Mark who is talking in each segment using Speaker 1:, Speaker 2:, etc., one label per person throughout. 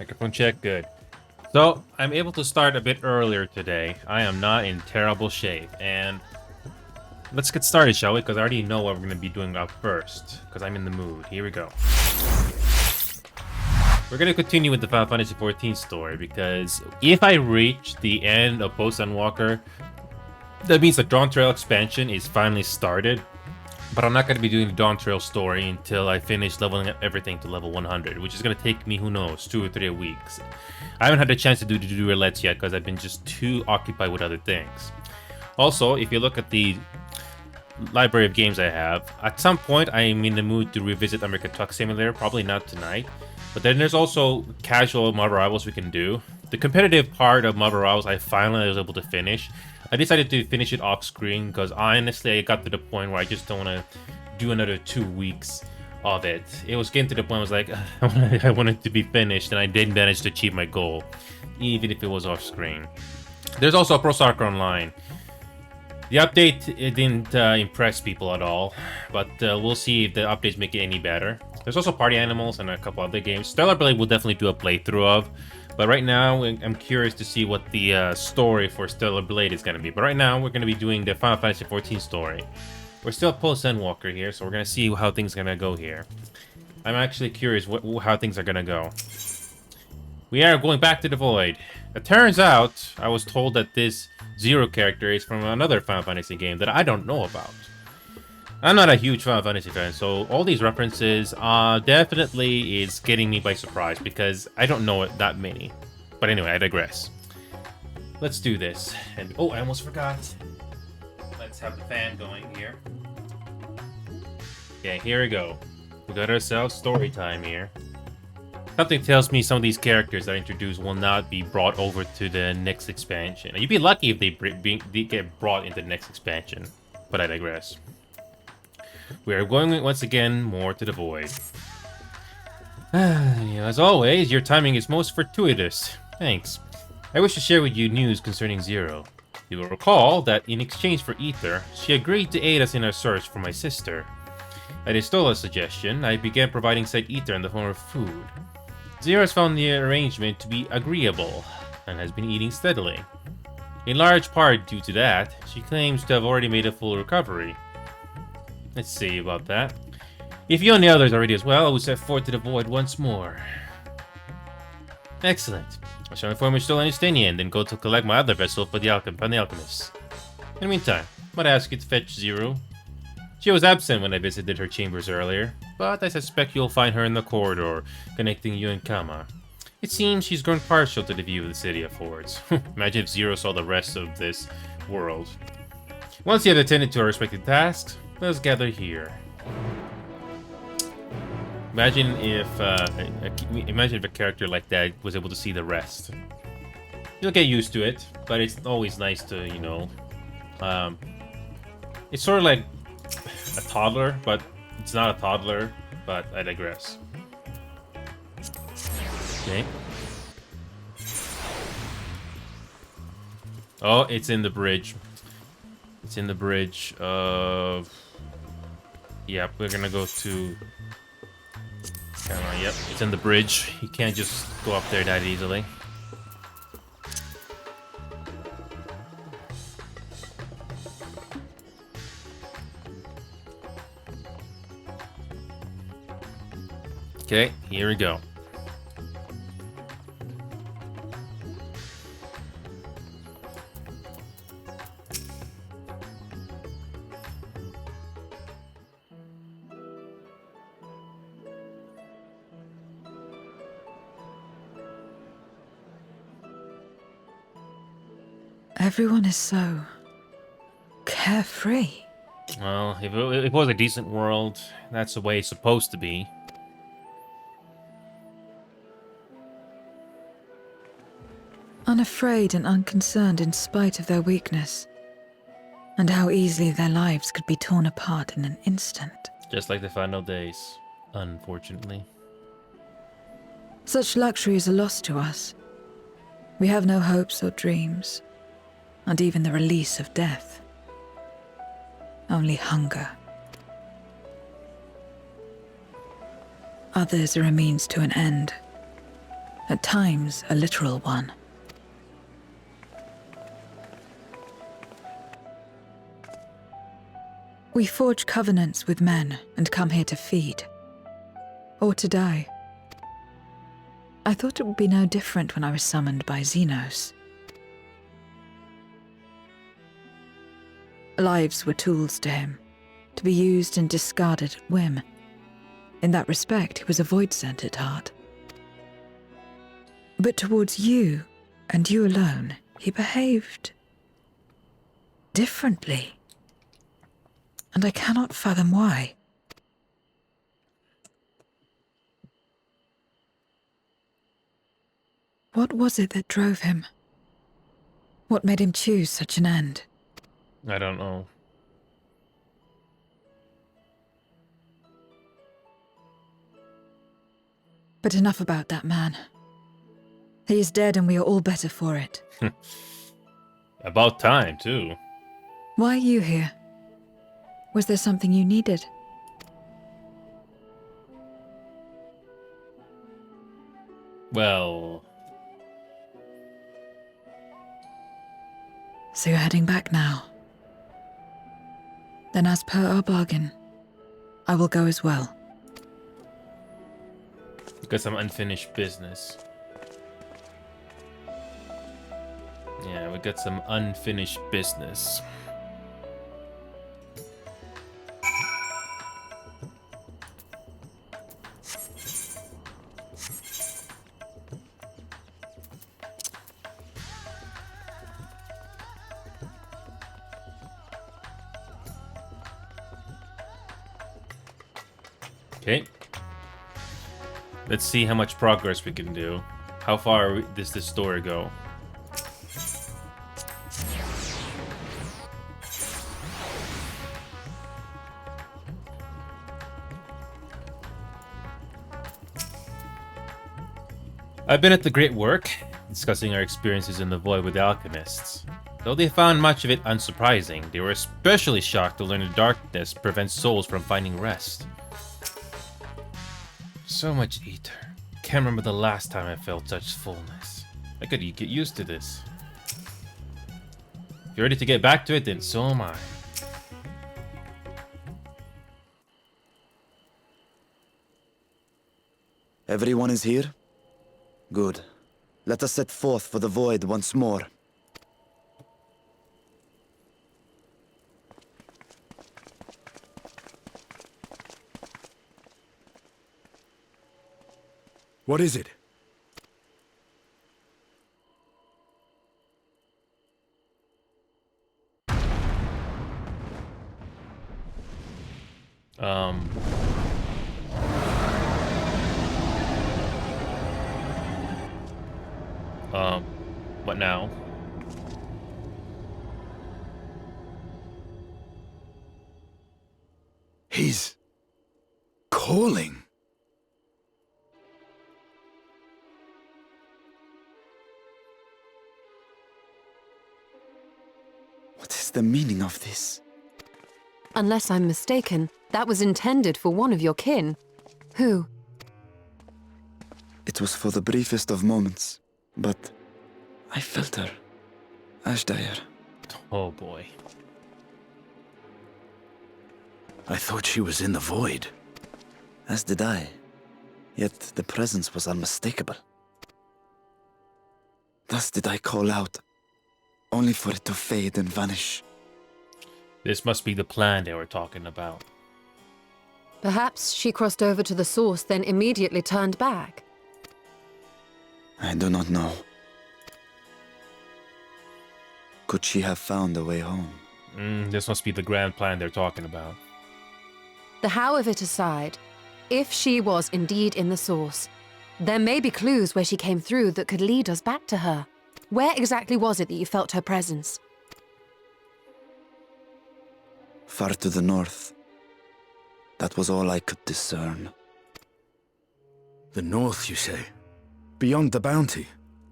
Speaker 1: Microphone check, good. So, I'm able to start a bit earlier today. I am not in terrible shape, and let's get started, shall we? Because I already know what we're going to be doing up first, because I'm in the mood. Here we go. We're going to continue with the Final Fantasy XIV story, because if I reach the end of Post Walker, that means the Dawn Trail expansion is finally started. But I'm not going to be doing the Dawn Trail story until I finish leveling up everything to level 100, which is going to take me, who knows, 2 or 3 weeks. I haven't had a chance to do the roulettes yet because I've been just too occupied with other things. Also, if you look at the library of games I have, at some point I am in the mood to revisit American Truck Simulator, probably not tonight. But then there's also casual Marvel Rivals we can do. The competitive part of Marvel Rivals I finally was able to finish. I decided to finish it off screen because honestly I got to the point where I just don't want to do another 2 weeks of it. It was getting to the point I was like, I wanted to be finished and I didn't manage to achieve my goal, even if it was off screen. There's also Pro Soccer Online. The update it didn't impress people at all, but we'll see if the updates make it any better. There's also Party Animals and a couple other games. Stellar Blade will definitely do a playthrough of. But right now, I'm curious to see what the story for Stellar Blade is going to be. But right now, we're going to be doing the Final Fantasy XIV story. We're still post-Endwalker here, so we're going to see how things are going to go here. I'm actually curious how things are going to go. We are going back to the Void. It turns out, I was told that this Zero character is from another Final Fantasy game that I don't know about. I'm not a huge Final Fantasy fan, so all these references definitely is getting me by surprise because I don't know that many. But anyway, I digress. Let's do this. And oh, I almost forgot. Let's have the fan going here. Okay, here we go. We got ourselves story time here. Something tells me some of these characters that I introduced will not be brought over to the next expansion. You'd be lucky if they get brought into the next expansion. But I digress. We are going once again more to the Void. As always, your timing is most fortuitous. Thanks. I wish to share with you news concerning Zero. You will recall that in exchange for Ether, she agreed to aid us in our search for my sister. At Estola's suggestion, I began providing said Ether in the form of food. Zero has found the arrangement to be agreeable, and has been eating steadily. In large part due to that, she claims to have already made a full recovery. Let's see about that. If you and the others are ready as well, I will set forth to the Void once more. Excellent. I shall inform you still and then go to collect my other vessel for the alchemists. In the meantime, I might ask you to fetch Zero. She was absent when I visited her chambers earlier, but I suspect you'll find her in the corridor connecting you and Kama. It seems she's grown partial to the view of the city affords. Imagine if Zero saw the rest of this world. Once you have attended to our respective tasks, let us gather here. Imagine if a character like that was able to see the rest. You'll get used to it, but it's always nice to, you know, it's sort of like a toddler, but it's not a toddler, but I digress. Okay. Oh, it's in the bridge. It's in the bridge of... Yep, we're gonna go to... Come on, yep, it's in the bridge. You can't just go up there that easily. Okay, here we go.
Speaker 2: Everyone is so carefree.
Speaker 1: Well, if it was a decent world, that's the way it's supposed to be.
Speaker 2: Unafraid and unconcerned in spite of their weakness. And how easily their lives could be torn apart in an instant.
Speaker 1: Just like the final days, unfortunately.
Speaker 2: Such luxuries are lost to us. We have no hopes or dreams, and even the release of death. Only hunger. Others are a means to an end. at times a literal one. We forge covenants with men and come here to feed, or to die. I thought it would be no different when I was summoned by Xenos. Lives were tools to him, to be used and discarded at whim. In that respect, he was a void-sent at heart. But towards you, and you alone, he behaved differently. And I cannot fathom why. What was it that drove him? What made him choose such an end?
Speaker 1: I don't know.
Speaker 2: But enough about that man. He is dead and we are all better for it.
Speaker 1: About time, too.
Speaker 2: Why are you here? Was there something you needed?
Speaker 1: Well...
Speaker 2: So you're heading back now. Then as per our bargain, I will go as well.
Speaker 1: got some unfinished business. Yeah, we got some unfinished business. Okay. Let's see how much progress we can do. How far does this story go? I've been at the Great Work, discussing our experiences in the Void with the alchemists. Though they found much of it unsurprising, they were especially shocked to learn the darkness prevents souls from finding rest. So much ether. Can't remember the last time I felt such fullness. I could get used to this. If you're ready to get back to it, then so am I.
Speaker 3: Everyone is here? Good. Let us set forth for the Void once more.
Speaker 4: What is it?
Speaker 1: What now?
Speaker 4: He's calling.
Speaker 3: What is the meaning of this?
Speaker 5: Unless I'm mistaken, that was intended for one of your kin. Who?
Speaker 3: It was for the briefest of moments, but I felt her. Ashdire.
Speaker 1: Oh boy.
Speaker 4: I thought she was in the Void.
Speaker 3: As did I. Yet the presence was unmistakable. Thus did I call out, only for it to fade and vanish.
Speaker 1: This must be the plan they were talking about.
Speaker 5: Perhaps she crossed over to the source, then immediately turned back.
Speaker 3: I do not know. Could she have found a way home?
Speaker 1: This must be the grand plan they're talking about.
Speaker 5: The how of it aside, if she was indeed in the source, there may be clues where she came through that could lead us back to her. Where exactly was it that you felt her presence?
Speaker 3: Far to the north. That was all I could discern.
Speaker 4: The north, you say? Beyond the bounty?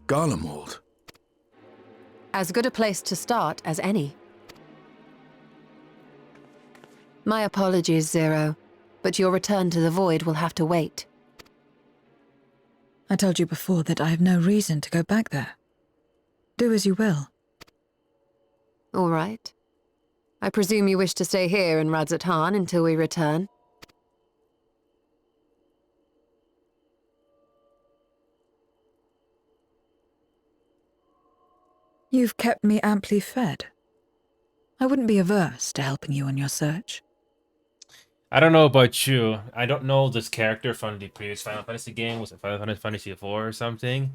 Speaker 4: Garlemald?
Speaker 5: As good a place to start as any. My apologies, Zero, but your return to the Void will have to wait.
Speaker 2: I told you before that I have no reason to go back there. Do as you will.
Speaker 5: All right. I presume you wish to stay here in Radzatan until we return?
Speaker 2: You've kept me amply fed. I wouldn't be averse to helping you on your search.
Speaker 1: I don't know about you. I don't know this character from the previous Final Fantasy game. Was it Final Fantasy IV or something?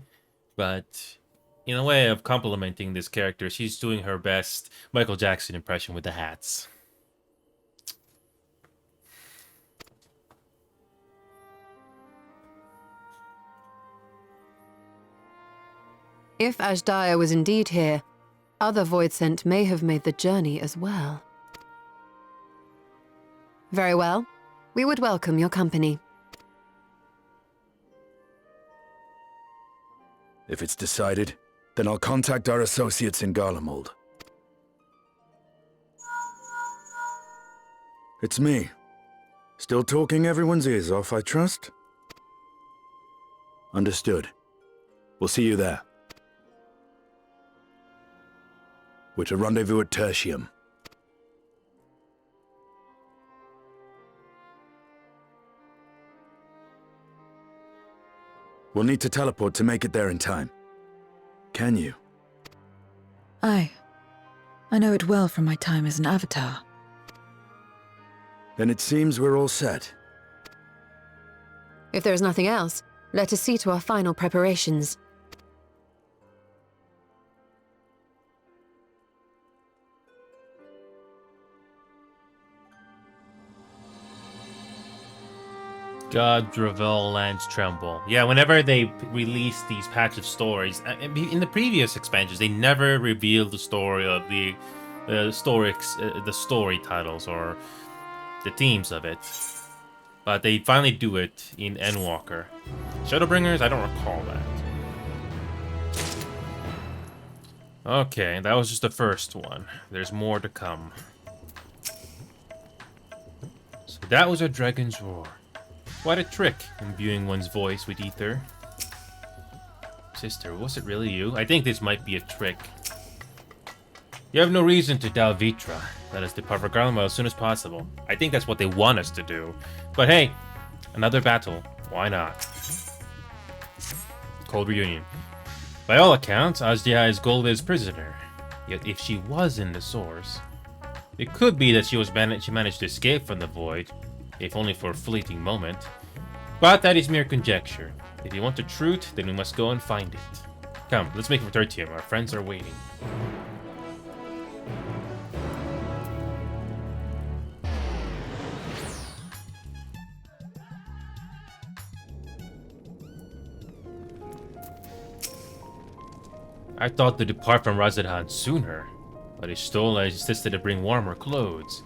Speaker 1: But in a way of complimenting this character, she's doing her best Michael Jackson impression with the hats.
Speaker 5: If Ashdaya was indeed here, other Voidsent may have made the journey as well. Very well. We would welcome your company.
Speaker 4: If it's decided, then I'll contact our associates in Garlemald. It's me. Still talking everyone's ears off, I trust? Understood. We'll see you there. We're to rendezvous at Tertium. We'll need to teleport to make it there in time. Can you?
Speaker 2: Aye. I know it well from my time as an avatar.
Speaker 4: Then it seems we're all set.
Speaker 5: If there is nothing else, let us see to our final preparations.
Speaker 1: God, Dravel lands tremble. Yeah, whenever they release these patch of stories, in the previous expansions, they never revealed the story of the story titles or the themes of it. But they finally do it in Endwalker. Shadowbringers, I don't recall that. Okay, that was just the first one. There's more to come. So that was a Dragon's Roar. What a trick, imbuing one's voice with ether. Sister, was it really you? I think this might be a trick. You have no reason to doubt Vitra. Let us depart for Garlemald as soon as possible. I think that's what they want us to do. But hey, another battle. Why not? Cold reunion. By all accounts, Azdia is Golva's prisoner. Yet if she was in the source, it could be that she managed to escape from the void, if only for a fleeting moment. But that is mere conjecture. If you want the truth, then we must go and find it. Come, let's make it for Tertium. Our friends are waiting. I thought to depart from Razadhan sooner, but Ishtola insisted to bring warmer clothes.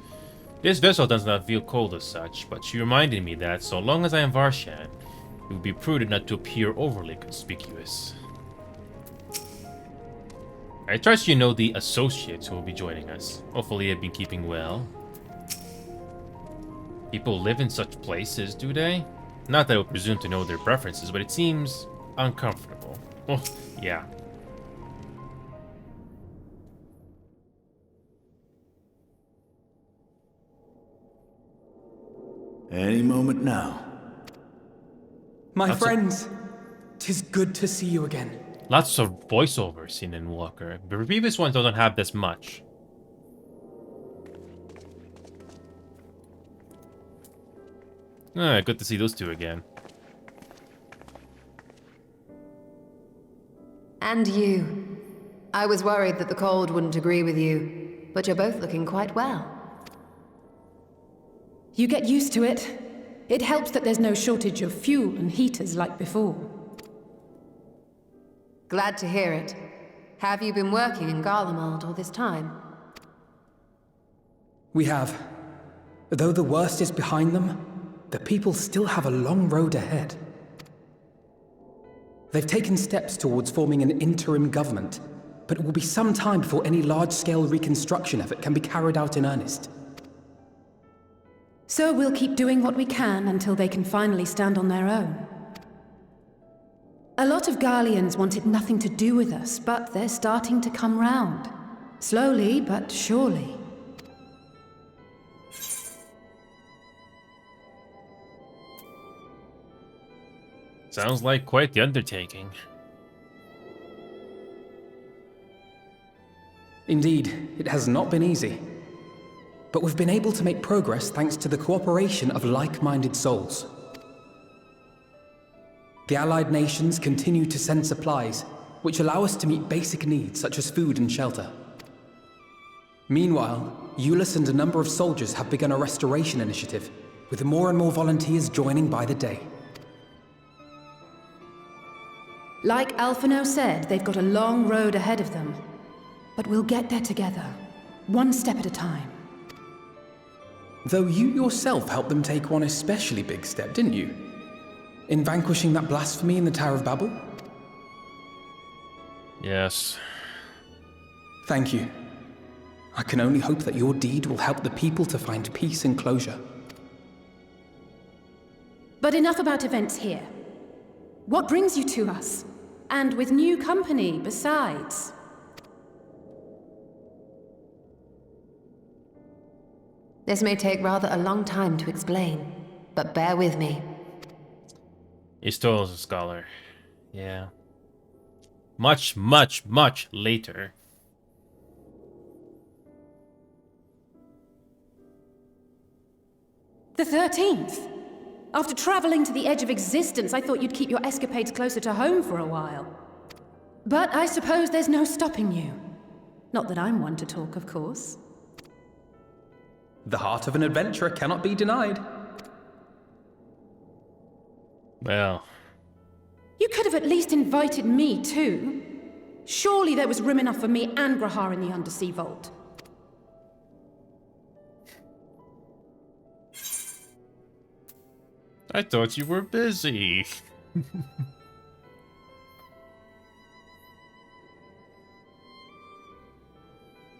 Speaker 1: This vessel does not feel cold as such, but she reminded me that so long as I am Varshan, it would be prudent not to appear overly conspicuous. I trust you know the associates who will be joining us. Hopefully they've been keeping well. People live in such places, do they? Not that I would presume to know their preferences, but it seems uncomfortable. Oh, yeah.
Speaker 4: Any moment now.
Speaker 6: My friends, 'tis good to see you again.
Speaker 1: Lots of voiceovers in Endwalker. The previous ones don't have this much. Good to see those two again.
Speaker 5: And you. I was worried that the cold wouldn't agree with you, but you're both looking quite well.
Speaker 7: You get used to it. It helps that there's no shortage of fuel and heaters like before.
Speaker 5: Glad to hear it. Have you been working in Garlemald all this time?
Speaker 6: We have. Though the worst is behind them, the people still have a long road ahead. They've taken steps towards forming an interim government, but it will be some time before any large-scale reconstruction effort can be carried out in earnest.
Speaker 7: So we'll keep doing what we can until they can finally stand on their own. A lot of Garleans wanted nothing to do with us, but they're starting to come round. Slowly, but surely.
Speaker 1: Sounds like quite the undertaking.
Speaker 6: Indeed, it has not been easy. But we've been able to make progress thanks to the cooperation of like-minded souls. The allied nations continue to send supplies, which allow us to meet basic needs such as food and shelter. Meanwhile, Euless and a number of soldiers have begun a restoration initiative, with more and more volunteers joining by the day.
Speaker 7: Like Alphino said, they've got a long road ahead of them. But we'll get there together, one step at a time.
Speaker 6: Though you yourself helped them take one especially big step, didn't you? In vanquishing that blasphemy in the Tower of Babel?
Speaker 1: Yes.
Speaker 6: Thank you. I can only hope that your deed will help the people to find peace and closure.
Speaker 7: But enough about events here. What brings you to us? And with new company, besides.
Speaker 5: This may take rather a long time to explain, but bear with me.
Speaker 1: Istol's a scholar. Yeah. Much, much, much later.
Speaker 7: The 13th? After traveling to the edge of existence, I thought you'd keep your escapades closer to home for a while. But I suppose there's no stopping you. Not that I'm one to talk, of course.
Speaker 6: The heart of an adventurer cannot be denied.
Speaker 1: Well.
Speaker 7: You could have at least invited me too. Surely there was room enough for me and Grahar in the Undersea Vault.
Speaker 1: I thought you were busy.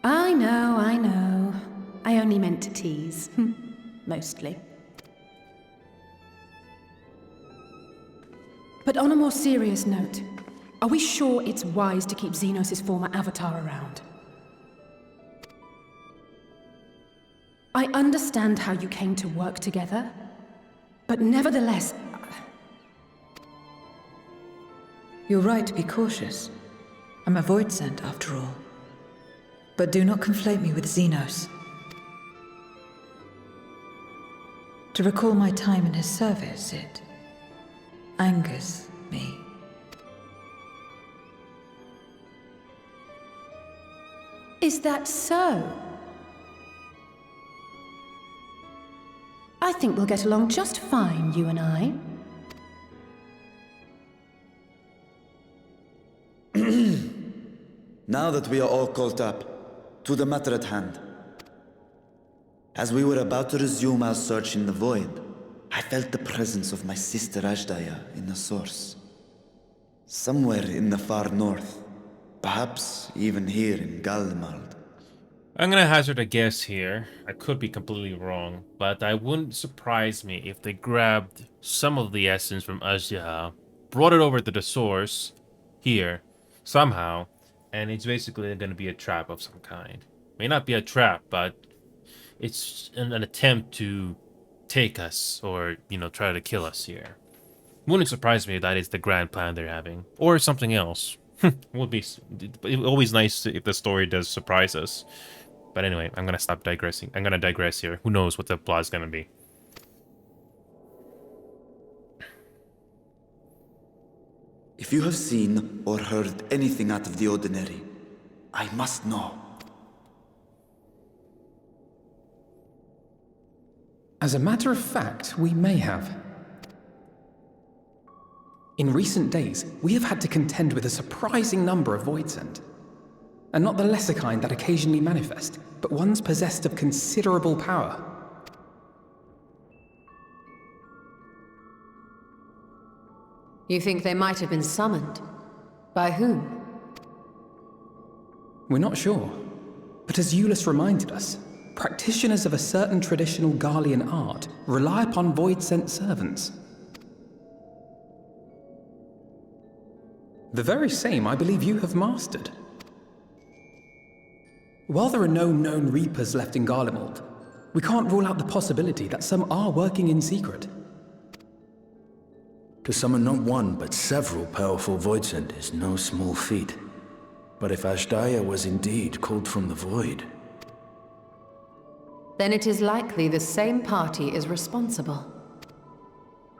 Speaker 7: I know, I know. I only meant to tease. Mostly. But on a more serious note, are we sure it's wise to keep Xenos' former avatar around? I understand how you came to work together, but nevertheless...
Speaker 2: You're right to be cautious. I'm a void sent, after all. But do not conflate me with Xenos. To recall my time in his service, it angers me.
Speaker 7: Is that so? I think we'll get along just fine, you and I.
Speaker 3: Now that we are all caught up, to the matter at hand. As we were about to resume our search in the void, I felt the presence of my sister Ajdaya in the source. Somewhere in the far north. Perhaps even here in Galdemald.
Speaker 1: I'm gonna hazard a guess here. I could be completely wrong, but I wouldn't surprise me if they grabbed some of the essence from Ajdaya, brought it over to the source here somehow, and it's basically gonna be a trap of some kind. May not be a trap, but it's an attempt to take us or, you know, try to kill us here. Wouldn't surprise me if that is the grand plan they're having. Or something else. Would be always nice if the story does surprise us. But anyway, I'm gonna stop digressing. I'm gonna digress here. Who knows what the plot's gonna be.
Speaker 3: If you have seen or heard anything out of the ordinary, I must know.
Speaker 6: As a matter of fact, we may have. In recent days, we have had to contend with a surprising number of Voidsent. And not the lesser kind that occasionally manifest, but ones possessed of considerable power.
Speaker 5: You think they might have been summoned? By whom?
Speaker 6: We're not sure. But as Euless reminded us, practitioners of a certain traditional Garlean art rely upon Void-sent servants. The very same I believe you have mastered. While there are no known Reapers left in Garlemald, we can't rule out the possibility that some are working in secret.
Speaker 4: To summon not one, but several powerful Voidsent is no small feat. But if Ashdaya was indeed called from the void...
Speaker 5: Then it is likely the same party is responsible.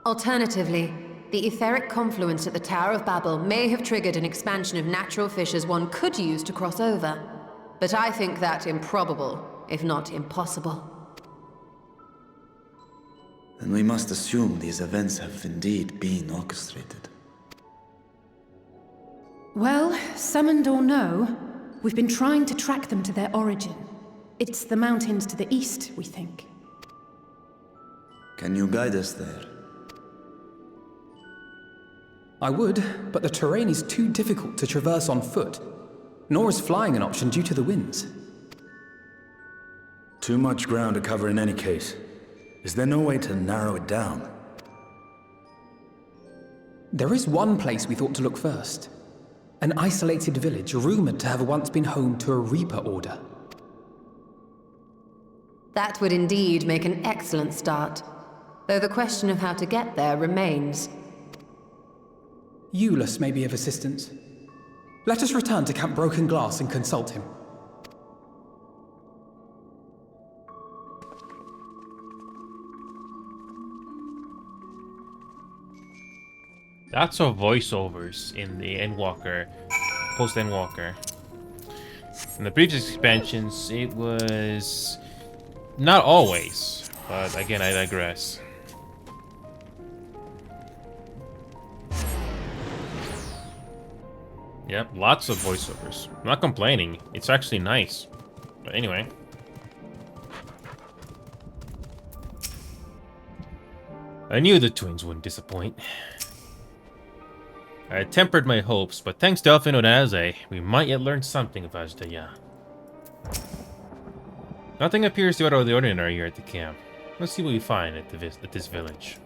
Speaker 5: Alternatively, the etheric confluence at the Tower of Babel may have triggered an expansion of natural fissures one could use to cross over. But I think that improbable, if not impossible.
Speaker 3: Then we must assume these events have indeed been orchestrated.
Speaker 7: Well, summoned or no, we've been trying to track them to their origin. It's the mountains to the east, we think.
Speaker 3: Can you guide us there?
Speaker 6: I would, but the terrain is too difficult to traverse on foot. Nor is flying an option due to the winds.
Speaker 4: Too much ground to cover in any case. Is there no way to narrow it down?
Speaker 6: There is one place we thought to look first. An isolated village rumored to have once been home to a Reaper order.
Speaker 5: That would indeed make an excellent start, though the question of how to get there remains.
Speaker 6: Eulus may be of assistance. Let us return to Camp Broken Glass and consult him.
Speaker 1: Lots of voiceovers in the Endwalker, post-Endwalker. In the previous expansions, it was not always, but again, I digress. Yep, lots of voiceovers. I'm not complaining. It's actually nice. But anyway. I knew the twins wouldn't disappoint. I had tempered my hopes, but thanks to Elfin Onaze, we might yet learn something of Ajdaya. Nothing appears too out of the ordinary here at the camp. Let's see what we find at this village.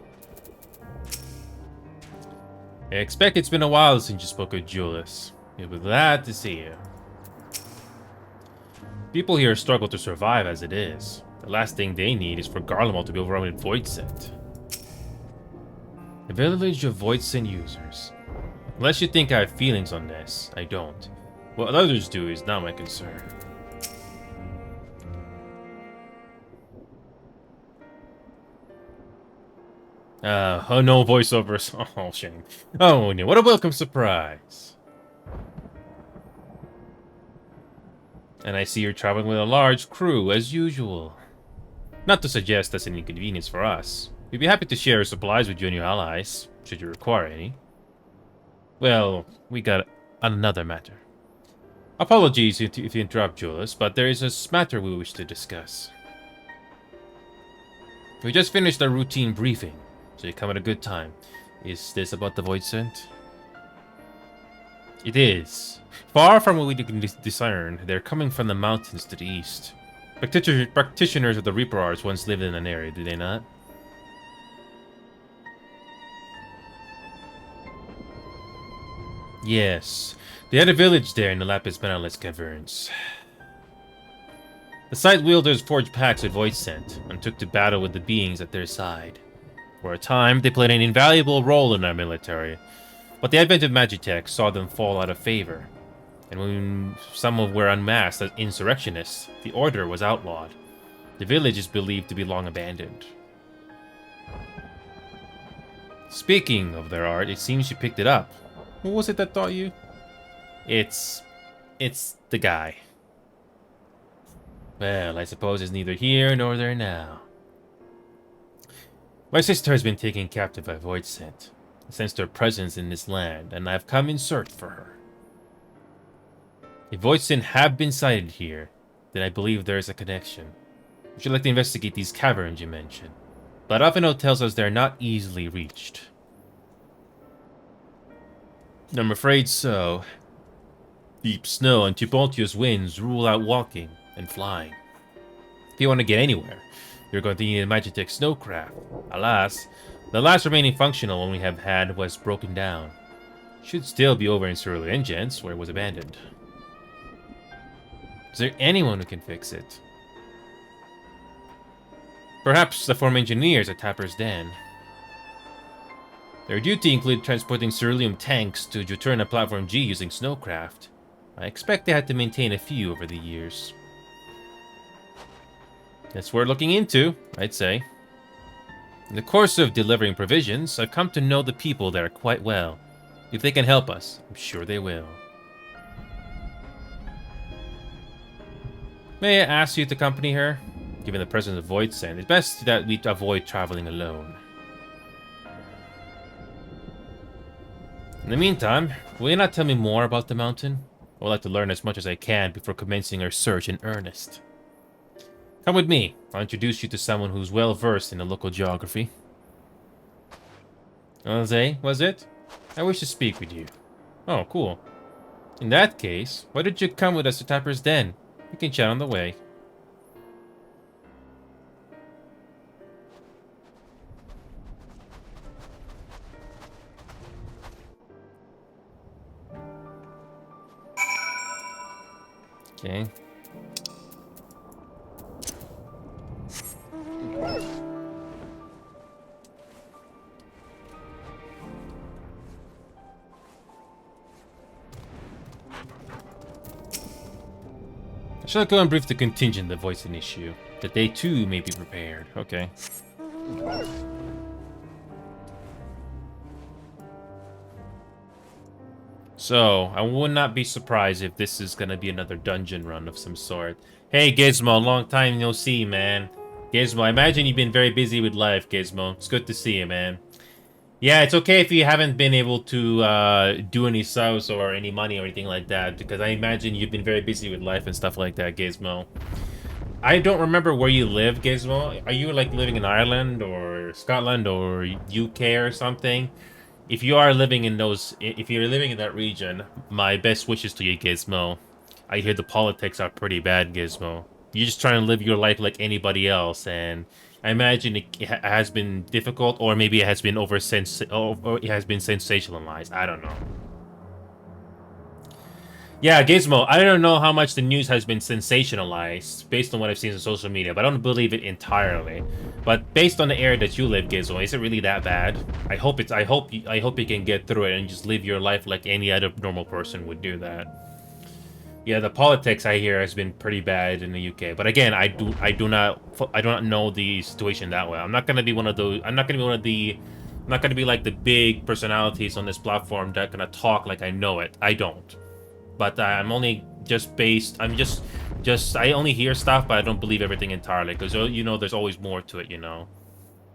Speaker 1: I expect it's been a while since you spoke with Julius. He'll be glad to see you. People here struggle to survive as it is. The last thing they need is for Garlemald to be overrun with Voidsent. A village of Voidsent users. Unless you think I have feelings on this, I don't. What others do is not my concern. Oh no, voiceovers. Oh, shame. Oh no, what a welcome surprise. And I see you're traveling with a large crew, as usual. Not to suggest that's an inconvenience for us. We'd be happy to share supplies with you and your allies, should you require any. Well, we got another matter. Apologies if you interrupt, Julius, but there is a matter we wish to discuss. We just finished our routine briefing, so you come at a good time. Is this about the Voidsent? It is. Far from what we can discern, they're coming from the mountains to the east. Practitioners of the Reaper arts once lived in an area, did they not? Yes. They had a village there in the Lapis Benalis caverns. The site wielders forged pacts with Voidsent and took to battle with the beings at their side. For a time, they played an invaluable role in our military, but the advent of Magitech saw them fall out of favor. And when some were unmasked as insurrectionists, the order was outlawed. The village is believed to be long abandoned. Speaking of their art, it seems you picked it up. What was it that taught you? It's the guy. Well, I suppose it's neither here nor there now. My sister has been taken captive by Voidsent. I sensed her presence in this land, and I've come in search for her. If Voidsent have been sighted here, then I believe there is a connection. We should like to investigate these caverns you mentioned. But Avino tells us they're not easily reached. I'm afraid so. Deep snow and tumultuous winds rule out walking and flying. If you want to get anywhere, you're going to need a Magitech snowcraft. Alas, the last remaining functional one we have had was broken down. Should still be over in Cerulean Engines, where it was abandoned. Is there anyone who can fix it? Perhaps the former engineers at Tapper's Den. Their duty included transporting ceruleum tanks to Juturna Platform G using snowcraft. I expect they had to maintain a few over the years. That's worth looking into, I'd say. In the course of delivering provisions, I've come to know the people there quite well. If they can help us, I'm sure they will. May I ask you to accompany her? Given the presence of Voidsend, it's best that we avoid traveling alone. In the meantime, will you not tell me more about the mountain? I would like to learn as much as I can before commencing our search in earnest. Come with me. I'll introduce you to someone who's well versed in the local geography. Jose, was it? I wish to speak with you. Oh, cool. In that case, why don't you come with us to Tapper's Den? We can chat on the way. Okay. I shall go and brief the contingent that voiced an issue, that they too may be prepared. Okay. So, I would not be surprised if this is gonna be another dungeon run of some sort. Hey Gizmo, long time no see, man. Gizmo, I imagine you've been very busy with life, Gizmo. It's good to see you, man. Yeah, it's okay if you haven't been able to do any subs or any money or anything like that, because I imagine you've been very busy with life and stuff like that, Gizmo. I don't remember where you live, Gizmo. Are you like living in Ireland or Scotland or UK or something? If you are living in those, if you're living in that region, my best wishes to you, Gizmo. I hear the politics are pretty bad, Gizmo. You're just trying to live your life like anybody else, and I imagine it has been difficult, or maybe it has been or it has been sensationalized. I don't know. Yeah, Gizmo, I don't know how much the news has been sensationalized based on what I've seen on social media, but I don't believe it entirely. But based on the area that you live, Gizmo, is it really that bad? I hope you can get through it and just live your life like any other normal person would do that. Yeah, the politics I hear has been pretty bad in the UK, but again, I do not know the situation that well. I'm not gonna be one of those. I'm not gonna be like the big personalities on this platform that gonna talk like I know it. I don't. But I'm only just based. I only hear stuff, but I don't believe everything entirely because there's always more to it,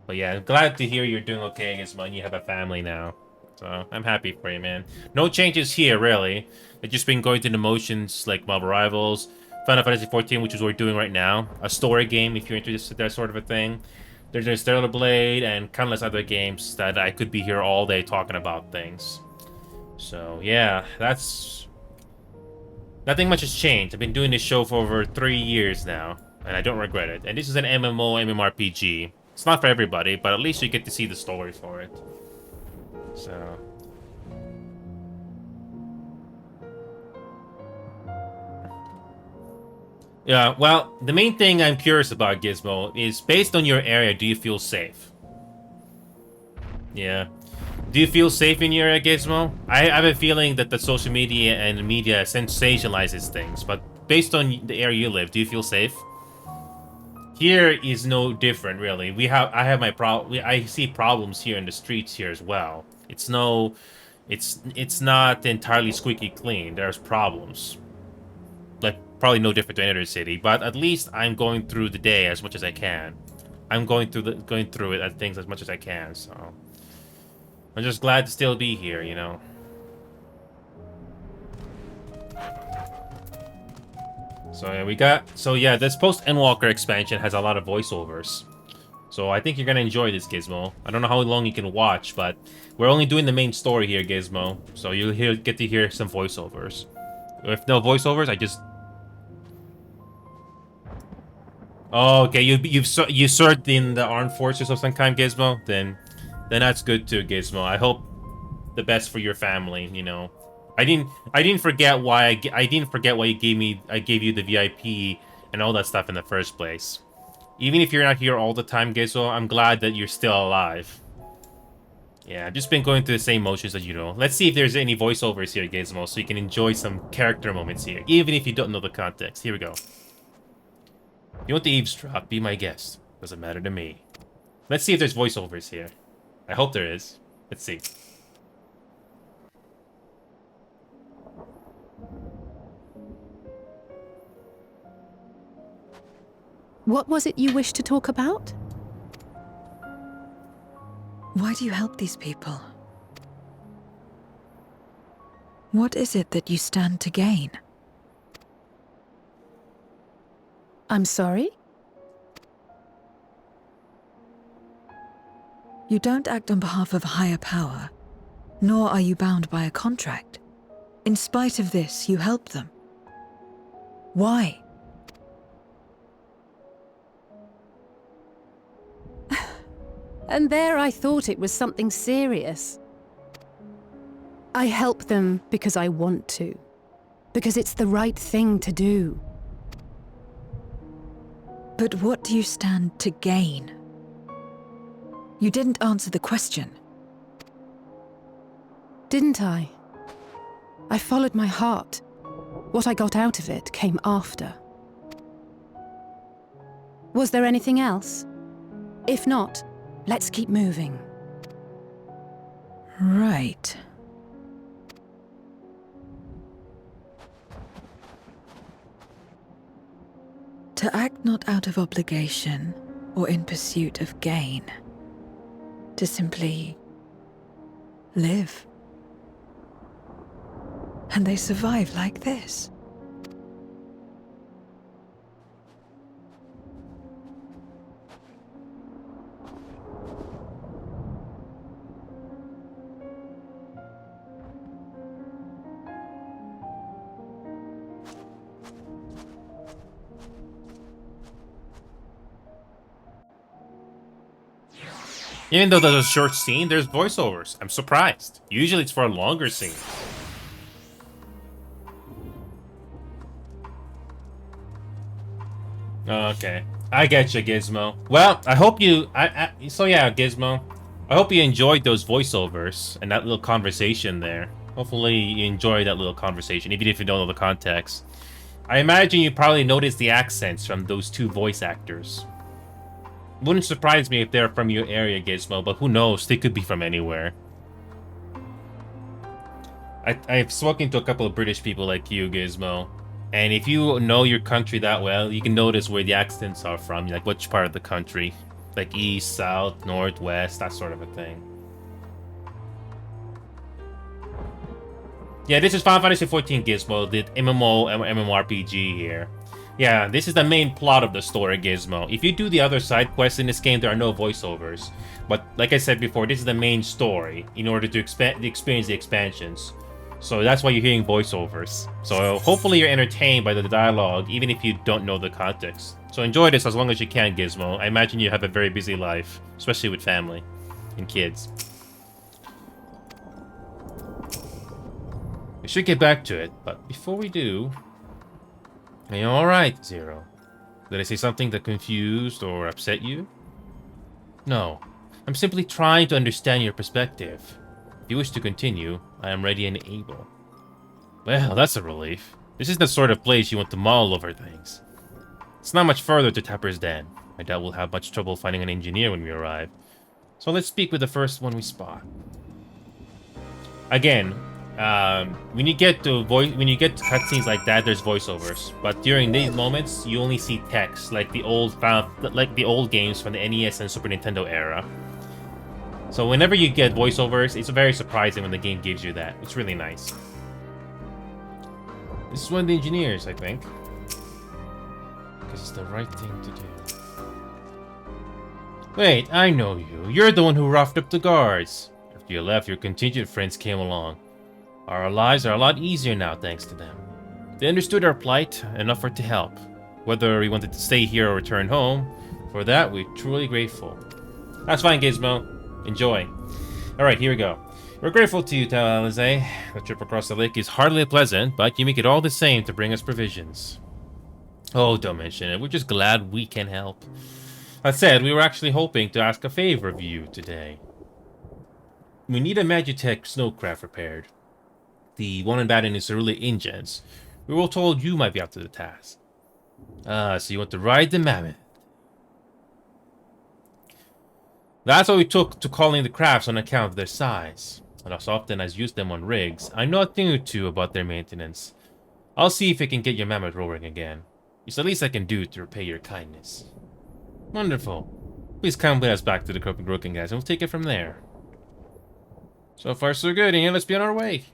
Speaker 1: But yeah, I'm glad to hear you're doing okay, Gizmo, and you have a family now. So I'm happy for you, man. No changes here, really. They've just been going through the motions like Marvel Rivals, Final Fantasy 14, which is what we're doing right now. A story game, if you're interested in that sort of a thing. There's Stellar Blade and countless other games that I could be here all day talking about things. So yeah, that's... Nothing much has changed. I've been doing this show for over 3 years now, and I don't regret it. And this is an MMO, MMORPG. It's not for everybody, but at least you get to see the story for it. So... Yeah, well, the main thing I'm curious about, Gizmo, is based on your area, do you feel safe? Yeah. Do you feel safe in your area, Gizmo? I have a feeling that the social media and the media sensationalizes things, but based on the area you live, do you feel safe? Here is no different, really. I see problems here in the streets here as well. It's not entirely squeaky clean. There's problems. Like, probably no different to any other city, but at least I'm going through the day as much as I can. I'm going through it at things as much as I can, so I'm just glad to still be here, So yeah, this post Endwalker expansion has a lot of voiceovers. So I think you're gonna enjoy this, Gizmo. I don't know how long you can watch, but we're only doing the main story here, Gizmo. So you'll get to hear some voiceovers. If no voiceovers, I just... Oh, okay, you served in the armed forces of some kind, Gizmo? Then that's good too, Gizmo. I hope the best for your family, you know. I didn't forget why I didn't forget why I gave you the VIP and all that stuff in the first place. Even if you're not here all the time, Gizmo, I'm glad that you're still alive. Yeah, I've just been going through the same motions as you know. Let's see if there's any voiceovers here, Gizmo, so you can enjoy some character moments here, even if you don't know the context. Here we go. You want to eavesdrop? Be my guest. Doesn't matter to me. Let's see if there's voiceovers here. I hope there is. Let's see.
Speaker 7: What was it you wished to talk about?
Speaker 2: Why do you help these people? What is it that you stand to gain?
Speaker 7: I'm sorry?
Speaker 2: You don't act on behalf of a higher power, nor are you bound by a contract. In spite of this, you help them. Why?
Speaker 7: And there I thought it was something serious. I help them because I want to. Because it's the right thing to do.
Speaker 2: But what do you stand to gain? You didn't answer the question.
Speaker 7: Didn't I? I followed my heart. What I got out of it came after. Was there anything else? If not, let's keep moving.
Speaker 2: Right. To act not out of obligation or in pursuit of gain. To simply live. And they survive like this.
Speaker 1: Even though there's a short scene, there's voiceovers. I'm surprised. Usually it's for a longer scene. Okay. I get you, Gizmo. Well, I hope you... So yeah, Gizmo. I hope you enjoyed those voiceovers and that little conversation there. Hopefully you enjoyed that little conversation, even if you don't know the context. I imagine you probably noticed the accents from those two voice actors. Wouldn't surprise me if they're from your area, Gizmo, but who knows? They could be from anywhere. I've spoken to a couple of British people like you, Gizmo. And if you know your country that well, you can notice where the accents are from, like which part of the country. Like east, south, north, west, that sort of a thing. Yeah, this is Final Fantasy XIV, Gizmo, the MMO and MMORPG here. Yeah, this is the main plot of the story, Gizmo. If you do the other side quests in this game, there are no voiceovers. But like I said before, this is the main story in order to experience the expansions. So that's why you're hearing voiceovers. So hopefully you're entertained by the dialogue, even if you don't know the context. So enjoy this as long as you can, Gizmo. I imagine you have a very busy life, especially with family and kids. We should get back to it, but before we do... Are you alright, Zero? Did I say something that confused or upset you? No. I'm simply trying to understand your perspective. If you wish to continue, I am ready and able. Well, that's a relief. This is the sort of place you want to mull over things. It's not much further to Tapper's Den. I doubt we'll have much trouble finding an engineer when we arrive. So let's speak with the first one we spot. Again, when you get to cutscenes like that, there's voiceovers. But during these moments, you only see text, like the old games from the NES and Super Nintendo era. So whenever you get voiceovers, it's very surprising when the game gives you that. It's really nice. This is one of the engineers, I think. Because it's the right thing to do. Wait, I know you. You're the one who roughed up the guards. After you left, your contingent friends came along. Our lives are a lot easier now thanks to them. They understood our plight and offered to help. Whether we wanted to stay here or return home, for that we're truly grateful. That's fine, Gizmo. Enjoy. Alright, here we go. We're grateful to you, Tal Alizé. The trip across the lake is hardly pleasant, but you make it all the same to bring us provisions. Oh, don't mention it. We're just glad we can help. That said, we were actually hoping to ask a favor of you today. We need a Magitech snowcraft repaired. The one in Baden is really Ingens. We were told you might be up to the task. Ah, so you want to ride the mammoth. That's what we took to calling the crafts on account of their size. And as often as used them on rigs, I know a thing or two about their maintenance. I'll see if I can get your mammoth roaring again. It's the least I can do to repay your kindness. Wonderful. Please come with us back to the Broken guys, and we'll take it from there. So far, so good, and let's be on our way.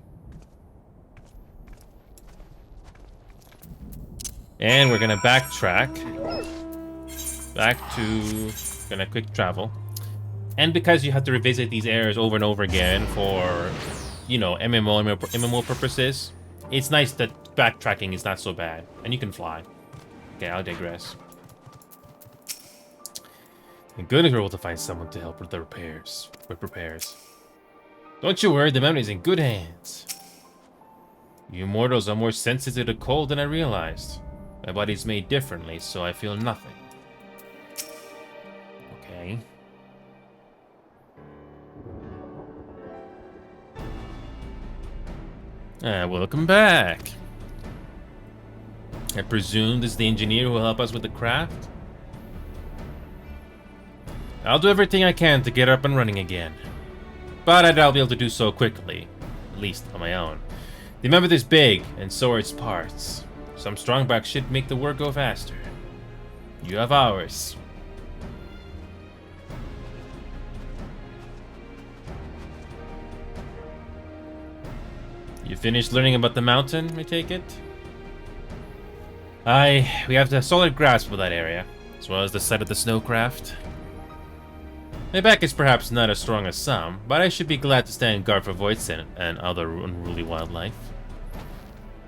Speaker 1: And we're gonna backtrack. Back to... gonna quick travel. And because you have to revisit these areas over and over again for, you know, MMO purposes, it's nice that backtracking is not so bad. And you can fly. Okay, I'll digress. Thank goodness we're able to find someone to help with the repairs. Don't you worry, the mountain is in good hands. You mortals are more sensitive to cold than I realized. My body's made differently, so I feel nothing. Okay. Welcome back. I presume this is the engineer who will help us with the craft? I'll do everything I can to get up and running again. But I doubt I'll be able to do so quickly. At least on my own. The mammoth is big, and so are its parts. Some strongback should make the work go faster. You have ours. You finished learning about the mountain, I take it? We have a solid grasp of that area, as well as the site of the snowcraft. My back is perhaps not as strong as some, but I should be glad to stand guard for Voitzen and other unruly wildlife.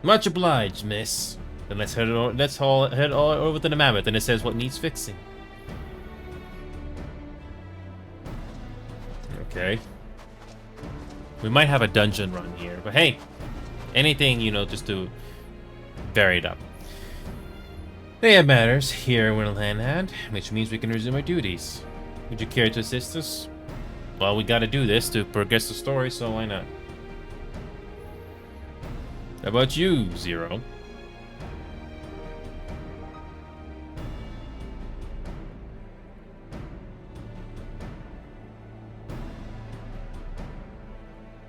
Speaker 1: Much obliged, miss. Then let's head all over to the mammoth, and it says what needs fixing. Okay. We might have a dungeon run here, but hey, anything, you know, just to vary it up. They have matters here in hand, which means we can resume our duties. Would you care to assist us? Well, we gotta do this to progress the story, so why not? How about you, Zero?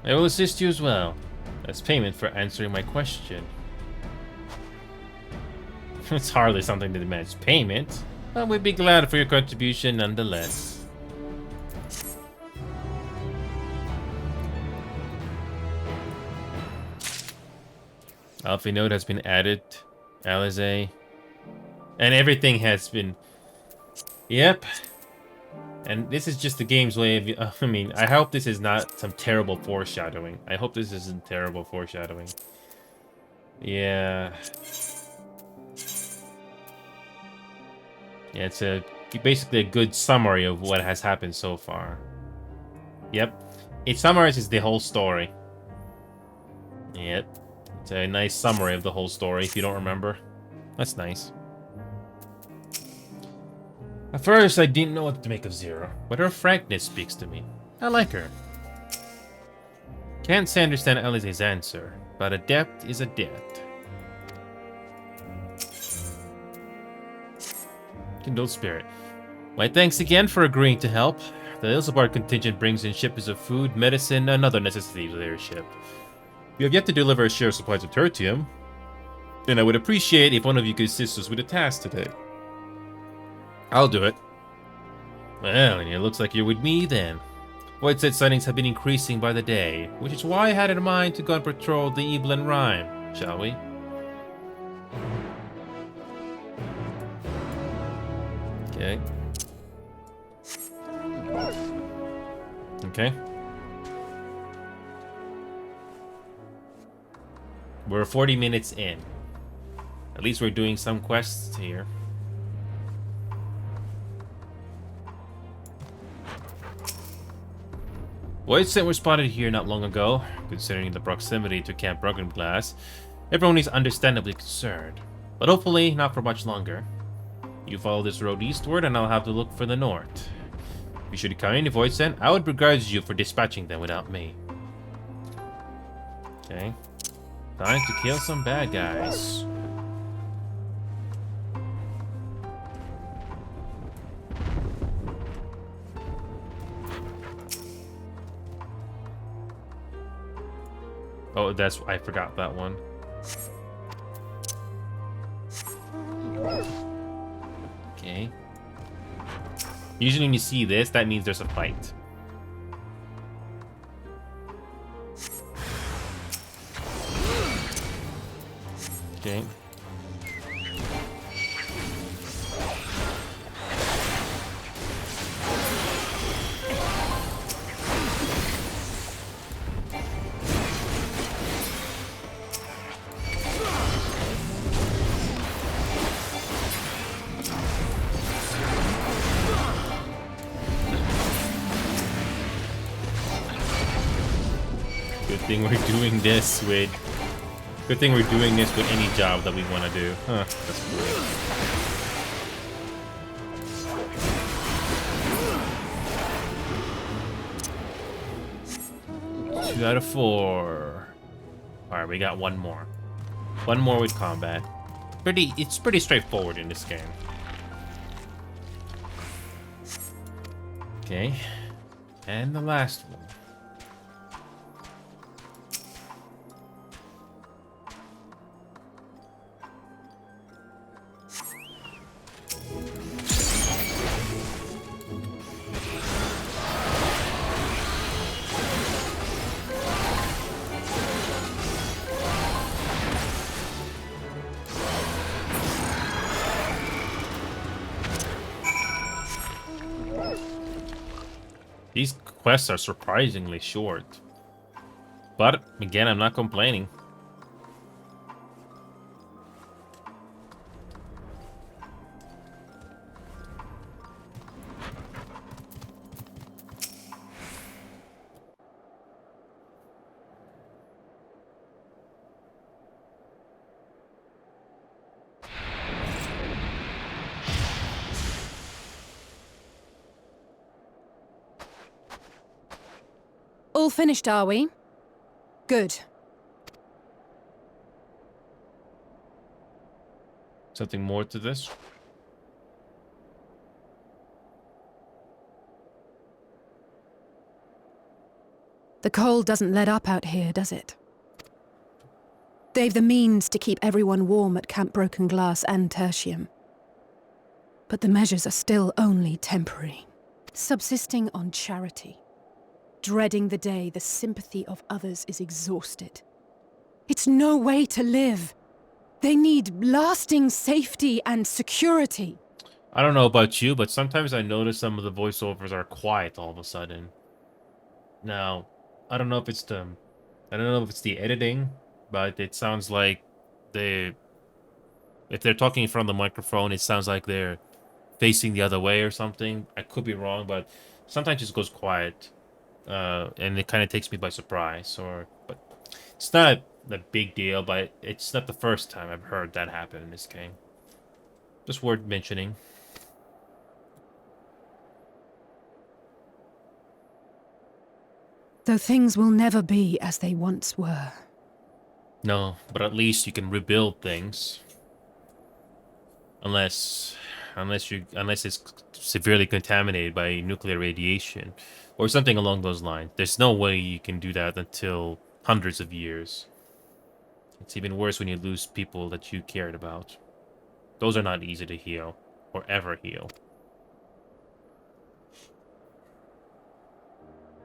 Speaker 1: I will assist you as well, as payment for answering my question. It's hardly something that demands payment, but we'd be glad for your contribution nonetheless. Alpha node has been added, Alizé, and everything has been... Yep. And this is just the game's way of... I mean, I hope this is not some terrible foreshadowing. I hope this isn't terrible foreshadowing. Yeah. Yeah, it's basically a good summary of what has happened so far. Yep. It summarizes the whole story. Yep. It's a nice summary of the whole story, if you don't remember. That's nice. At first, I didn't know what to make of Zero, but her frankness speaks to me. I like her. Can't say I understand Alizé's answer, but a debt is a debt. Kindled spirit. My thanks again for agreeing to help. The Ilsabard contingent brings in shipments of food, medicine, and other necessities to their ship. You have yet to deliver a share of supplies of tertium, and I would appreciate if one of you could assist us with a task today. I'll do it. Well, and it looks like you're with me then. Voidset sightings have been increasing by the day, which is why I had in mind to go and patrol the Evelyn Rhyme, shall we? Okay. Okay. We're 40 minutes in. At least we're doing some quests here. Voidsent were spotted here not long ago. Considering the proximity to Camp Broken Glass, everyone is understandably concerned. But hopefully not for much longer. You follow this road eastward and I'll have to look for the north. If you should come into Voidsent, I would begrudge you for dispatching them without me. Okay. Time to kill some bad guys. Oh, I forgot that one. Okay. Usually when you see this, that means there's a fight. Okay. Good thing we're doing this with any job that we want to do. Huh, that's cool. 2 out of 4. Alright, we got one more. One more with combat. It's pretty straightforward in this game. Okay. And the last one. These quests are surprisingly short. But, again, I'm not complaining.
Speaker 7: All finished, are we? Good.
Speaker 1: Something more to this?
Speaker 7: The cold doesn't let up out here, does it? They've the means to keep everyone warm at Camp Broken Glass and Tertium. But the measures are still only temporary. Subsisting on charity. Dreading the day the sympathy of others is exhausted. It's no way to live. They need lasting safety and security.
Speaker 1: I don't know about you, but sometimes I notice some of the voiceovers are quiet all of a sudden. Now, I don't know if it's the editing, but it sounds like if they're talking in front of the microphone, it sounds like they're facing the other way or something. I could be wrong, but sometimes it just goes quiet. And it kind of takes me by surprise. But it's not a big deal, but it's not the first time I've heard that happen in this game. Just worth mentioning.
Speaker 7: Though things will never be as they once were.
Speaker 1: No, but at least you can rebuild things. Unless it's severely contaminated by nuclear radiation or something along those lines. There's no way you can do that until hundreds of years. It's even worse when you lose people that you cared about. Those are not easy to heal or ever heal.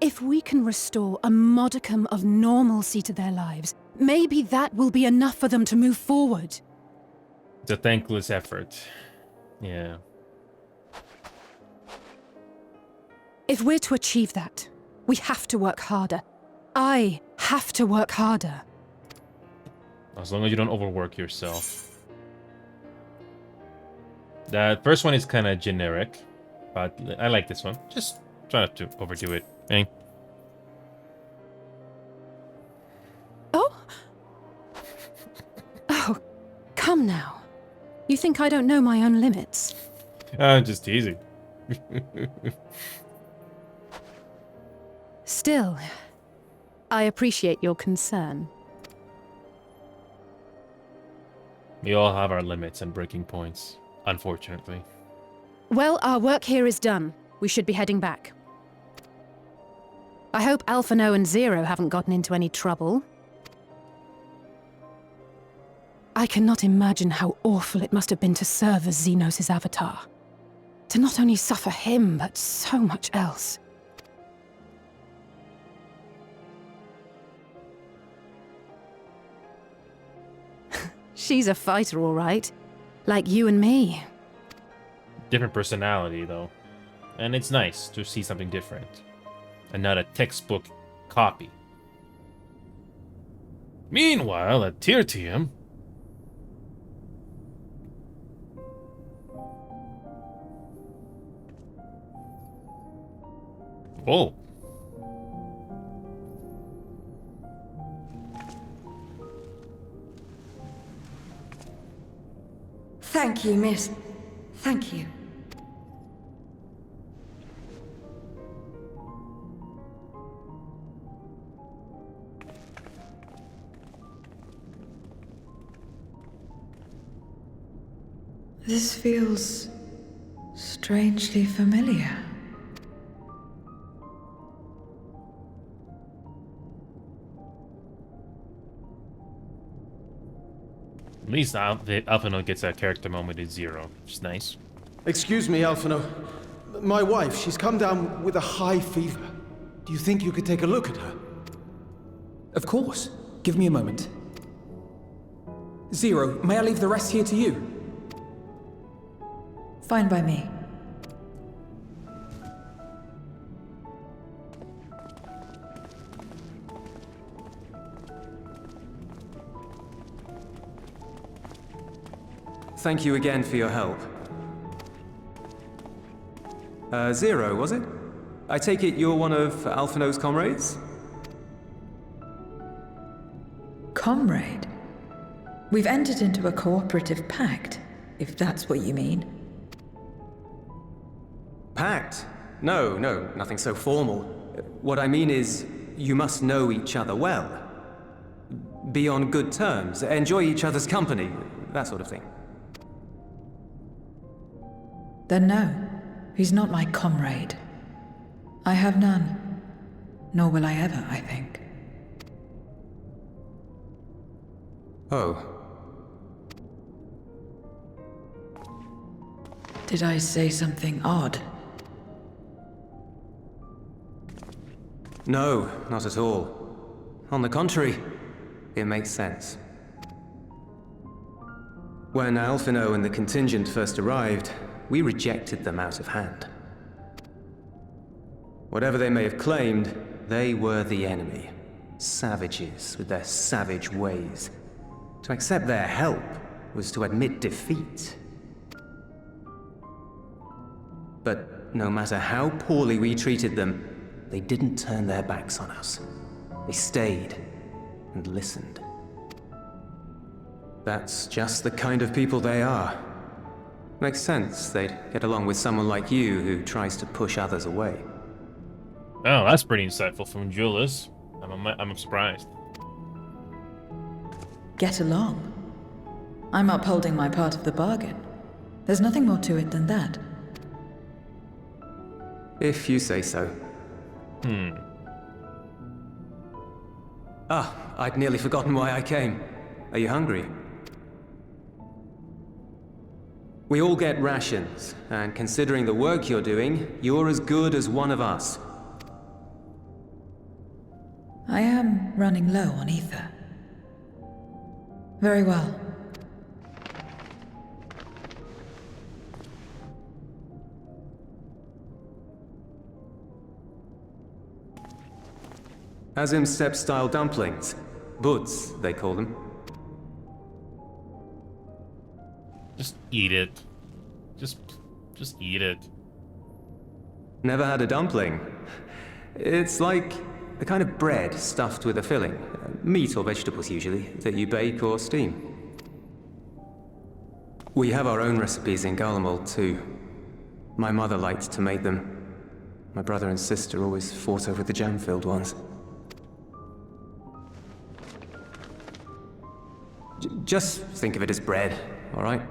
Speaker 7: If we can restore a modicum of normalcy to their lives, maybe that will be enough for them to move forward.
Speaker 1: It's a thankless effort. Yeah.
Speaker 7: If we're to achieve that, we have to work harder. I have to work harder.
Speaker 1: As long as you don't overwork yourself. That first one is kind of generic, but I like this one. Just try not to overdo it. Okay?
Speaker 7: You think I don't know my own limits?
Speaker 1: Just teasing.
Speaker 7: Still, I appreciate your concern.
Speaker 1: We all have our limits and breaking points, unfortunately.
Speaker 7: Well, our work here is done. We should be heading back. I hope Alphino and Zero haven't gotten into any trouble. I cannot imagine how awful it must have been to serve as Xenos' avatar. To not only suffer him, but so much else. She's a fighter, all right. Like you and me.
Speaker 1: Different personality, though. And it's nice to see something different. And not a textbook copy. Meanwhile, at Tirtium... Whoa.
Speaker 2: Thank you, miss. Thank you. This feels strangely familiar.
Speaker 1: At least Alphino gets a character moment at Zero, which is nice.
Speaker 8: Excuse me, Alphino. My wife, she's come down with a high fever. Do you think you could take a look at her?
Speaker 6: Of course. Give me a moment. Zero, may I leave the rest here to you?
Speaker 2: Fine by me.
Speaker 9: Thank you again for your help. Zero, was it? I take it you're one of Alphino's comrades?
Speaker 2: Comrade? We've entered into a cooperative pact, if that's what you mean.
Speaker 9: Pact? No, nothing so formal. What I mean is, you must know each other well. Be on good terms, enjoy each other's company, that sort of thing.
Speaker 2: Then no, he's not my comrade. I have none. Nor will I ever, I think.
Speaker 9: Oh.
Speaker 2: Did I say something odd?
Speaker 9: No, not at all. On the contrary, it makes sense. When Alphino and the contingent first arrived, we rejected them out of hand. Whatever they may have claimed, they were the enemy. Savages with their savage ways. To accept their help was to admit defeat. But no matter how poorly we treated them, they didn't turn their backs on us. They stayed and listened. That's just the kind of people they are. Makes sense they'd get along with someone like you who tries to push others away.
Speaker 1: Oh, that's pretty insightful from Julius. I'm surprised.
Speaker 2: Get along. I'm upholding my part of the bargain. There's nothing more to it than that.
Speaker 9: If you say so. Ah, I'd nearly forgotten why I came. Are you hungry? We all get rations, and considering the work you're doing, you're as good as one of us.
Speaker 2: I am running low on ether. Very well.
Speaker 9: Azim Steppe-style dumplings. Buds, they call them.
Speaker 1: Just eat it. Just eat it.
Speaker 9: Never had a dumpling. It's like a kind of bread stuffed with a filling. Meat or vegetables usually, that you bake or steam. We have our own recipes in Garlemald, too. My mother liked to make them. My brother and sister always fought over the jam-filled ones. Just think of it as bread, all right?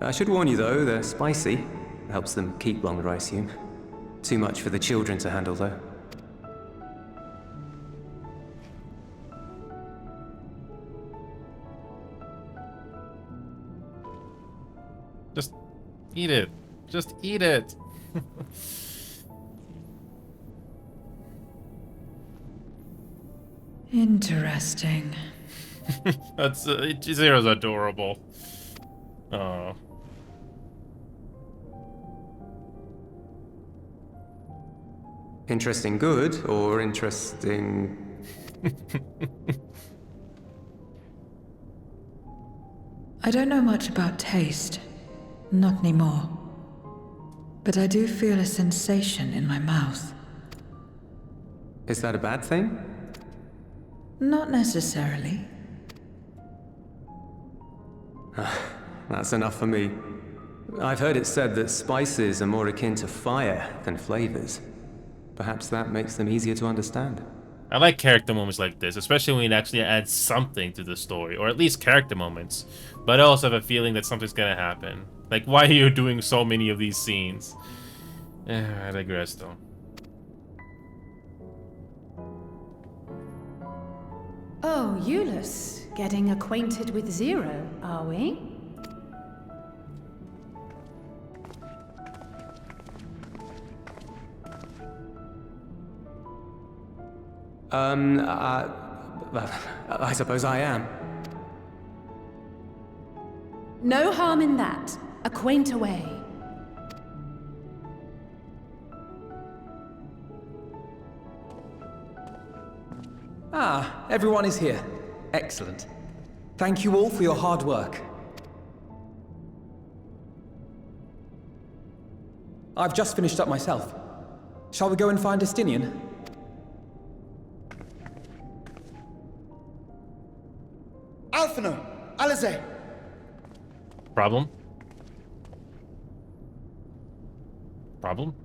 Speaker 9: I should warn you, though, they're spicy. Helps them keep longer, I assume. Too much for the children to handle, though.
Speaker 1: Just eat it. Just eat it.
Speaker 2: Interesting.
Speaker 1: That's Zero's adorable. Oh.
Speaker 9: Interesting good, or interesting...
Speaker 2: I don't know much about taste. Not anymore. But I do feel a sensation in my mouth.
Speaker 9: Is that a bad thing?
Speaker 2: Not necessarily.
Speaker 9: That's enough for me. I've heard it said that spices are more akin to fire than flavors. Perhaps that makes them easier to understand.
Speaker 1: I like character moments like this, especially when it actually adds something to the story, or at least character moments. But I also have a feeling that something's gonna happen. Like, why are you doing so many of these scenes? I digress, though.
Speaker 7: Oh, Euless, getting acquainted with Zero, are we?
Speaker 9: I suppose I am.
Speaker 7: No harm in that. Acquaint away.
Speaker 6: Ah, everyone is here. Excellent. Thank you all for your hard work. I've just finished up myself. Shall we go and find Estinian?
Speaker 3: Alphino! Alize!
Speaker 1: Problem? Problem?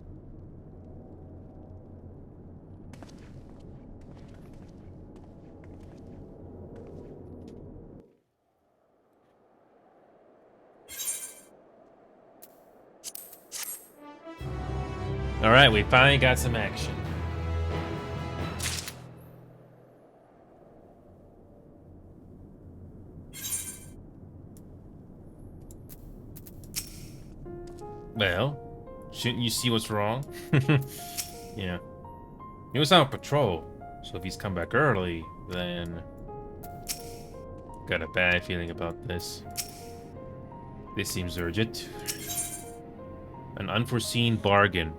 Speaker 1: Alright, we finally got some action. Well, shouldn't you see what's wrong? Yeah. He was on patrol, so if he's come back early, then... Got a bad feeling about this. This seems urgent. An unforeseen bargain.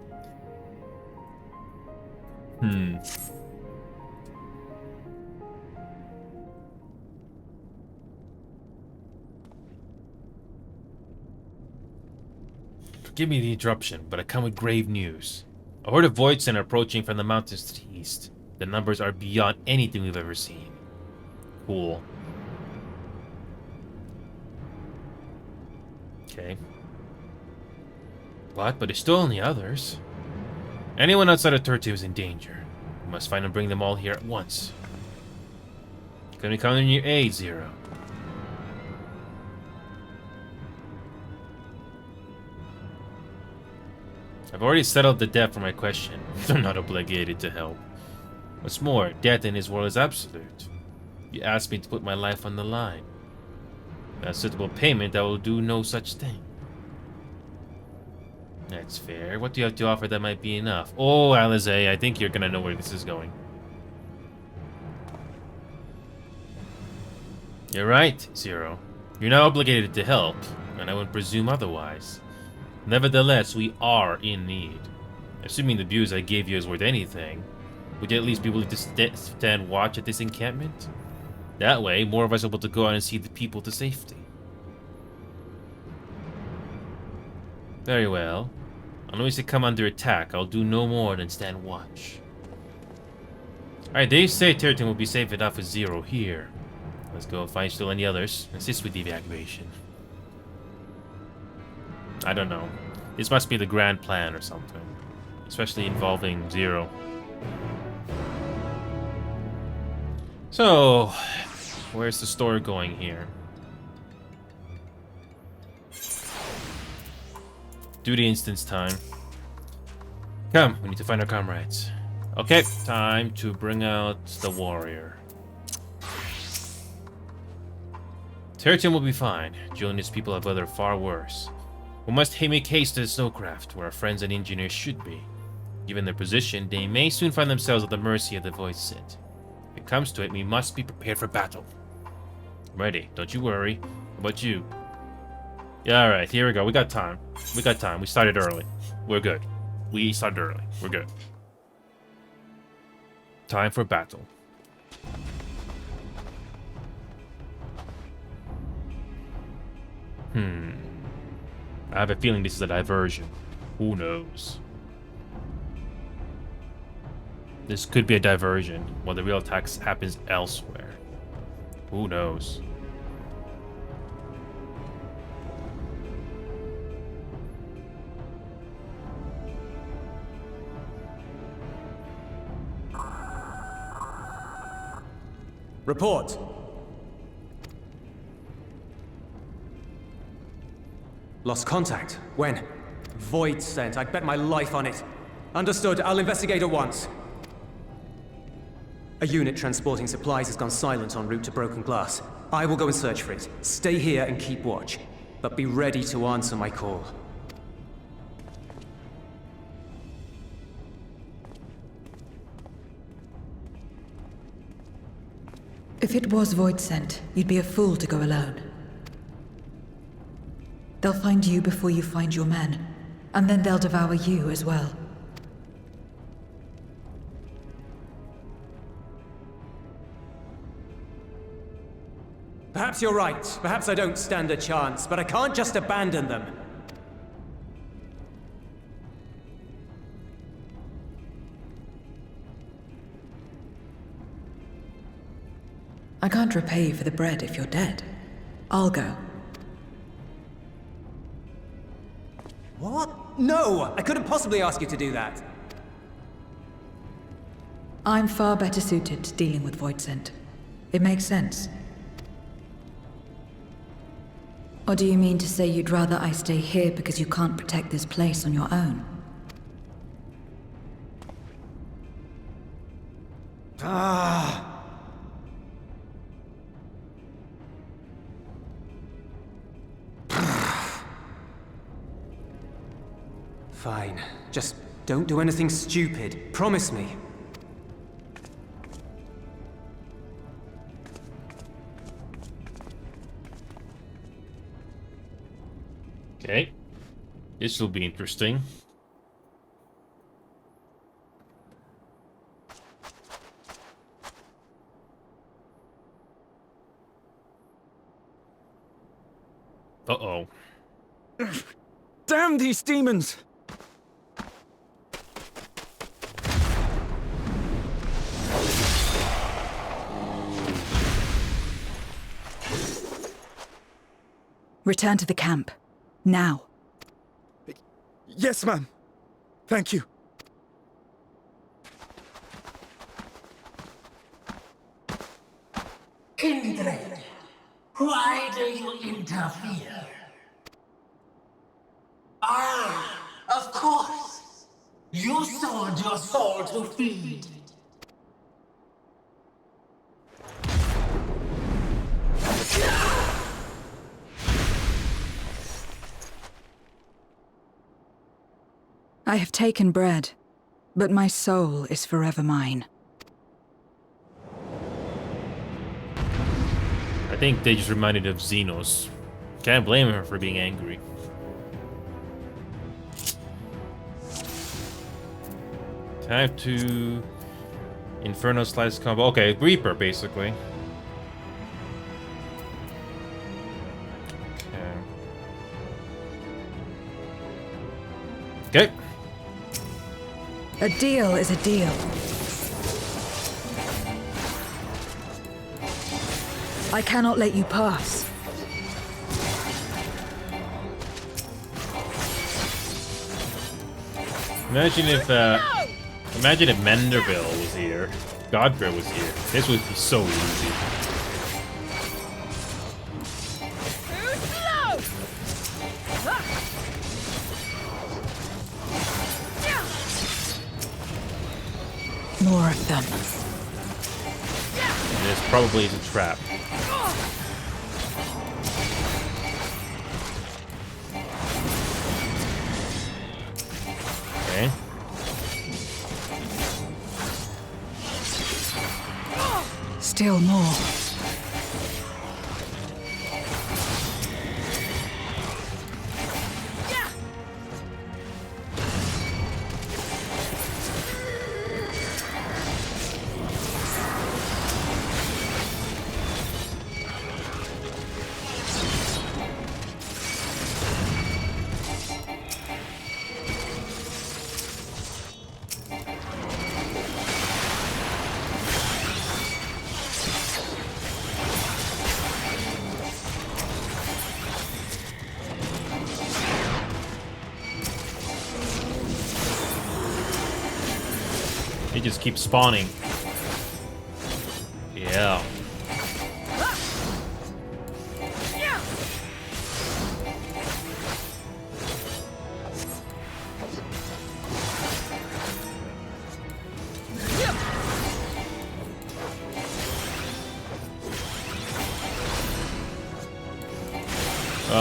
Speaker 1: Forgive me the interruption, but I come with grave news. A horde of Voidsen are approaching from the mountains to the east. The numbers are beyond anything we've ever seen. Cool. Okay. What? But there's still only others. Anyone outside of 13 is in danger. We must find and bring them all here at once. Can we count on your aid, Zero? I've already settled the debt for my question. I'm not obligated to help. What's more, death in this world is absolute. You asked me to put my life on the line. Without suitable payment, I will do no such thing. That's fair. What do you have to offer that might be enough? Oh, Alize, I think you're gonna know where this is going. You're right, Zero. You're not obligated to help, and I wouldn't presume otherwise. Nevertheless, we are in need. Assuming the views I gave you is worth anything, would you at least be willing to stand watch at this encampment? That way, more of us are able to go out and see the people to safety. Very well. Unless they come under attack, I'll do no more than stand watch. Alright, they say Territon will be safe enough with Zero here. Let's go find still any others. Assist with the evacuation. I don't know. This must be the grand plan or something. Especially involving Zero. So, where's the story going here? Do the instance time. Come, we need to find our comrades. Okay, time to bring out the warrior. Territon will be fine. Jill and his people have weathered far worse. We must make haste to the snowcraft, where our friends and engineers should be. Given their position, they may soon find themselves at the mercy of the Void Scent. If it comes to it, we must be prepared for battle. I'm ready, don't you worry. How about you? Yeah, alright, here we go. We got time. We got time. We started early. We're good. We started early. We're good. Time for battle. I have a feeling this is a diversion. Who knows? This could be a diversion, while the real attack happens elsewhere. Who knows?
Speaker 9: Report. Lost contact. When? Void Scent. I'd bet my life on it. Understood. I'll investigate at once. A unit transporting supplies has gone silent en route to Broken Glass. I will go and search for it. Stay here and keep watch. But be ready to answer my call.
Speaker 2: If it was Void Scent, you'd be a fool to go alone. They'll find you before you find your men, and then they'll devour you as well.
Speaker 9: Perhaps you're right. Perhaps I don't stand a chance, but I can't just abandon them.
Speaker 2: I can't repay you for the bread if you're dead. I'll go.
Speaker 9: What? No! I couldn't possibly ask you to do that.
Speaker 2: I'm far better suited to dealing with Void Scent. It makes sense. Or do you mean to say you'd rather I stay here because you can't protect this place on your own?
Speaker 9: Fine. Just don't do anything stupid. Promise me.
Speaker 1: Okay. This will be interesting. Uh-oh.
Speaker 10: Damn these demons!
Speaker 2: Return to the camp. Now.
Speaker 10: Yes, ma'am. Thank you.
Speaker 11: Kindred, why do you interfere? Ah, of course. You sold your soul to feed.
Speaker 2: I have taken bread, but my soul is forever mine.
Speaker 1: I think they just reminded of Xenos. Can't blame her for being angry. Time to Inferno Slice combo. Okay, Reaper basically. Okay.
Speaker 2: A deal is a deal. I cannot let you pass.
Speaker 1: Imagine if Menderville was here. Godfrey was here. This would be so easy.
Speaker 2: More of them.
Speaker 1: This probably is a trap. Okay.
Speaker 2: Still more.
Speaker 1: He just keeps spawning. Yeah.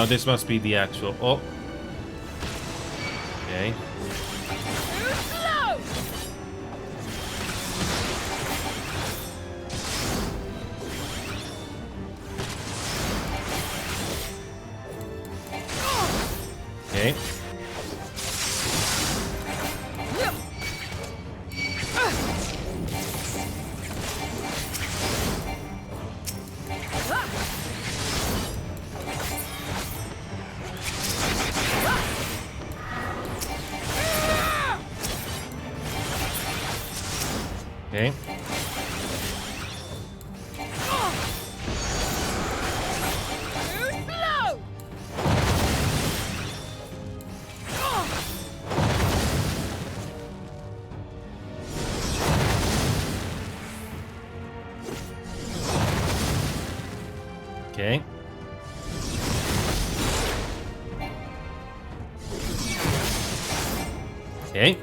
Speaker 1: This must be the actual. Oh. Okay. Okay. Okay. Okay. Okay.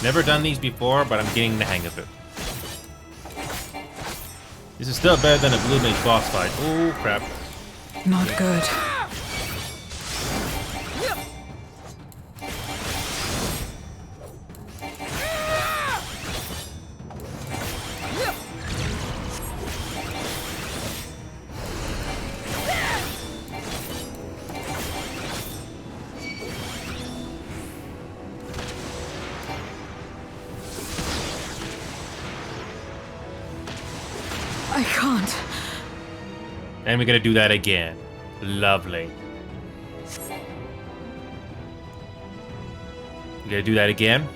Speaker 1: Never done these before, but I'm getting the hang of it. This is still better than a Blue Mage boss fight. Oh, crap.
Speaker 2: Not good. I can't.
Speaker 1: And we're gonna do that again. Lovely. You gonna do that again?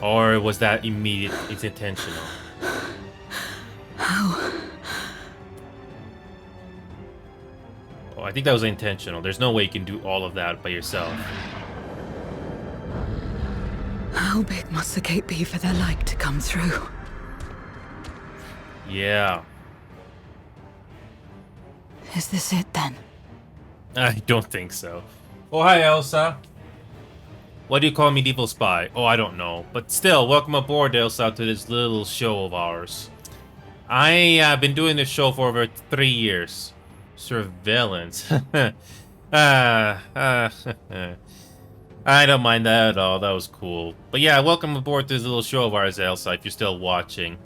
Speaker 1: Or was that immediate? It's intentional.
Speaker 2: How?
Speaker 1: Oh, I think that was intentional. There's no way you can do all of that by yourself.
Speaker 2: How big must the gate be for their light to come through?
Speaker 1: Yeah.
Speaker 2: Is this it then?
Speaker 1: I don't think so. Oh, hi, Elsa. What do you call medieval spy? Oh, I don't know. But still, welcome aboard, Elsa, to this little show of ours. I have been doing this show for over 3 years. Surveillance. I don't mind that at all. That was cool. But yeah, welcome aboard to this little show of ours, Elsa, if you're still watching.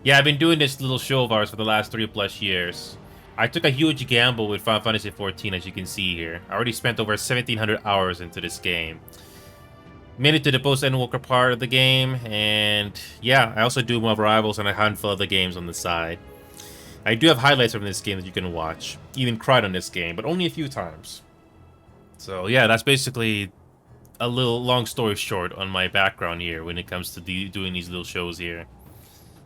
Speaker 1: Yeah, I've been doing this little show of ours for the last 3+ years. I took a huge gamble with Final Fantasy XIV, as you can see here. I already spent over 1,700 hours into this game. Made it to the post-Endwalker part of the game, and yeah, I also do more rivals and a handful of the games on the side. I do have highlights from this game that you can watch. Even cried on this game, but only a few times. So yeah, that's basically a little long story short on my background here when it comes to doing these little shows here.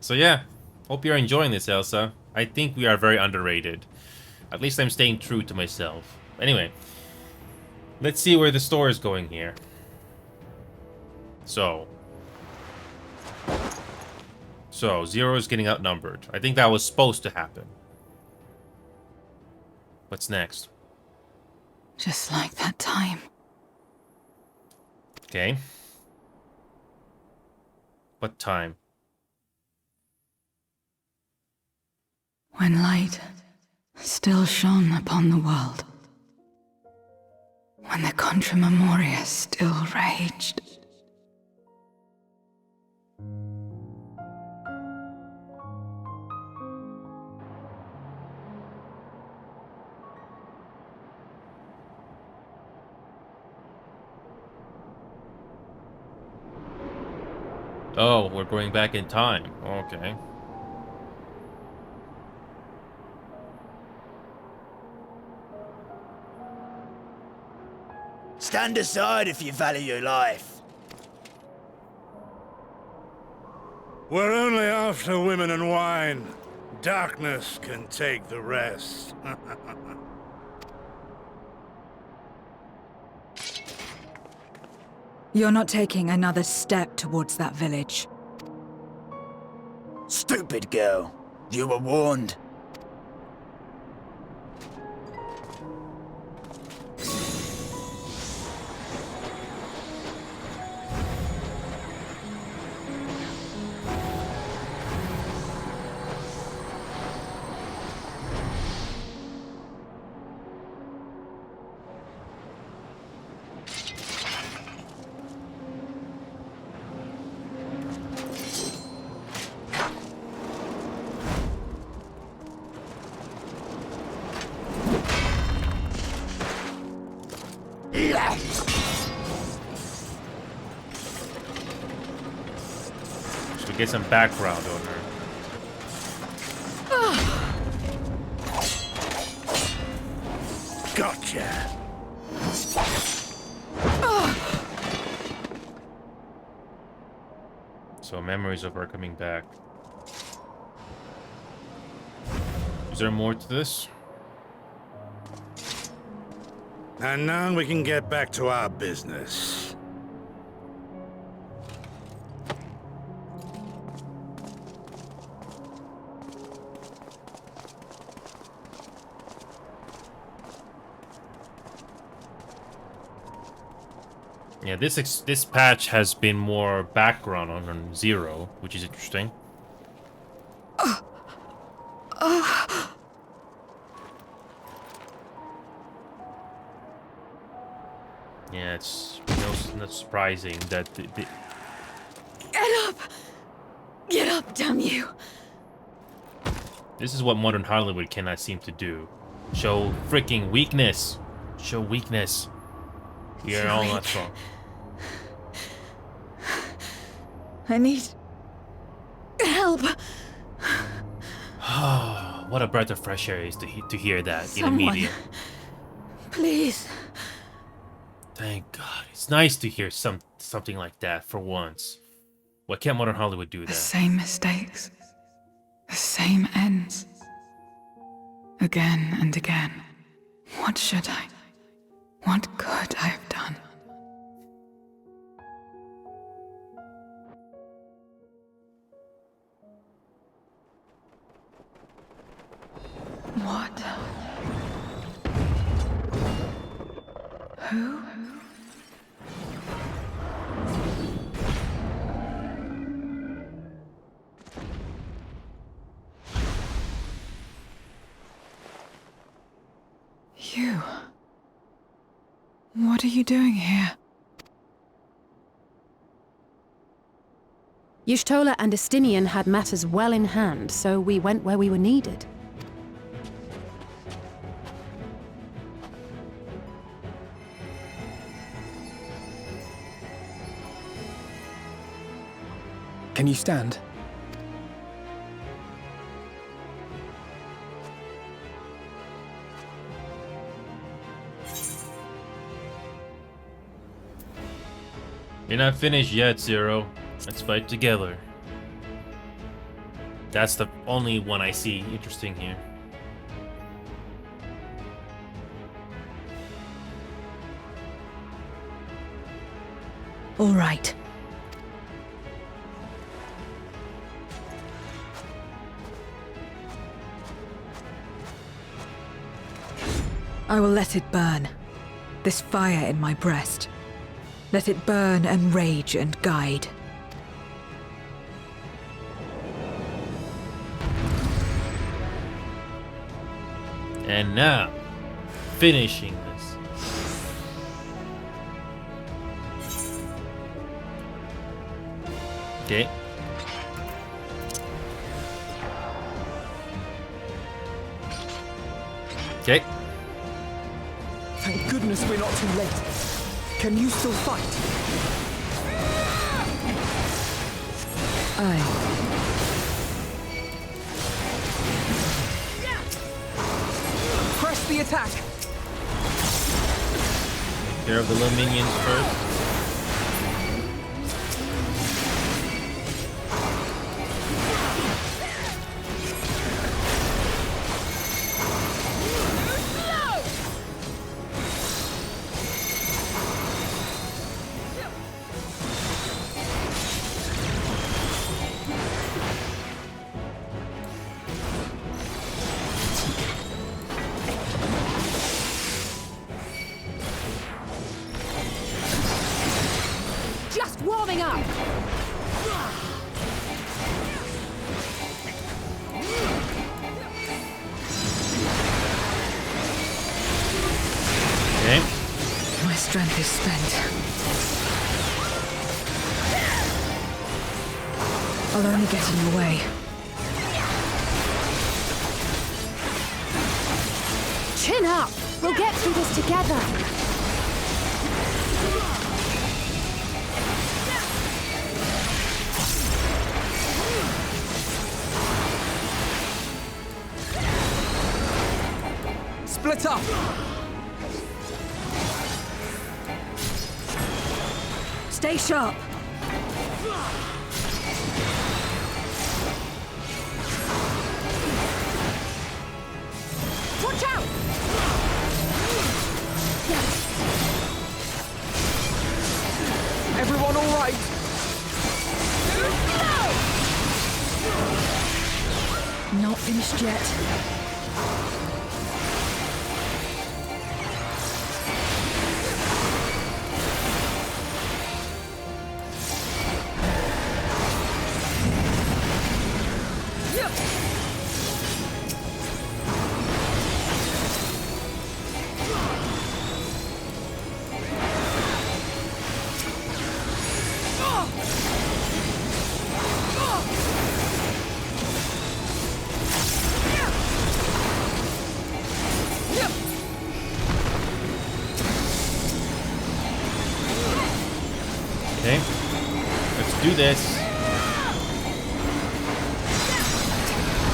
Speaker 1: So yeah, hope you're enjoying this, Elsa. I think we are very underrated. At least I'm staying true to myself. Anyway, let's see where the story is going here. So Zero is getting outnumbered. I think that was supposed to happen. What's next?
Speaker 2: Just like that time.
Speaker 1: Okay. What time?
Speaker 2: When light still shone upon the world. When the Contra Memoria still raged.
Speaker 1: Oh, we're going back in time. Okay.
Speaker 12: Stand aside if you value your life.
Speaker 13: We're only after women and wine. Darkness can take the rest.
Speaker 2: You're not taking another step towards that village.
Speaker 12: Stupid girl. You were warned.
Speaker 1: Should we get some background on her?
Speaker 13: Gotcha.
Speaker 1: So memories of her coming back. Is there more to this?
Speaker 13: And now we can get back to our business.
Speaker 1: Yeah, this patch has been more background on Zero, which is interesting. Yeah, it's not surprising that
Speaker 2: Get up! Get up, damn you!
Speaker 1: this is what modern Hollywood cannot seem to do. Show freaking weakness. Show weakness. You're all not strong.
Speaker 2: I need help.
Speaker 1: What a breath of fresh air is to hear that in the
Speaker 2: Someone.
Speaker 1: media.
Speaker 2: Please.
Speaker 1: Thank God. It's nice to hear something like that for once. Why can't modern Hollywood do
Speaker 2: The
Speaker 1: that?
Speaker 2: same mistakes. The same ends. Again and again. What should I? What could I have done? What? Who? You. What are you doing here?
Speaker 7: Y'shtola and Estinian had matters well in hand, so we went where we were needed.
Speaker 6: Can you stand?
Speaker 1: You're not finished yet, Zero. Let's fight together. That's the only one I see interesting here.
Speaker 2: All right. I will let it burn. This fire in my breast. Let it burn and rage and guide.
Speaker 1: And now, finishing this. Okay. Okay.
Speaker 10: Thank goodness we're not too late. Can you still fight?
Speaker 2: Aye.
Speaker 10: Press the attack!
Speaker 1: Take care of the little minions first.
Speaker 7: Just warming up!
Speaker 1: Okay.
Speaker 2: My strength is spent. I'll only get in your way.
Speaker 7: Chin up! We'll get through this together!
Speaker 10: Split up!
Speaker 2: Stay sharp.
Speaker 7: Watch out!
Speaker 10: Everyone all right?
Speaker 2: Not finished yet.
Speaker 1: Okay. Let's do this.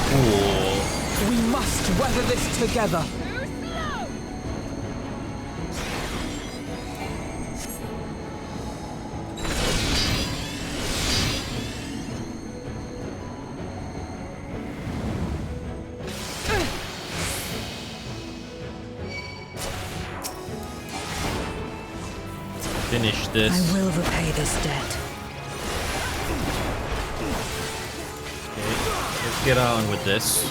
Speaker 1: Cool.
Speaker 10: We must weather this together.
Speaker 1: Finish this.
Speaker 2: I will repay this debt.
Speaker 1: Okay. Let's get on with this.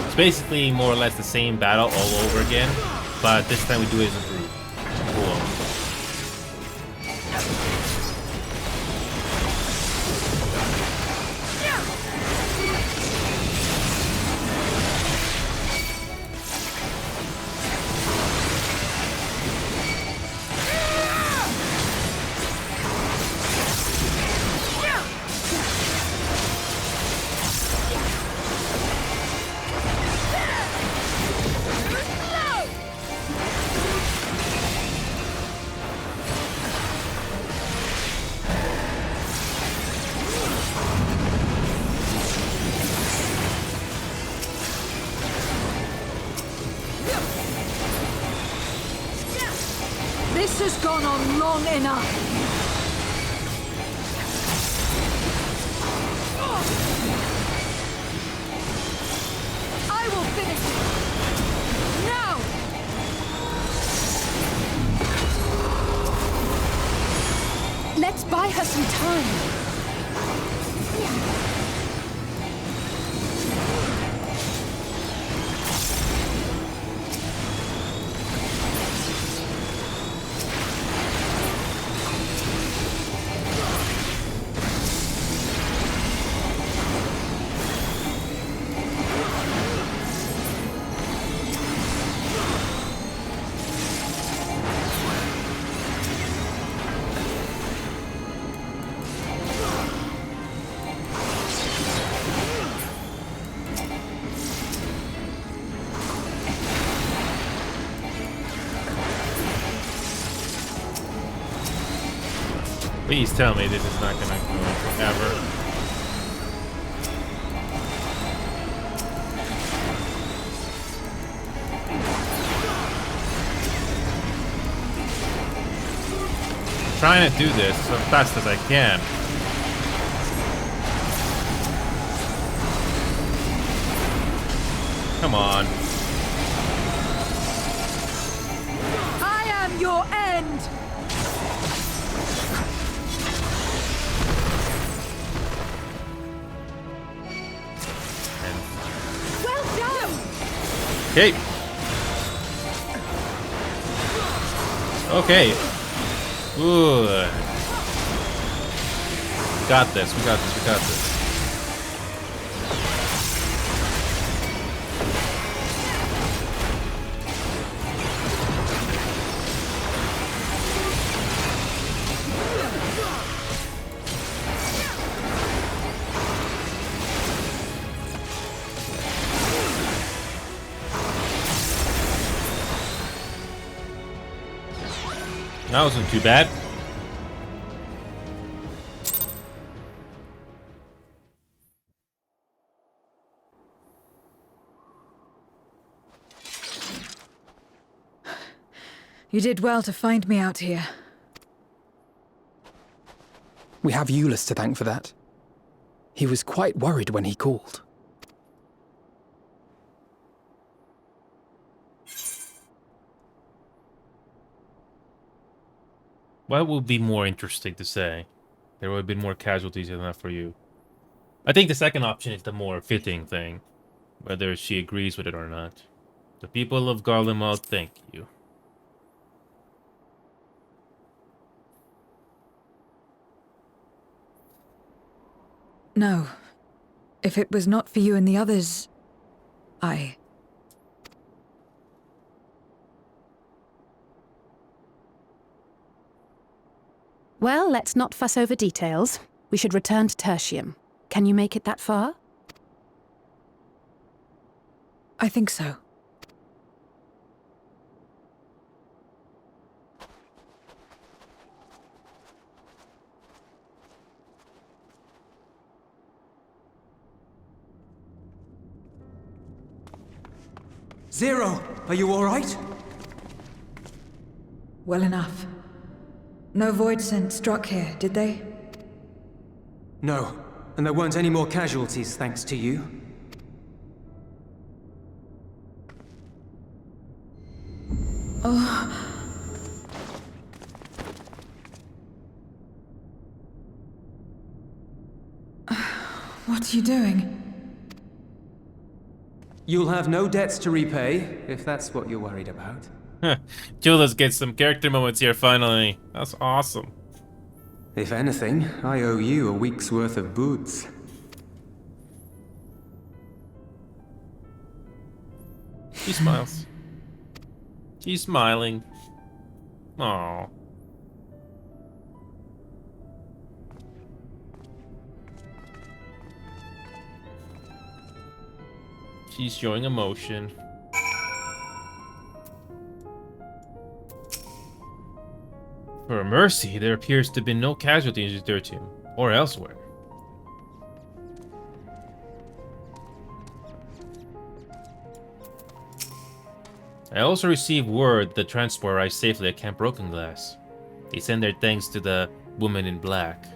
Speaker 1: It's basically more or less the same battle all over again, but this time we do it as a group. Cool.
Speaker 2: gone on long enough. I will finish it. Now!
Speaker 7: Let's buy her some time.
Speaker 1: Please tell me this is not gonna go forever. Trying to do this as fast as I can. Come on.
Speaker 2: I am your end!
Speaker 7: Well done!
Speaker 1: Okay. Okay. Good. Got this. We got this. We got this. That wasn't too bad.
Speaker 2: You did well to find me out here.
Speaker 6: We have Eulus to thank for that. He was quite worried when he called.
Speaker 1: What would be more interesting to say? There would have been more casualties than that for you. I think the second option is the more fitting thing, whether she agrees with it or not. The people of Garlemald thank you.
Speaker 2: No. If it was not for you and the others,
Speaker 7: Well, let's not fuss over details. We should return to Tertium. Can you make it that far?
Speaker 2: I think so.
Speaker 9: Zero, are you all right?
Speaker 2: Well enough. No void scent struck here, did they?
Speaker 9: No, and there weren't any more casualties thanks to you.
Speaker 2: Oh. What are you doing?
Speaker 9: You'll have no debts to repay, if that's what you're worried about.
Speaker 1: Jules gets some character moments here finally. That's awesome.
Speaker 9: If anything, I owe you a week's worth of boots.
Speaker 1: She smiles. She's smiling. Aww. She's showing emotion. For mercy, there appears to have been no casualties in Tertium, or elsewhere. I also received word the transport arrived safely at Camp Broken Glass. They send their thanks to the woman in black.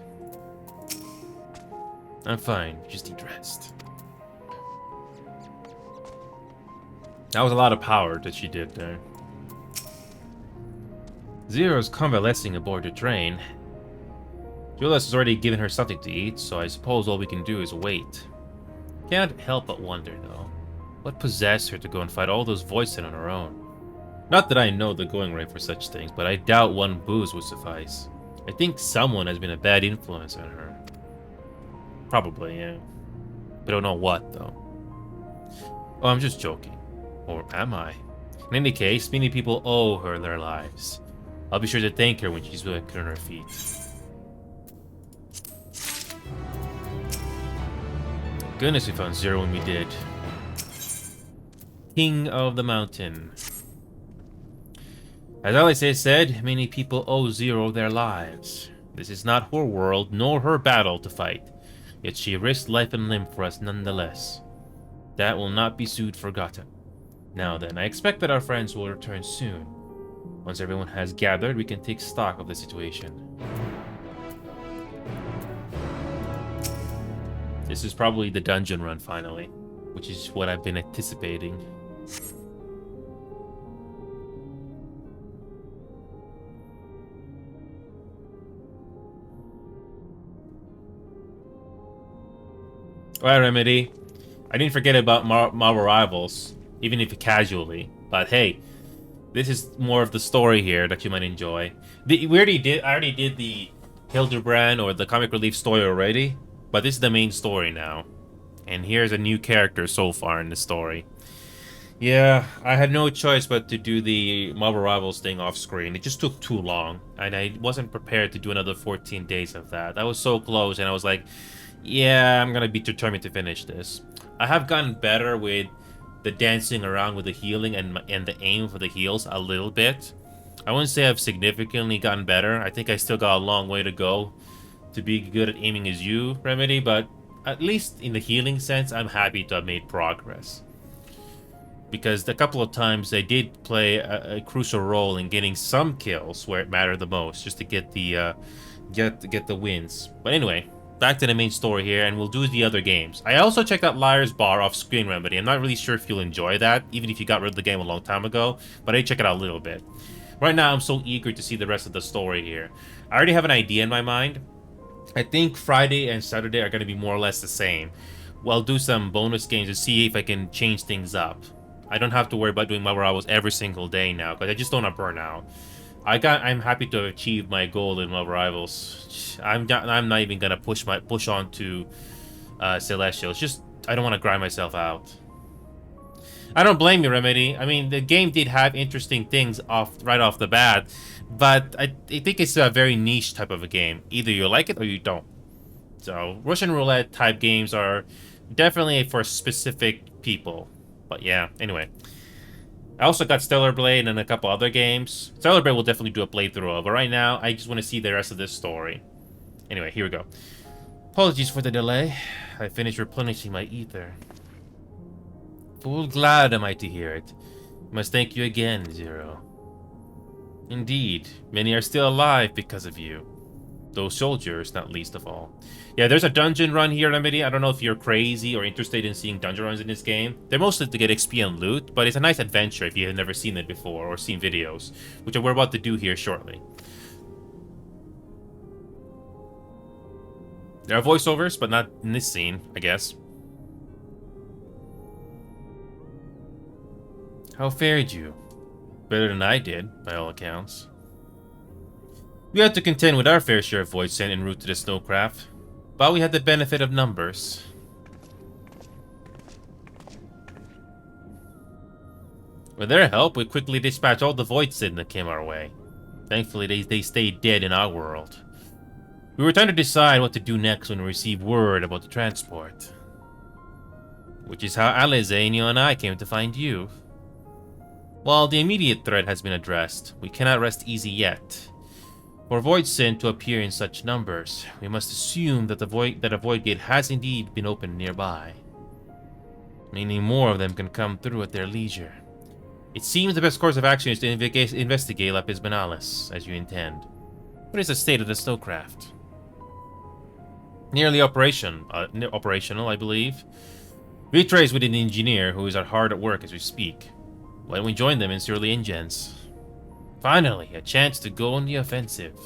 Speaker 1: I'm fine, just need rest. That was a lot of power that she did there. Zero's convalescing aboard the train. Julius has already given her something to eat, so I suppose all we can do is wait. Can't help but wonder, though. What possessed her to go and fight all those voices on her own? Not that I know the going rate for such things, but I doubt one booze would suffice. I think someone has been a bad influence on her. Probably, yeah. We don't know what, though. Oh, I'm just joking. Or am I? In any case, many people owe her their lives. I'll be sure to thank her when she's back on her feet. Goodness, we found Zero when we did. King of the Mountain. As Alice said, many people owe Zero their lives. This is not her world, nor her battle to fight. Yet she risked life and limb for us nonetheless. That will not be soon forgotten. Now then, I expect that our friends will return soon. Once everyone has gathered, we can take stock of the situation. This is probably the dungeon run finally, which is what I've been anticipating. Alright, Remedy. I didn't forget about Marvel Rivals, even if casually. But hey, this is more of the story here that you might enjoy. I already did the Hildebrand or the comic relief story already, but this is the main story now. And here's a new character so far in the story. Yeah, I had no choice but to do the Marvel Rivals thing off screen. It just took too long, and I wasn't prepared to do another 14 days of that. That was so close, and I was like, yeah, I'm gonna be determined to finish this. I have gotten better with the dancing around with the healing and the aim for the heals a little bit. I wouldn't say I've significantly gotten better. I think I still got a long way to go to be good at aiming as you, Remedy, but at least in the healing sense, I'm happy to have made progress. Because the couple of times I did play a crucial role in getting some kills where it mattered the most, just to get the get the wins. But anyway, back to the main story here, and we'll do the other games. I also checked out Liar's Bar off screen, Remedy. I'm not really sure if you'll enjoy that, even if you got rid of the game a long time ago, but I check it out a little bit. Right now, I'm so eager to see the rest of the story here. I already have an idea in my mind. I think Friday and Saturday are going to be more or less the same. Well, I'll do some bonus games to see if I can change things up. I don't have to worry about doing Marvel Rivals every single day now, because I just don't want to burn out. I'm happy to have achieved my goal in Marvel Rivals. I'm not even gonna push on to Celestial. It's just I don't want to grind myself out. I don't blame you, Remedy. I mean, the game did have interesting things right off the bat, but I think it's a very niche type of a game. Either you like it or you don't. So Russian roulette type games are definitely for specific people. But yeah, anyway. I also got Stellar Blade and a couple other games. Stellar Blade will definitely do a playthrough of, but right now, I just want to see the rest of this story. Anyway, here we go. Apologies for the delay. I finished replenishing my ether. Full glad am I to hear it. Must thank you again, Zero. Indeed, many are still alive because of you. Those soldiers, not least of all. Yeah, there's a dungeon run here, Remedy. I don't know if you're crazy or interested in seeing dungeon runs in this game. They're mostly to get XP and loot, but it's a nice adventure if you have never seen it before or seen videos, which we're about to do here shortly. There are voiceovers, but not in this scene, I guess. How fared you? Better than I did, by all accounts. We had to contend with our fair share of void sent en route to the snowcraft, but we had the benefit of numbers. With their help, we quickly dispatched all the void sin that came our way. Thankfully, they stayed dead in our world. We were trying to decide what to do next when we received word about the transport. Which is how Alezenio and I came to find you. While the immediate threat has been addressed, we cannot rest easy yet. For void sin to appear in such numbers, we must assume that a void gate has indeed been opened nearby. Meaning more of them can come through at their leisure. It seems the best course of action is to investigate Lapis Benalis, as you intend. What is the state of the snowcraft? Nearly operational, I believe. We trace with an engineer who is hard at work as we speak. Why don't we join them in Surly Ingens? Finally, a chance to go on the offensive.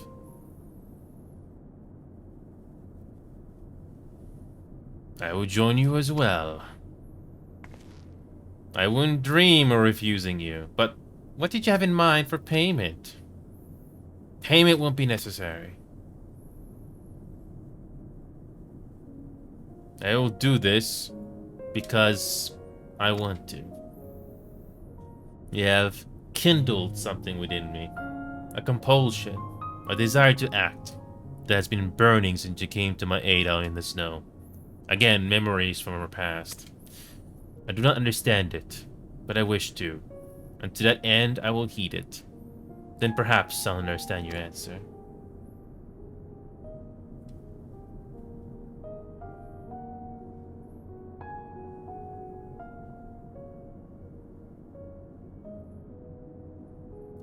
Speaker 1: I will join you as well. I wouldn't dream of refusing you, but what did you have in mind for payment? Payment won't be necessary. I will do this because I want to. You have kindled something within me. A compulsion, a desire to act that has been burning since you came to my aid out in the snow. Again, memories from our past. I do not understand it, but I wish to. And to that end, I will heed it. Then perhaps I'll understand your answer.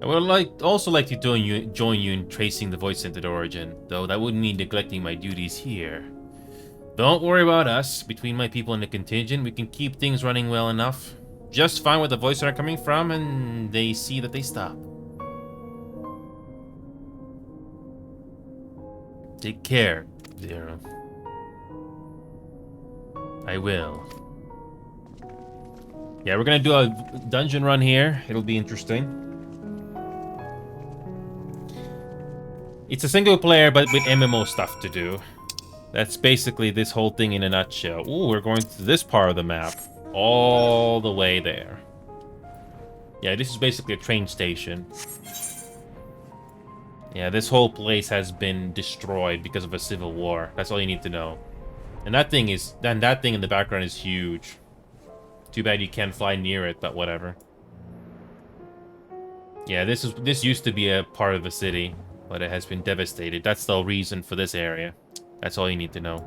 Speaker 1: I would also like to join you in tracing the void centered origin, though that would mean neglecting my duties here. Don't worry about us. Between my people and the contingent, we can keep things running well enough. Just find where the voices are coming from, and they see that they stop. Take care, Zero. I will. Yeah, we're gonna do a dungeon run here. It'll be interesting. It's a single player, but with MMO stuff to do. That's basically this whole thing in a nutshell. Ooh, we're going to this part of the map. All the way there. Yeah, this is basically a train station. Yeah, this whole place has been destroyed because of a civil war. That's all you need to know. And that thing is... that thing in the background is huge. Too bad you can't fly near it, but whatever. Yeah, this used to be a part of the city, but it has been devastated. That's the reason for this area. That's all you need to know.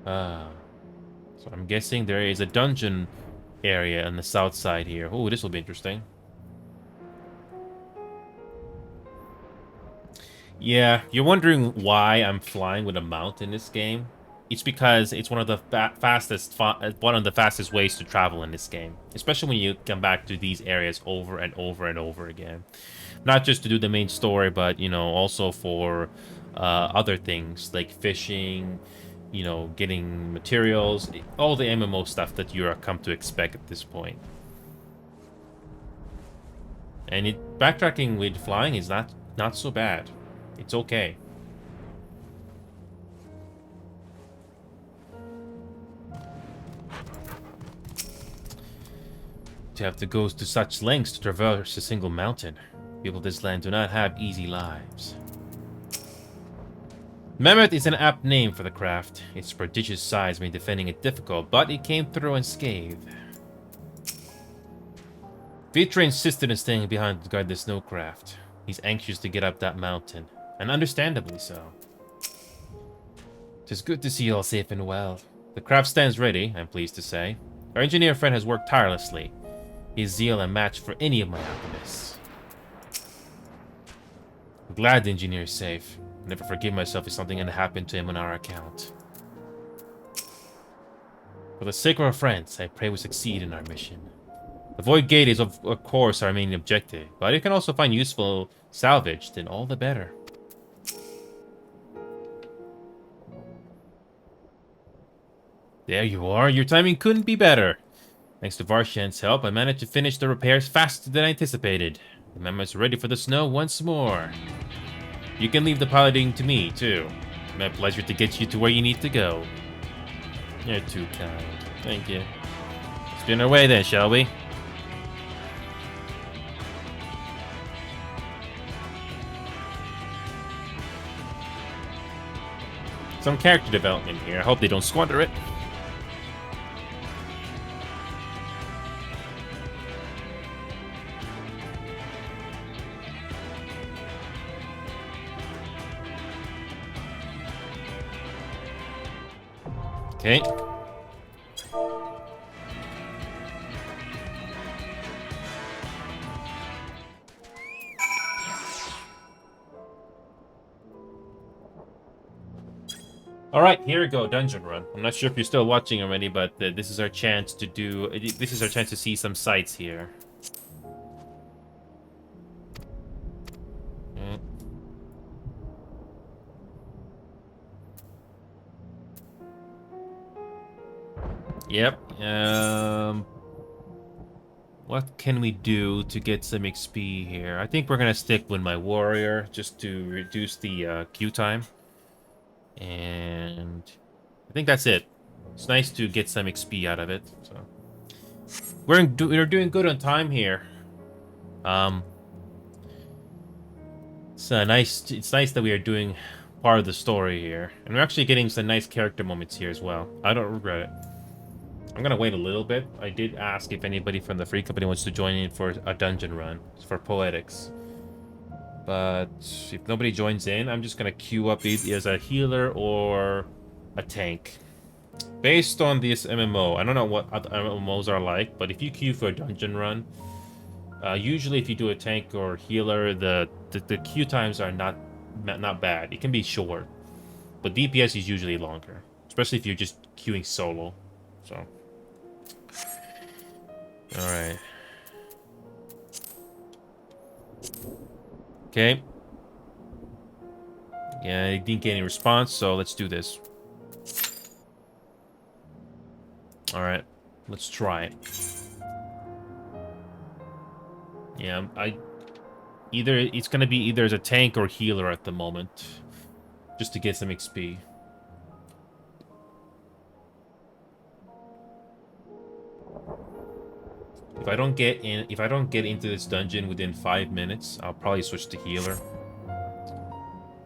Speaker 1: So I'm guessing there is a dungeon area on the south side here. Oh, this will be interesting. Yeah, you're wondering why I'm flying with a mount in this game. It's because it's one of the fastest ways to travel in this game, especially when you come back to these areas over and over and over again. Not just to do the main story, but you know, also for other things like fishing, you know, getting materials, all the MMO stuff that you are come to expect at this point. And backtracking with flying is not so bad. It's okay. To have to go to such lengths to traverse a single mountain. People of this land do not have easy lives. Mammoth is an apt name for the craft. Its prodigious size made defending it difficult, but it came through unscathed. Vitra insisted on staying behind to guard the snowcraft. He's anxious to get up that mountain, and understandably so. Tis good to see you all safe and well. The craft stands ready, I'm pleased to say. Our engineer friend has worked tirelessly. His zeal a match for any of my alchemists. I'm glad the engineer is safe. I never forgive myself if something had happened to him on our account. For the sake of our friends, I pray we succeed in our mission. The Void Gate is, of course, our main objective, but if you can also find useful salvage, then all the better. There you are. Your timing couldn't be better. Thanks to Varshan's help, I managed to finish the repairs faster than I anticipated. The Mammoth's ready for the snow once more. You can leave the piloting to me, too. My pleasure to get you to where you need to go. You're too kind. Thank you. Let's be on our way then, shall we? Some character development here. I hope they don't squander it. Okay. All right, here we go, dungeon run. I'm not sure if you're still watching already, but this is our chance to do. This is our chance to see some sights here. Mm. Yep. What can we do to get some XP here? I think we're gonna stick with my warrior just to reduce the queue time. And I think that's it. It's nice to get some XP out of it. So we're doing good on time here. It's nice. It's nice that we are doing part of the story here, and we're actually getting some nice character moments here as well. I don't regret it. I'm gonna wait a little bit. I did ask if anybody from the free company wants to join in for a dungeon run for Poetics, but if nobody joins in, I'm just gonna queue up either as a healer or a tank. Based on this MMO, I don't know what other MMOs are like, but if you queue for a dungeon run, usually if you do a tank or healer, the queue times are not bad. It can be short, but DPS is usually longer, especially if you're just queuing solo. So, all right. Okay. Yeah, I didn't get any response, so let's do this. All right, let's try it. Yeah, it's gonna be either as a tank or healer at the moment, just to get some XP. If I don't get into this dungeon within 5 minutes, I'll probably switch to healer.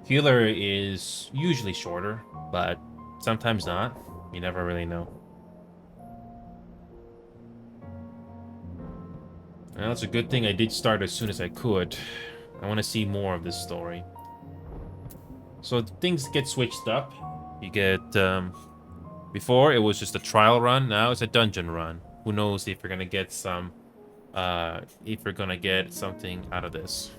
Speaker 1: Healer is usually shorter, but sometimes not. You never really know. Well, it's a good thing I did start as soon as I could. I want to see more of this story. So things get switched up. You get, before it was just a trial run, now it's a dungeon run. Who knows if you're gonna get some, if you're gonna get something out of this.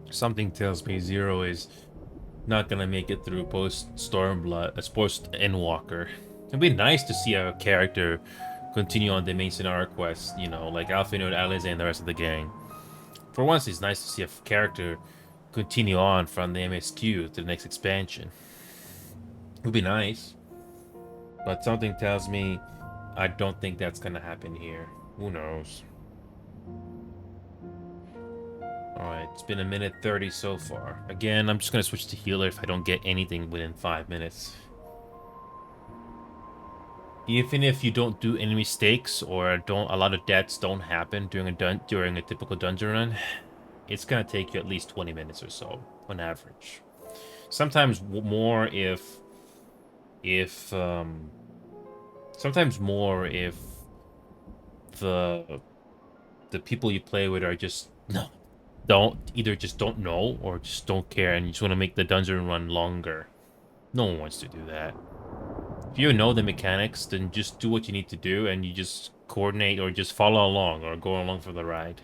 Speaker 1: Something tells me Zero is not gonna make it through post Stormblood, post Endwalker. It'd be nice to see a character continue on the main scenario quest, you know, like Alphinaud, Alize, and the rest of the gang. For once, it's nice to see a character continue on from the MSQ to the next expansion. It would be nice, but something tells me I don't think that's gonna happen here. Who knows? Alright, it's been 1:30 so far. Again, I'm just gonna switch to healer if I don't get anything within 5 minutes. Even if you don't do any mistakes or a lot of deaths don't happen during a typical dungeon run, it's gonna take you at least 20 minutes or so on average. Sometimes more sometimes more if the people you play with are just don't know or just don't care and you just want to make the dungeon run longer. No one wants to do that. If you know the mechanics, then just do what you need to do and you just coordinate or just follow along or go along for the ride.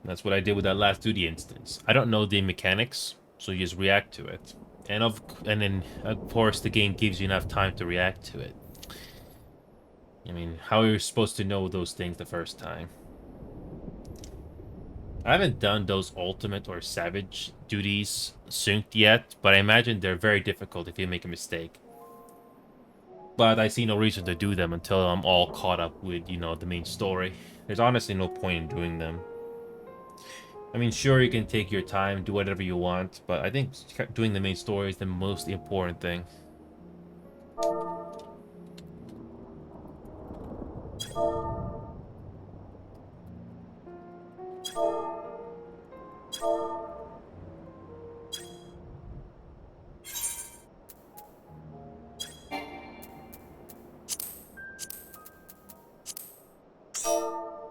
Speaker 1: And that's what I did with that last duty instance. I don't know the mechanics, so you just react to it. And then of course the game gives you enough time to react to it. I mean, how are you supposed to know those things the first time? I haven't done those ultimate or savage duties synced yet, but I imagine they're very difficult if you make a mistake. But I see no reason to do them until I'm all caught up with, you know, the main story. There's honestly no point in doing them. I mean, sure, you can take your time, do whatever you want, but I think doing the main story is the most important thing.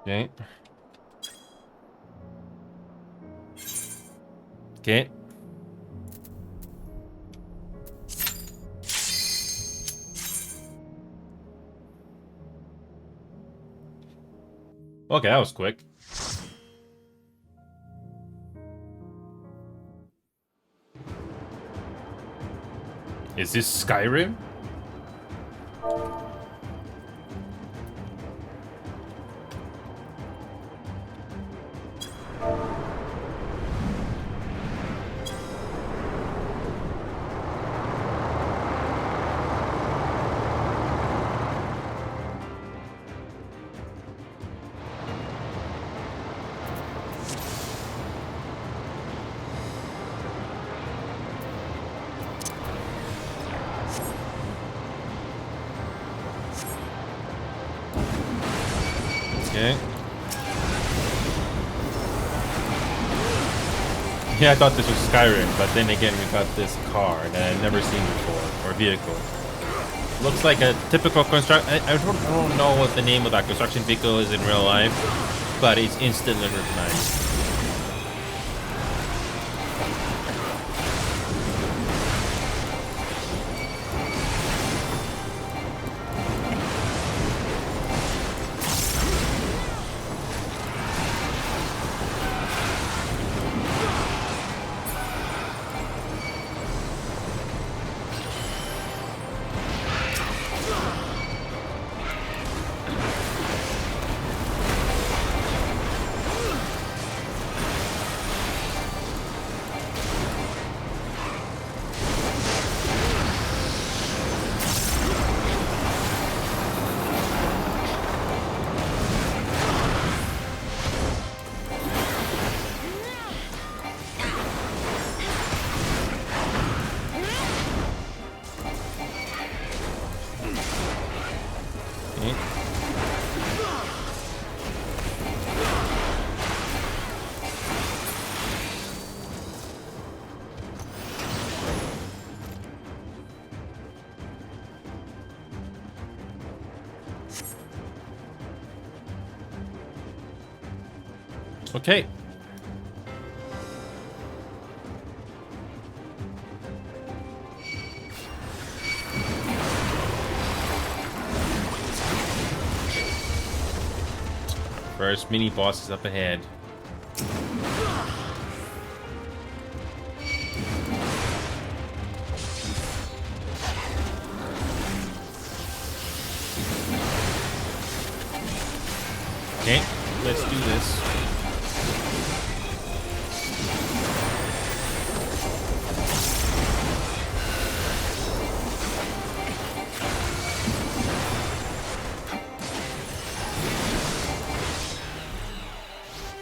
Speaker 1: Okay. Okay. Okay, that was quick. Is this Skyrim? Okay. Yeah, I thought this was Skyrim, but then again, we got this car that I've never seen before, or vehicle. Looks like a typical construct. I don't know what the name of that construction vehicle is in real life, but it's instantly recognized. Okay. First mini boss is up ahead. Okay, let's do this.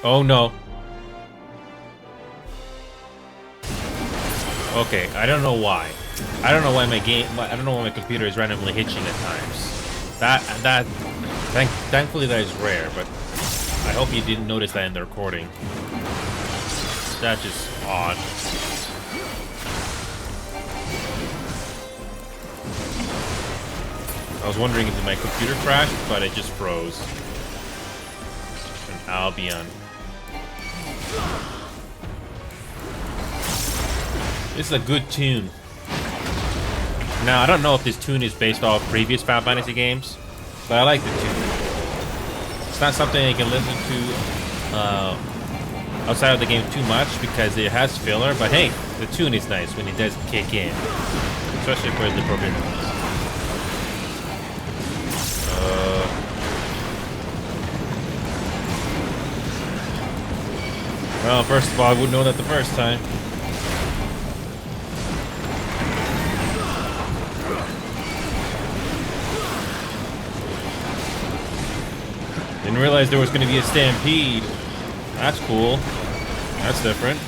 Speaker 1: Oh no. Okay, I don't know why. I don't know why I don't know why my computer is randomly hitching at times. Thankfully that is rare, but I hope you didn't notice that in the recording. That's just odd. I was wondering if my computer crashed, but it just froze. An Albion. This is a good tune. Now, I don't know if this tune is based off previous Final Fantasy games, but I like the tune. It's not something you can listen to outside of the game too much because it has filler, but hey, the tune is nice when it does kick in, especially for the appropriate ones. Well, first of all, I wouldn't know that the first time. Didn't realize there was going to be a stampede. That's cool. That's different.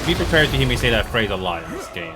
Speaker 1: Be prepared to hear me say that phrase a lot in this game.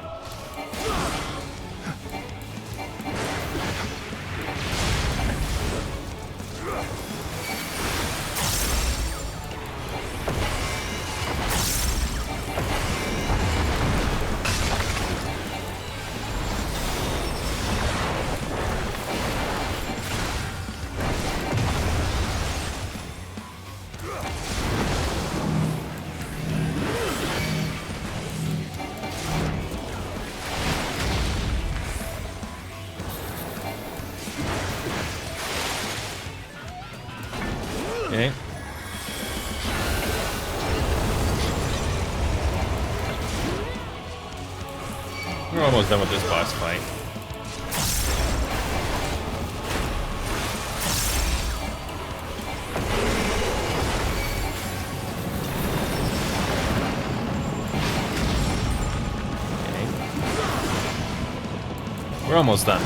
Speaker 1: Okay. We're almost done with this boss fight. Okay. We're almost done.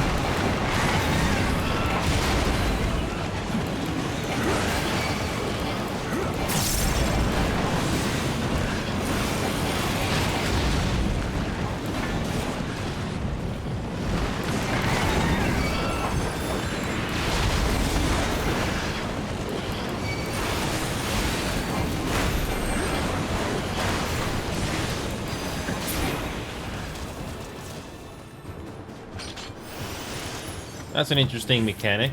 Speaker 1: That's an interesting mechanic.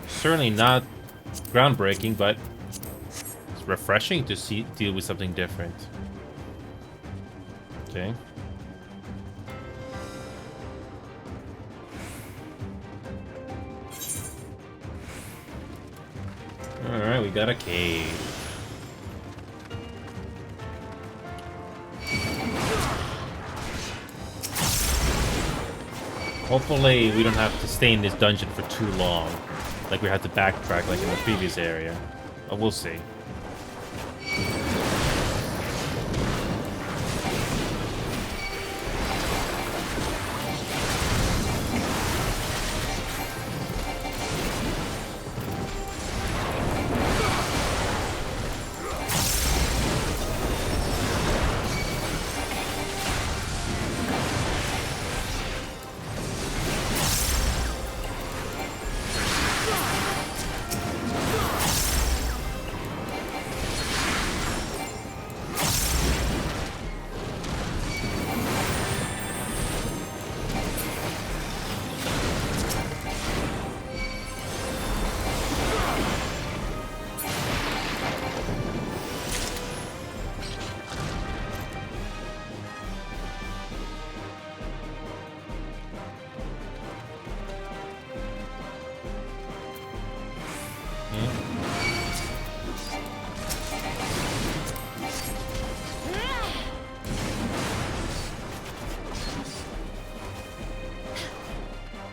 Speaker 1: Certainly not groundbreaking, but it's refreshing to deal with something different. Okay. Alright, we got a cave. Hopefully we don't have to stay in this dungeon for too long. Like we had to backtrack like in the previous area. But we'll see.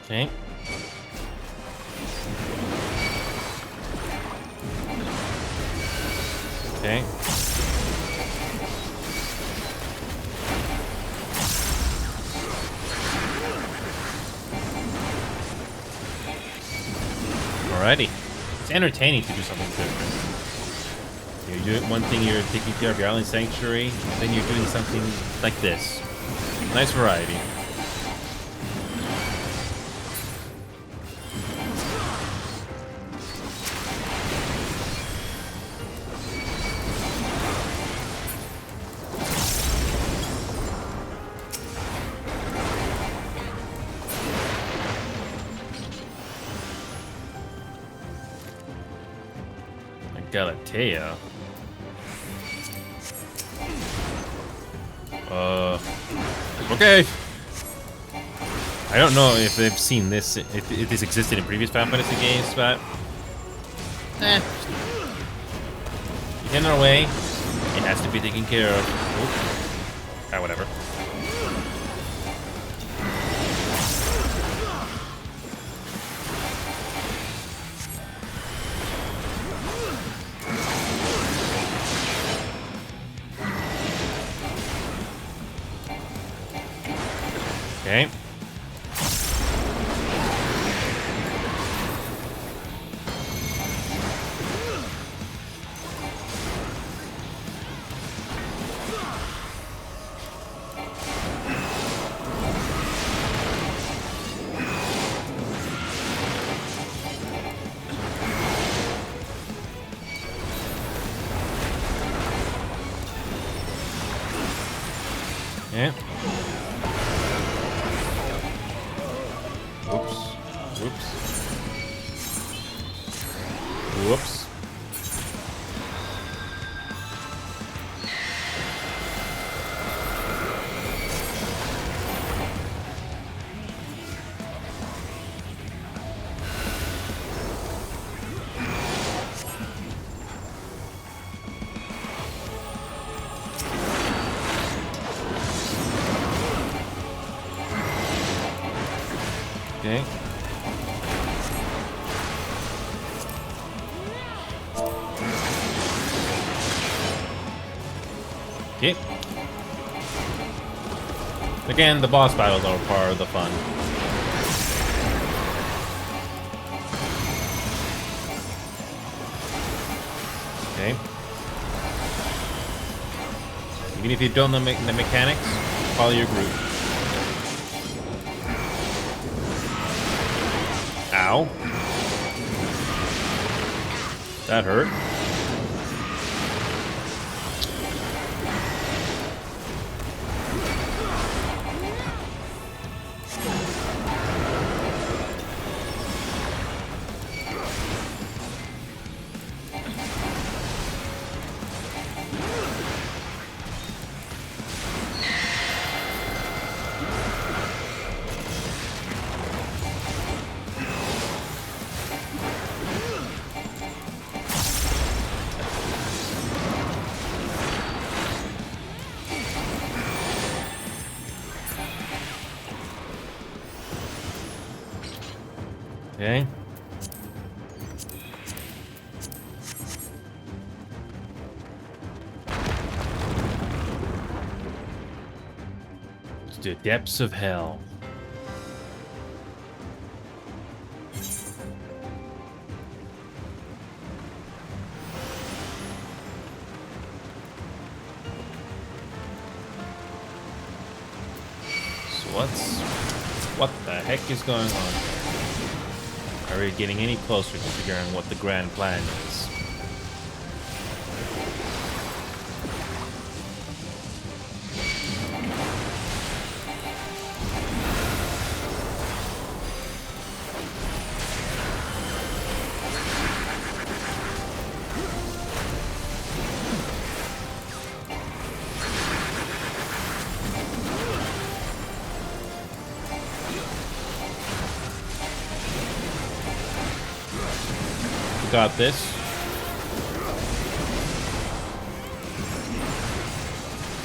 Speaker 1: Okay. Okay. Alrighty. It's entertaining to do something different. You're doing one thing, you're taking care of your island sanctuary, then you're doing something like this. Nice variety. Galatea. Okay. I don't know if they've seen this, if this existed in previous Final Fantasy games, but in our way, it has to be taken care of. Ah, whatever. Okay. Yeah. Whoops. Whoops. Whoops. Okay. Again, the boss battles are part of the fun. Okay. Even if you don't know the mechanics, follow your group. Ow. That hurt. Okay. To the depths of hell. So what the heck is going on here? Are we getting any closer to figuring what the grand plan is? Got this.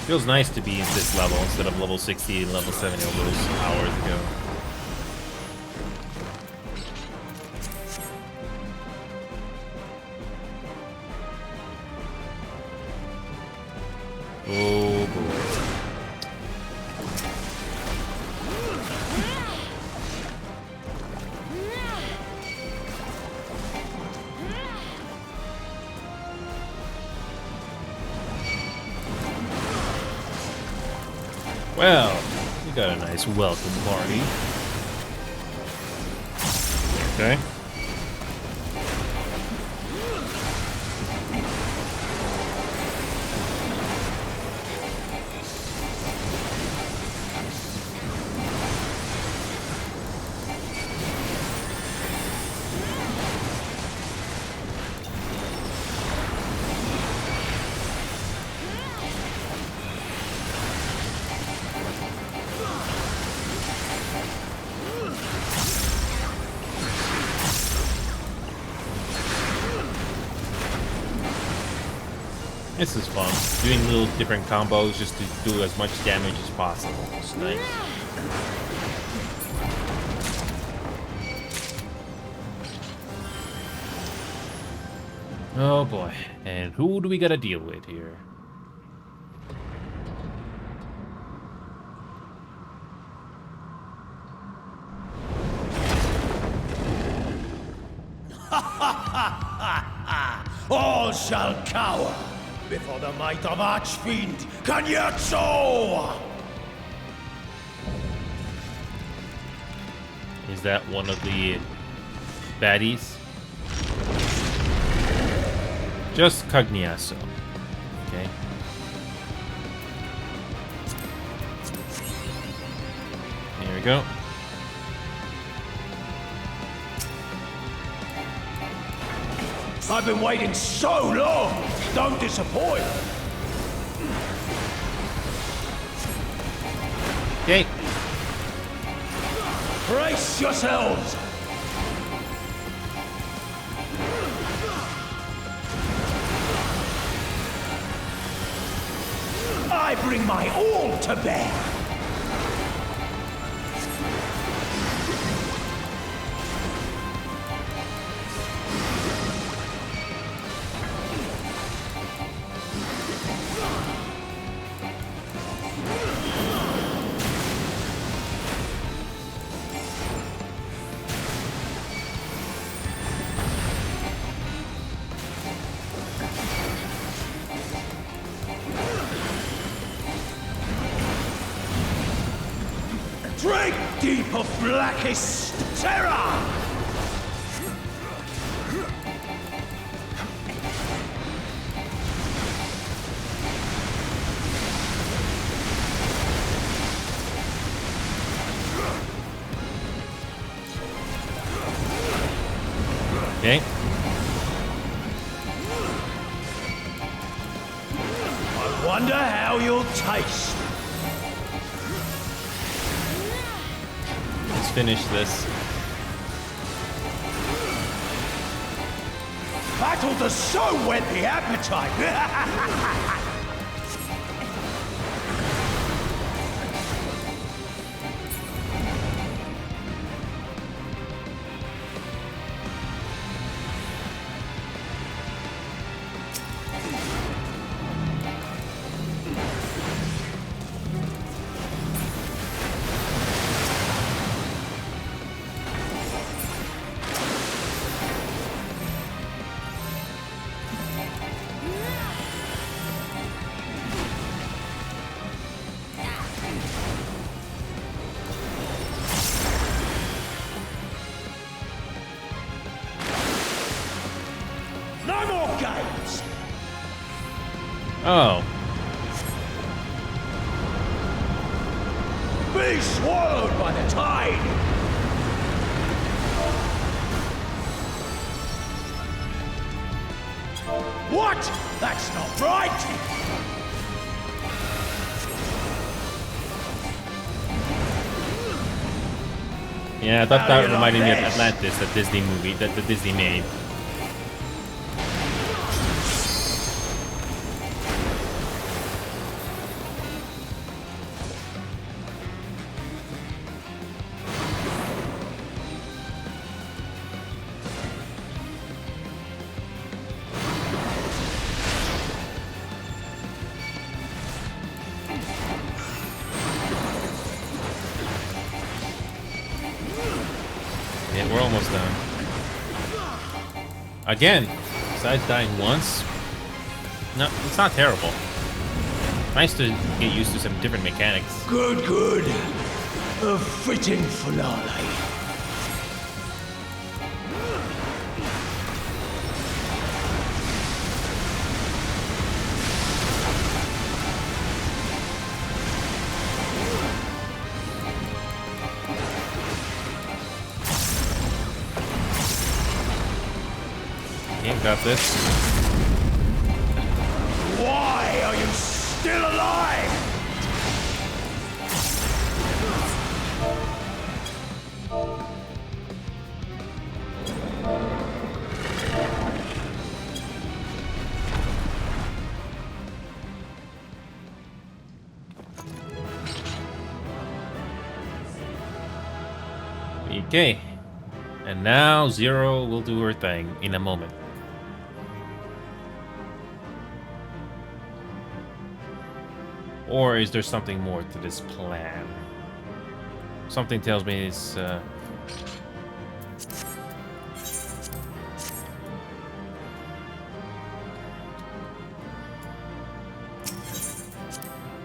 Speaker 1: Feels nice to be in this level instead of level 60 and level 70 all those hours ago. Oh boy. Well, we got a nice welcome party. Okay. This is fun. Doing little different combos just to do as much damage as possible. It's nice. Oh boy. And who do we gotta deal with here?
Speaker 12: All shall cower before the might of Archfiend Kanyetso!
Speaker 1: Is that one of the baddies? Just Cogniasso. Okay. Here we go.
Speaker 12: I've been waiting so long! Don't disappoint!
Speaker 1: Okay.
Speaker 12: Brace yourselves! I bring my all to bear! Drink deep of blackest terror!
Speaker 1: Okay.
Speaker 12: I wonder how you'll taste.
Speaker 1: Let's finish this.
Speaker 12: Battle to so whet the appetite. No more games!
Speaker 1: Oh.
Speaker 12: Be swallowed by the tide! What? That's not right!
Speaker 1: Yeah, that reminded me of Atlantis, that Disney movie that the Disney made. Yeah, we're almost done. Again, besides dying once, no, it's not terrible. Nice to get used to some different mechanics.
Speaker 12: Good, good. A fitting finale.
Speaker 1: Yeah, got this.
Speaker 12: Why are you still alive?
Speaker 1: Okay. And now Zero will do her thing in a moment. Or is there something more to this plan? Something tells me it's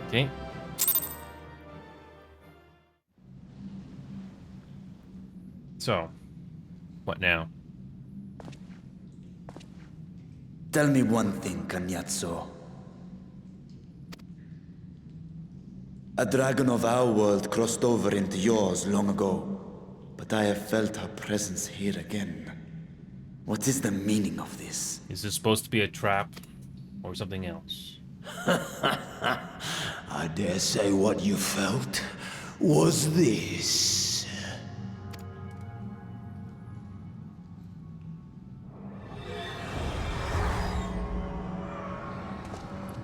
Speaker 1: okay. So, what now?
Speaker 3: Tell me one thing, Cagnazzo. A dragon of our world crossed over into yours long ago, but I have felt her presence here again. What is the meaning of this?
Speaker 1: Is this supposed to be a trap or something else?
Speaker 12: I dare say what you felt was this.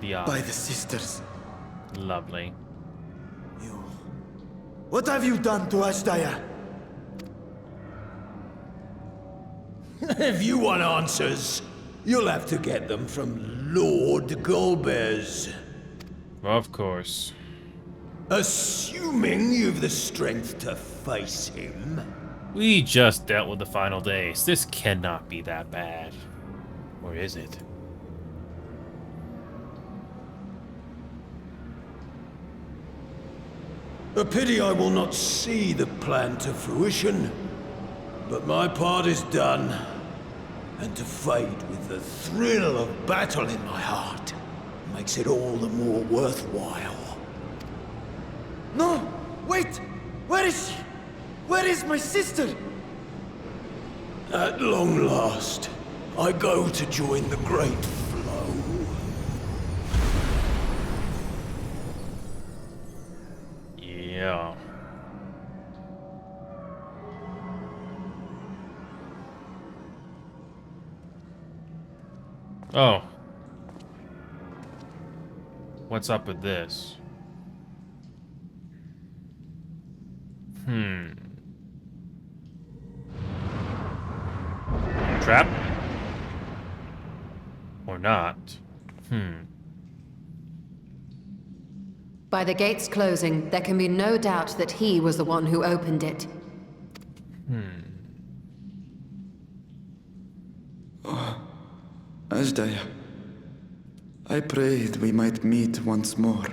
Speaker 1: The eye.
Speaker 3: By the sisters.
Speaker 1: Lovely.
Speaker 3: What have you done to Ashdaya?
Speaker 12: If you want answers, you'll have to get them from Lord Golbez.
Speaker 1: Of course.
Speaker 12: Assuming you've the strength to face him.
Speaker 1: We just dealt with the final days. This cannot be that bad. Or is it?
Speaker 12: A pity I will not see the plan to fruition. But my part is done. And to fight with the thrill of battle in my heart makes it all the more worthwhile.
Speaker 8: No! Wait! Where is she? Where is my sister?
Speaker 12: At long last, I go to join the great flow.
Speaker 1: Yeah. Oh. What's up with this? Trap? Or not?
Speaker 5: By the gates closing, there can be no doubt that he was the one who opened it.
Speaker 3: Ashdaya, I prayed we might meet once more.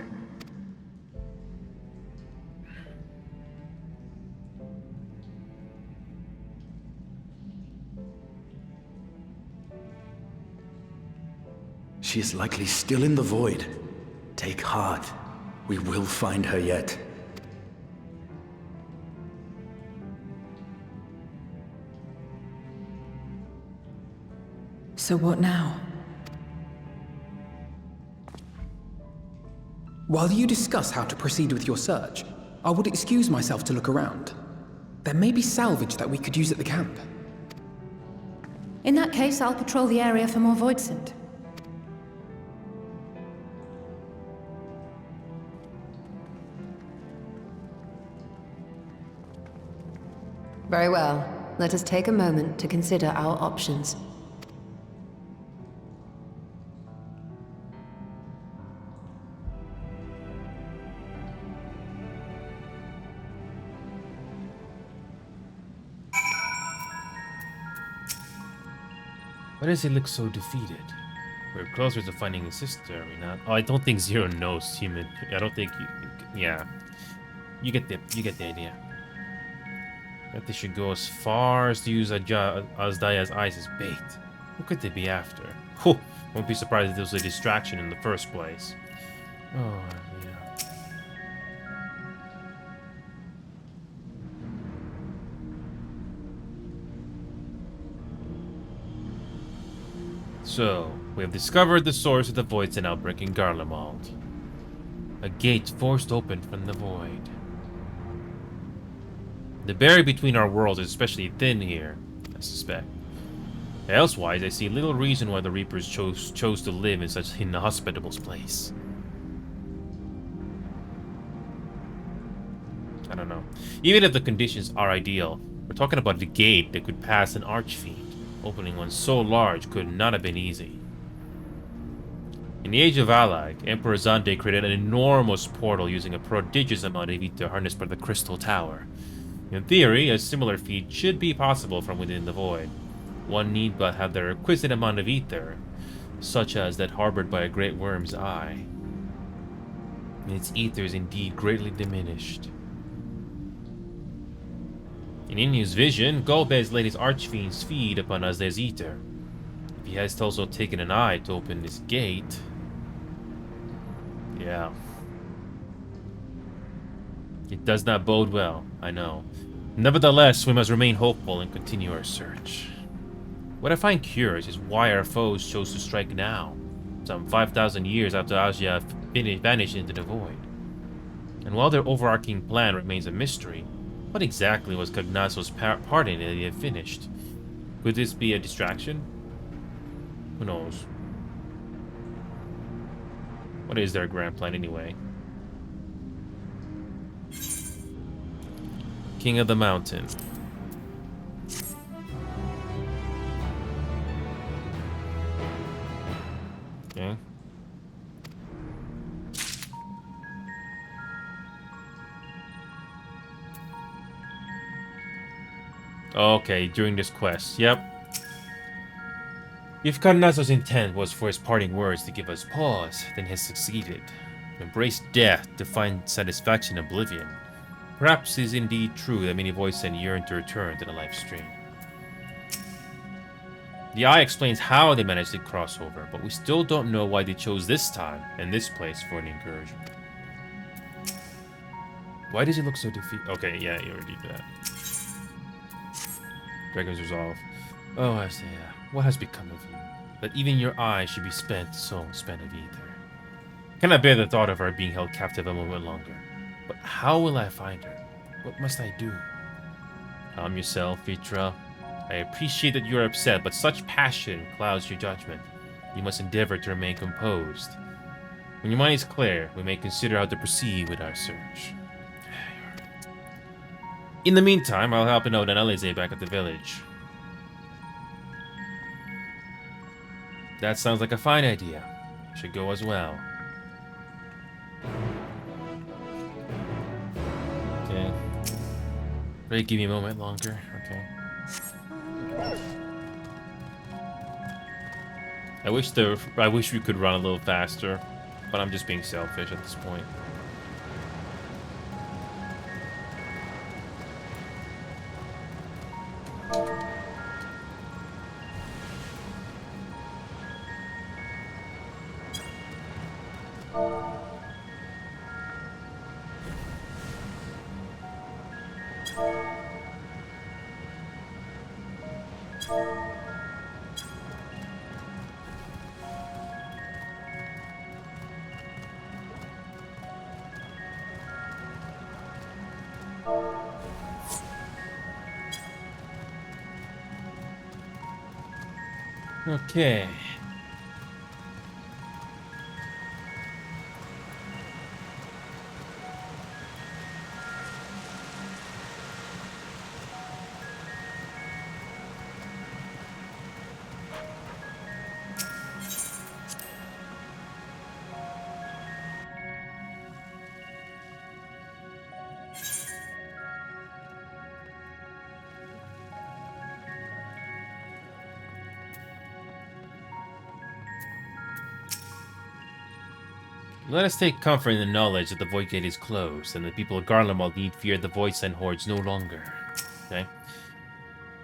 Speaker 4: She is likely still in the void. Take heart. We will find her yet.
Speaker 2: So what now?
Speaker 6: While you discuss how to proceed with your search, I would excuse myself to look around. There may be salvage that we could use at the camp.
Speaker 7: In that case, I'll patrol the area for more voidsent.
Speaker 5: Very well. Let us take a moment to consider our options.
Speaker 1: Why does he look so defeated? We're closer to finding his sister, are we not? Oh, I don't think Zero knows human. I don't think you. Yeah, you get the idea. That they should go as far as to use Azdaya's eyes as bait. What could they be after? Oh, won't be surprised if it was a distraction in the first place. Oh, yeah. So, we have discovered the source of the Void's outbreak in Garlemald. A gate forced open from the void. The barrier between our worlds is especially thin here, I suspect. Elsewise, I see little reason why the Reapers chose to live in such an inhospitable place. I don't know. Even if the conditions are ideal, we're talking about a gate that could pass an archfiend. Opening one so large could not have been easy. In the age of Alag, Emperor Zande created an enormous portal using a prodigious amount of ether harnessed by the Crystal Tower. In theory, a similar feat should be possible from within the void. One need but have the requisite amount of ether, such as that harbored by a great worm's eye. And its ether is indeed greatly diminished. In Inu's vision, Golbez laid his archfiend's feed upon Azda's ether. If he has also taken an eye to open this gate... Yeah. It does not bode well, I know. Nevertheless, we must remain hopeful and continue our search. What I find curious is why our foes chose to strike now, some 5,000 years after Asia vanished into the void. And while their overarching plan remains a mystery, what exactly was Cagnasso's part in it they had finished? Could this be a distraction? Who knows? What is their grand plan anyway? King of the Mountain. Okay. Okay, during this quest. Yep. If Carnazzo's intent was for his parting words to give us pause, then he has succeeded. Embrace death to find satisfaction in oblivion. Perhaps it is indeed true that many voice-sent yearn to return to the live stream. The Eye explains how they managed to cross over, but we still don't know why they chose this time and this place for an incursion. Why does he look so defeated? Okay, yeah, you already did that. Dragon's Resolve. Oh, I say, what has become of you? That even your eyes should be spent of ether. Cannot bear the thought of her being held captive a moment longer. But how will I find her? What must I do? Calm yourself, Vitra. I appreciate that you are upset, but such passion clouds your judgment. You must endeavor to remain composed. When your mind is clear, we may consider how to proceed with our search. In the meantime, I'll help out Alize back at the village. That sounds like a fine idea. I should go as well. Okay. Ready, give me a moment longer. Okay. I wish we could run a little faster, but I'm just being selfish at this point. Okay. Let us take comfort in the knowledge that the Void Gate is closed, and the people of Garlemald need fear the Void Sent hordes no longer. Okay?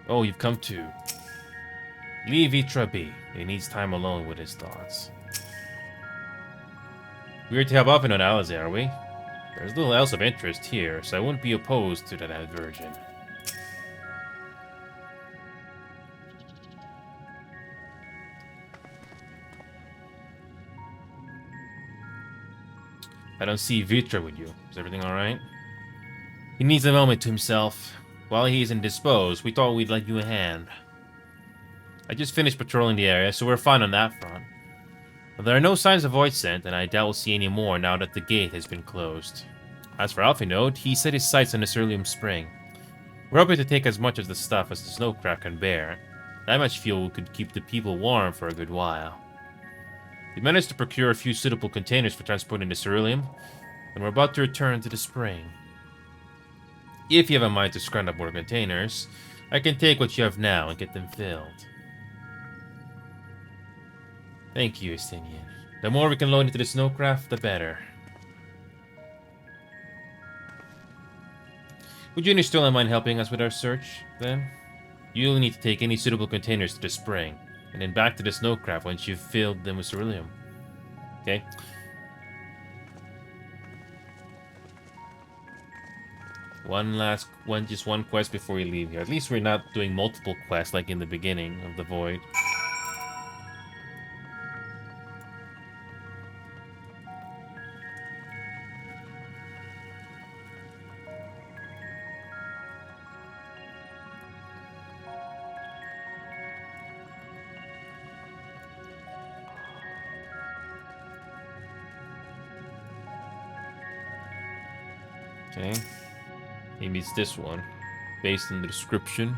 Speaker 1: Oh, you've come to. Leave Vitra be. He needs time alone with his thoughts. We are to help up on Alize, are we? There's little else of interest here, so I wouldn't be opposed to that diversion. I don't see Vitra with you. Is everything alright? He needs a moment to himself. While he is indisposed, we thought we'd lend you a hand. I just finished patrolling the area, so we're fine on that front. But there are no signs of Void Scent, and I doubt we'll see any more now that the gate has been closed. As for Alphinaud, he set his sights on the Cerulean Spring. We're hoping to take as much of the stuff as the snowcraft can bear. That much fuel could keep the people warm for a good while. We managed to procure a few suitable containers for transporting the ceruleum, and we're about to return to the spring. If you have a mind to scrounge up more containers, I can take what you have now and get them filled. Thank you, Estinian. The more we can load into the snowcraft, the better. Would you still mind helping us with our search, then? You'll need to take any suitable containers to the spring, and then back to the snowcraft once you've filled them with ceruleum. Okay? Just one quest before we leave here. At least we're not doing multiple quests like in the beginning of the Void. Okay. Maybe it's this one, based on the description.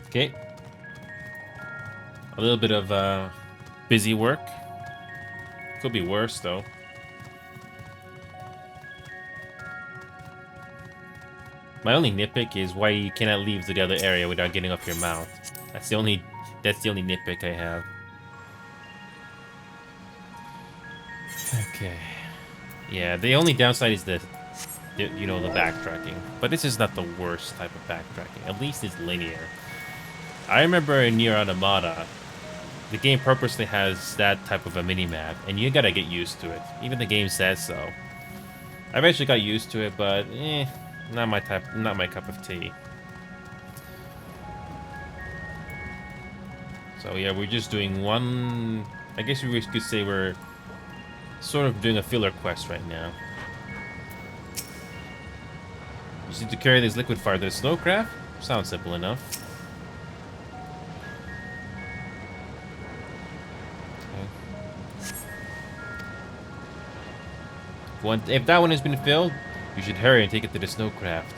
Speaker 1: Okay. A little bit of busy work. Could be worse, though. My only nitpick is why you cannot leave to the other area without getting off your mount. That's the only nitpick I have. Okay. Yeah, the only downside is the backtracking. But this is not the worst type of backtracking. At least it's linear. I remember in Nier Automata, the game purposely has that type of a mini-map, and you gotta get used to it. Even the game says so. I eventually got used to it, but not my cup of tea. So yeah, we're just doing one. I guess we could say we're sort of doing a filler quest right now. You just need to carry this liquid fire to the snowcraft. Sounds simple enough. If that one has been filled, you should hurry and take it to the snowcraft.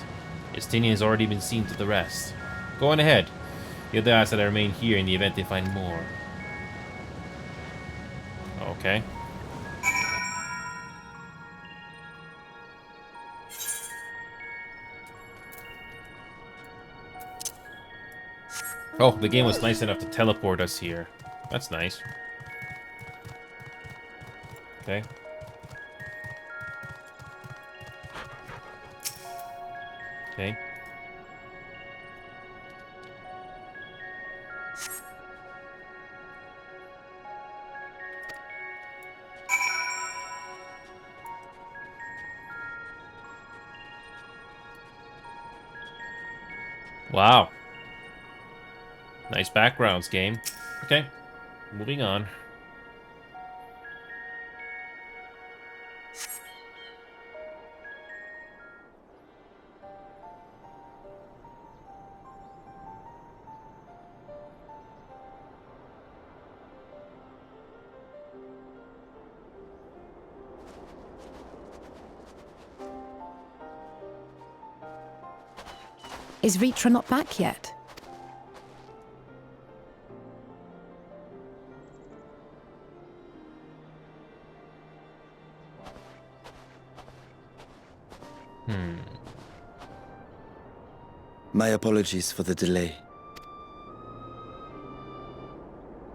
Speaker 1: Estinian has already been seen to the rest. Go on ahead. The other eyes that remain here in the event they find more. Okay. Oh, the game was nice enough to teleport us here. That's nice. Okay. Okay. Wow. Nice backgrounds, game. Okay. Moving on.
Speaker 7: Is Ritra not back yet?
Speaker 3: My apologies for the delay.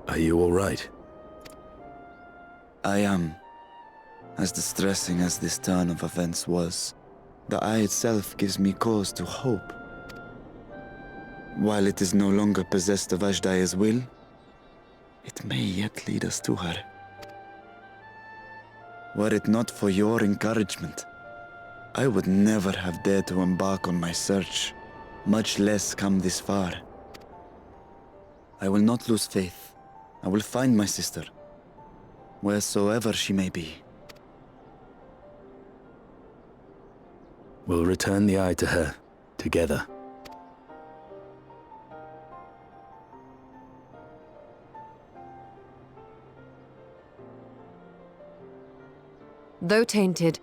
Speaker 4: Are you all right?
Speaker 3: I am. As distressing as this turn of events was, the eye itself gives me cause to hope. While it is no longer possessed of Ashdaya's will, it may yet lead us to her. Were it not for your encouragement, I would never have dared to embark on my search, much less come this far. I will not lose faith. I will find my sister, wheresoever she may be.
Speaker 4: We'll return the eye to her, together.
Speaker 5: Though tainted,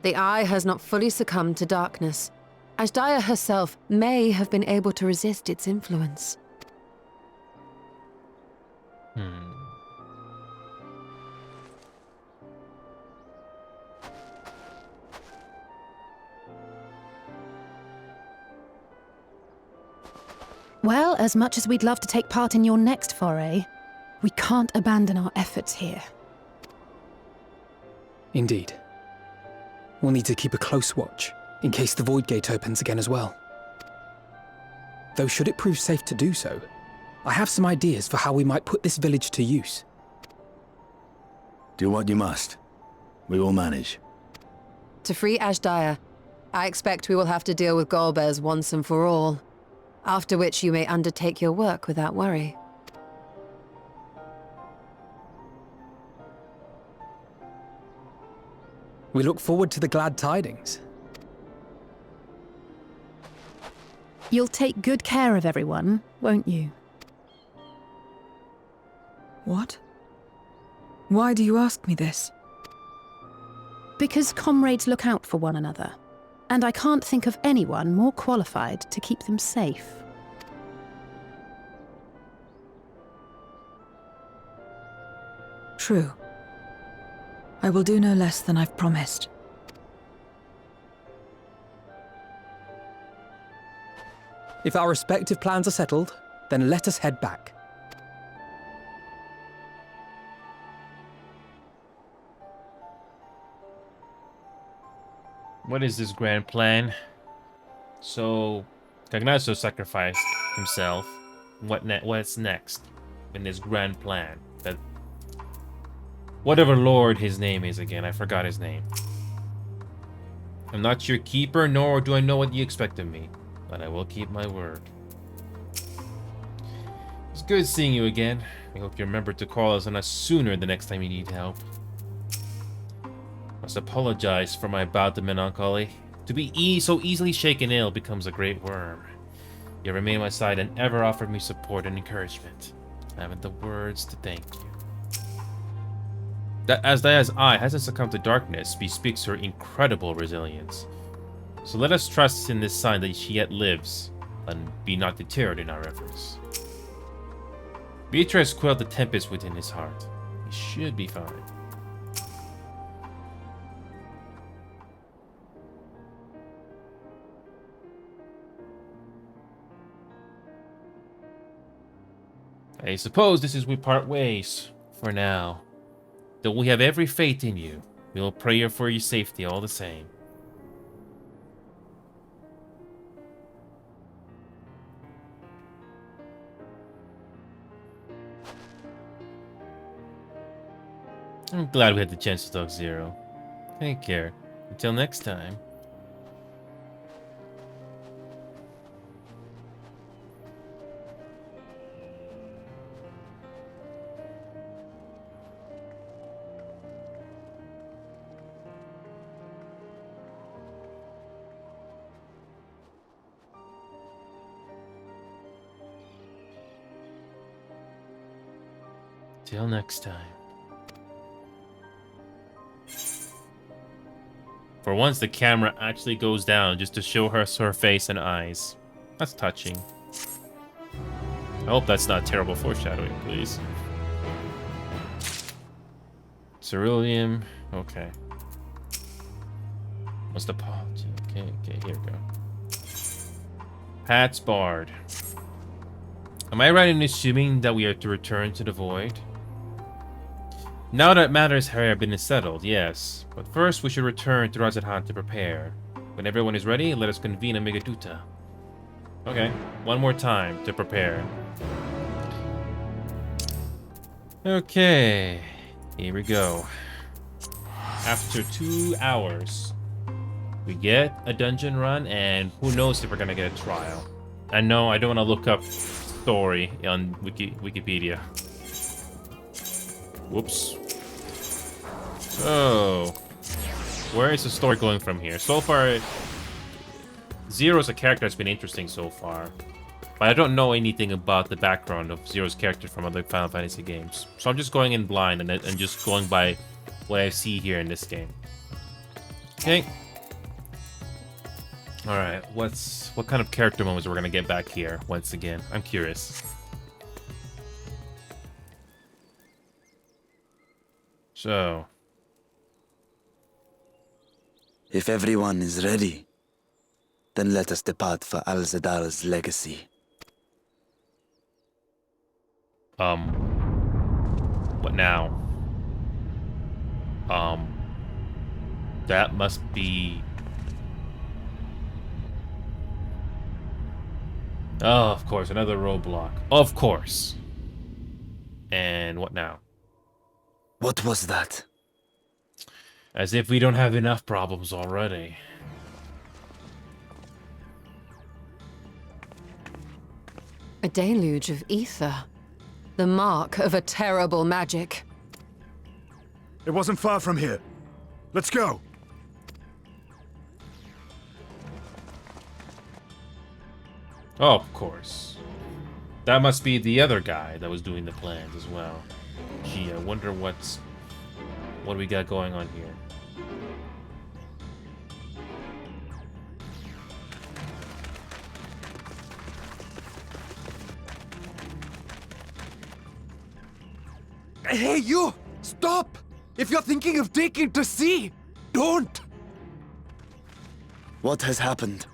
Speaker 5: the eye has not fully succumbed to darkness. Ashdaya herself may have been able to resist its influence.
Speaker 7: Well, as much as we'd love to take part in your next foray, we can't abandon our efforts here.
Speaker 6: Indeed. We'll need to keep a close watch, in case the Void Gate opens again as well. Though should it prove safe to do so, I have some ideas for how we might put this village to use.
Speaker 4: Do what you must. We will manage.
Speaker 5: To free Ashdaya, I expect we will have to deal with Golbez once and for all. After which you may undertake your work without worry.
Speaker 6: We look forward to the glad tidings.
Speaker 7: You'll take good care of everyone, won't you?
Speaker 2: What? Why do you ask me this?
Speaker 7: Because comrades look out for one another, and I can't think of anyone more qualified to keep them safe.
Speaker 2: True. I will do no less than I've promised.
Speaker 6: If our respective plans are settled, then let us head back.
Speaker 1: What is this grand plan? So, Cagnasso sacrificed himself. What's next in this grand plan? That whatever lord his name is again, I forgot his name. I'm not your keeper, nor do I know what you expect of me, but I will keep my word. It's good seeing you again. I hope you remember to call us on us sooner the next time you need help. Must apologize for my bout of melancholy. To be so easily shaken ill becomes a great worm. You remain at my side and ever offered me support and encouragement. I haven't the words to thank you. That as Daya's eye hasn't succumbed to darkness bespeaks her incredible resilience. So let us trust in this sign that she yet lives, and be not deterred in our efforts. Beatrice quelled the tempest within his heart. He should be fine. I suppose this is we part ways, for now. Though we have every faith in you, we will pray for your safety all the same. I'm glad we had the chance to talk, Zero. Take care. Until next time. Till next time. For once, the camera actually goes down just to show her face and eyes. That's touching. I hope that's not terrible foreshadowing, please. Ceruleum. Okay. Must apologize. Okay, here we go. Pat's Bard. Am I right in assuming that we are to return to the Void? Now that matters have been settled, yes. But first, we should return to Razadhan to prepare. When everyone is ready, let us convene a Megaduta. Okay, one more time to prepare. Okay, here we go. After 2 hours, we get a dungeon run, and who knows if we're gonna get a trial. I know I don't want to look up story on Wikipedia. Whoops. So, where is the story going from here? So far, Zero's a character that's been interesting so far. But I don't know anything about the background of Zero's character from other Final Fantasy games. So I'm just going in blind and just going by what I see here in this game. Okay. Alright, what kind of character moments we're gonna get back here once again? I'm curious. So,
Speaker 3: if everyone is ready, then let us depart for Al-Zadal's legacy.
Speaker 1: What now? That must be... Oh, of course, another roadblock. Of course. And what now?
Speaker 3: What was that?
Speaker 1: As if we don't have enough problems already.
Speaker 5: A deluge of ether. The mark of a terrible magic.
Speaker 14: It wasn't far from here. Let's go.
Speaker 1: Oh, of course. That must be the other guy that was doing the plans as well. Gee, I wonder what we got going on here.
Speaker 10: Hey, you! Stop! If you're thinking of taking to sea, don't!
Speaker 3: What has happened?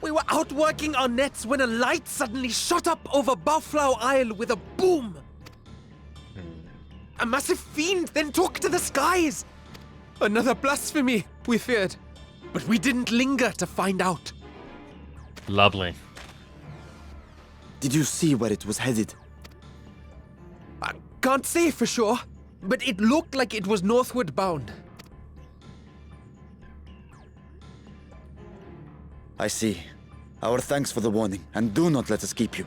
Speaker 10: We were out working our nets when a light suddenly shot up over Bowflower Isle with a boom. A massive fiend then took to the skies. Another blasphemy, we feared. But we didn't linger to find out.
Speaker 1: Lovely.
Speaker 3: Did you see where it was headed?
Speaker 10: I can't say for sure, but it looked like it was northward bound.
Speaker 3: I see. Our thanks for the warning, and do not let us keep you.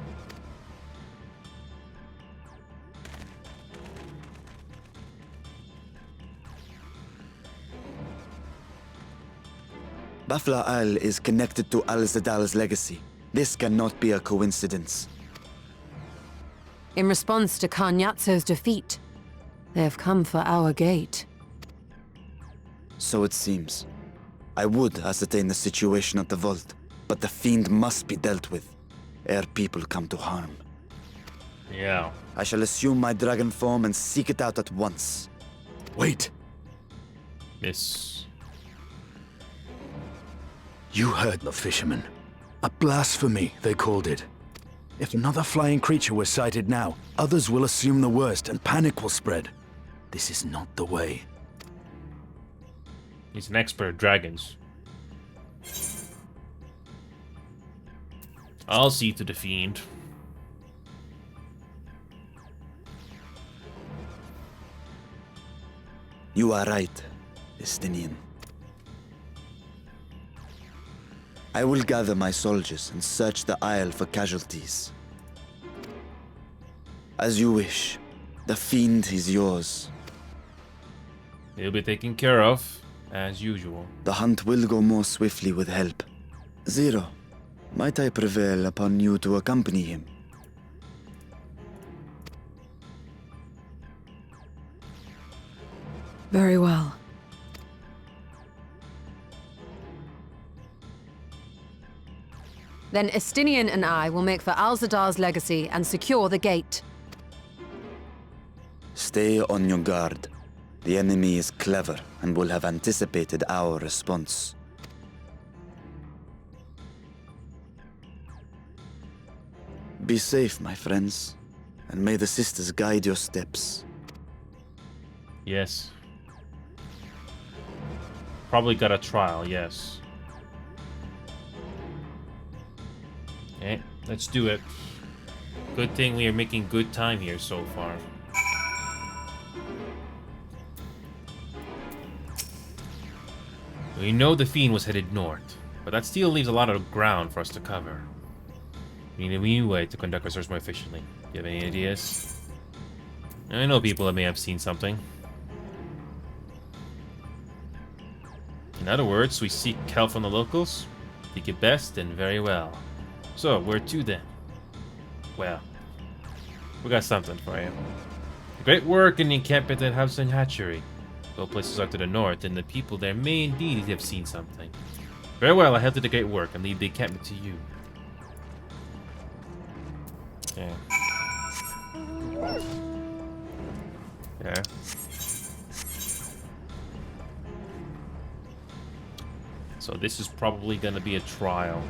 Speaker 3: Bafla Isle is connected to Al-Zadal's legacy. This cannot be a coincidence.
Speaker 5: In response to Khan Yatso's defeat, they have come for our gate.
Speaker 3: So it seems. I would ascertain the situation at the vault, but the fiend must be dealt with, ere people come to harm.
Speaker 1: Yeah.
Speaker 3: I shall assume my dragon form and seek it out at once.
Speaker 4: Wait.
Speaker 1: Miss.
Speaker 4: You heard the fisherman. A blasphemy, they called it. If another flying creature was sighted now, others will assume the worst and panic will spread. This is not the way.
Speaker 1: He's an expert at dragons. I'll see to the fiend.
Speaker 3: You are right, Estinian. I will gather my soldiers and search the Isle for casualties. As you wish. The fiend is yours.
Speaker 1: He'll be taken care of, as usual.
Speaker 3: The hunt will go more swiftly with help. Zero, might I prevail upon you to accompany him?
Speaker 2: Very well.
Speaker 5: Then Estinian and I will make for Al-Zadar's legacy and secure the gate.
Speaker 3: Stay on your guard. The enemy is clever and will have anticipated our response. Be safe, my friends, and may the sisters guide your steps.
Speaker 1: Yes. Probably got a trial, yes. Okay, let's do it. Good thing we are making good time here so far. We know the fiend was headed north, but that still leaves a lot of ground for us to cover. We need a new way to conduct our search more efficiently. Do you have any ideas? I know people that may have seen something. In other words, we seek help from the locals, think it best, and very well. So, where to then? Well, we got something for you. Great work in the encampment at House and Hatchery. Both places are to the north, and the people there may indeed have seen something. Very well, I head to the great work and leave the encampment to you. Okay. Yeah. So this is probably going to be a trial.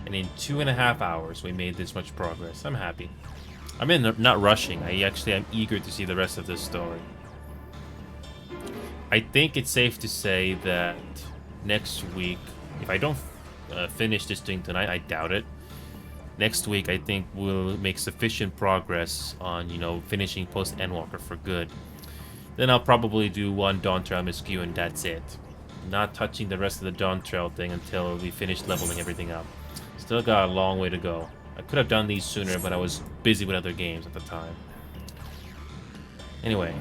Speaker 1: And in 2.5 hours, we made this much progress. I'm happy. I'm not rushing. I'm eager to see the rest of this story. I think it's safe to say that next week, if I don't finish this thing tonight, I doubt it. Next week, I think we'll make sufficient progress on, finishing Post Endwalker for good. Then I'll probably do one Dawn Trail Miscue and that's it. Not touching the rest of the Dawn Trail thing until we finish leveling everything up. Still got a long way to go. I could have done these sooner, but I was busy with other games at the time. Anyway.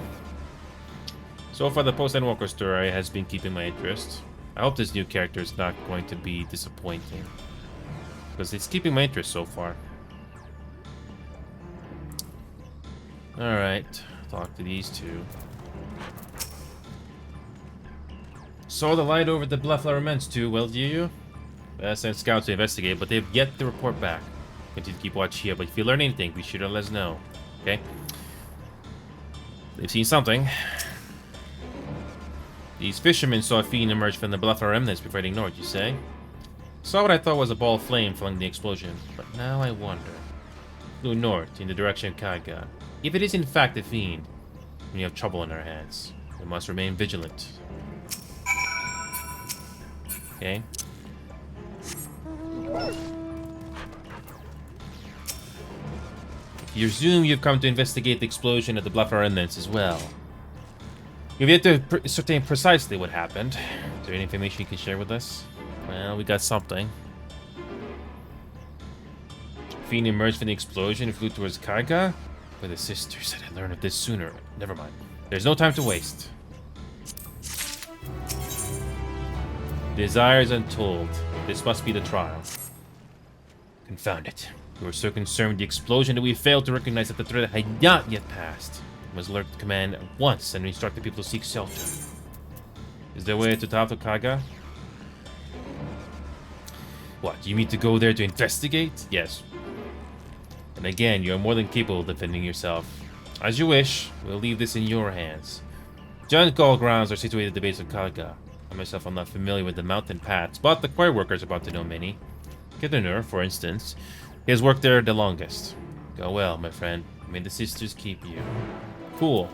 Speaker 1: So far, the Post Endwalker story has been keeping my interest. I hope this new character is not going to be disappointing. Because it's keeping my interest so far. Alright. Talk to these two. Saw the light over the Blufflower Immense too, well, do you? I sent scouts to investigate, but they've yet to report back. Continue to keep watch here, but if you learn anything, be sure to let us know. Okay? They've seen something. These fishermen saw a fiend emerge from the bluff remnants before heading north, you say? Saw what I thought was a ball of flame following the explosion, but now I wonder. Flew north in the direction of Kaiga. If it is in fact a fiend, we have trouble on our hands. We must remain vigilant. Okay. You assume you've come to investigate the explosion at the bluff remnants as well. You've yet to ascertain precisely what happened. Is there any information you can share with us? Well, we got something. Fiend emerged from the explosion and flew towards Kaiga? But the sister said I'd learn of this sooner. Never mind. There's no time to waste. Desires untold. This must be the trial. Confound it. We were so concerned with the explosion that we failed to recognize that the threat had not yet passed. We must alert the command at once and instruct the people to seek shelter. Is there a way to talk to Kaiga? What, do you mean to go there to investigate? Yes. And again, you are more than capable of defending yourself. As you wish, we'll leave this in your hands. Giant Gull grounds are situated at the base of Kaiga. I myself am not familiar with the mountain paths, but the choir workers are about to know many. Kittener, for instance, he has worked there the longest. Go well, my friend. May the sisters keep you. Cool.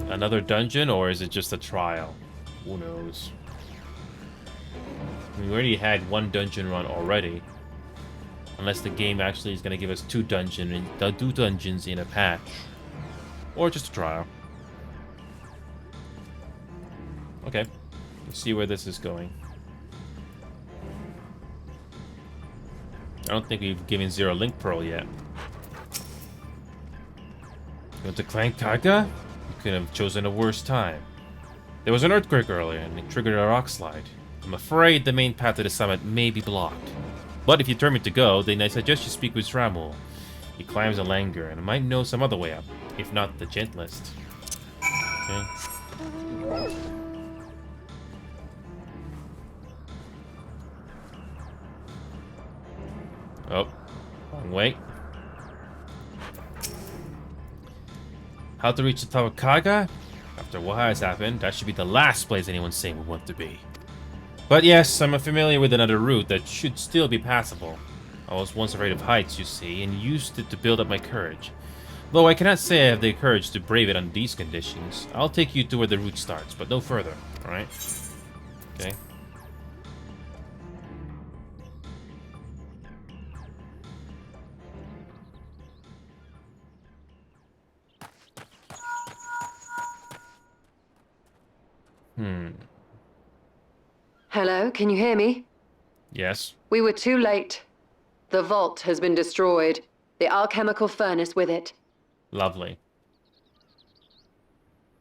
Speaker 1: Another dungeon, or is it just a trial? Who knows? We already had one dungeon run already. Unless the game actually is going to give us two dungeons in a patch. Or just a trial. Okay. Let's see where this is going. I don't think we've given Zero Link Pearl yet. You want to clank Kaiga? You could have chosen a worse time. There was an earthquake earlier and it triggered a rock slide. I'm afraid the main path to the summit may be blocked. But if you're determined to go, then I suggest you speak with Shramul. He climbs a Langer and might know some other way up, if not the gentlest. Okay. Oh, wrong way. How to reach the top of Kaiga? After what has happened, that should be the last place anyone's saying we want to be. But yes, I'm familiar with another route that should still be passable. I was once afraid of heights, you see, and used it to build up my courage. Though I cannot say I have the courage to brave it on these conditions. I'll take you to where the route starts, but no further, alright? Okay.
Speaker 5: Hello, can you hear me?
Speaker 1: Yes.
Speaker 5: We were too late. The vault has been destroyed. The alchemical furnace with it.
Speaker 1: Lovely.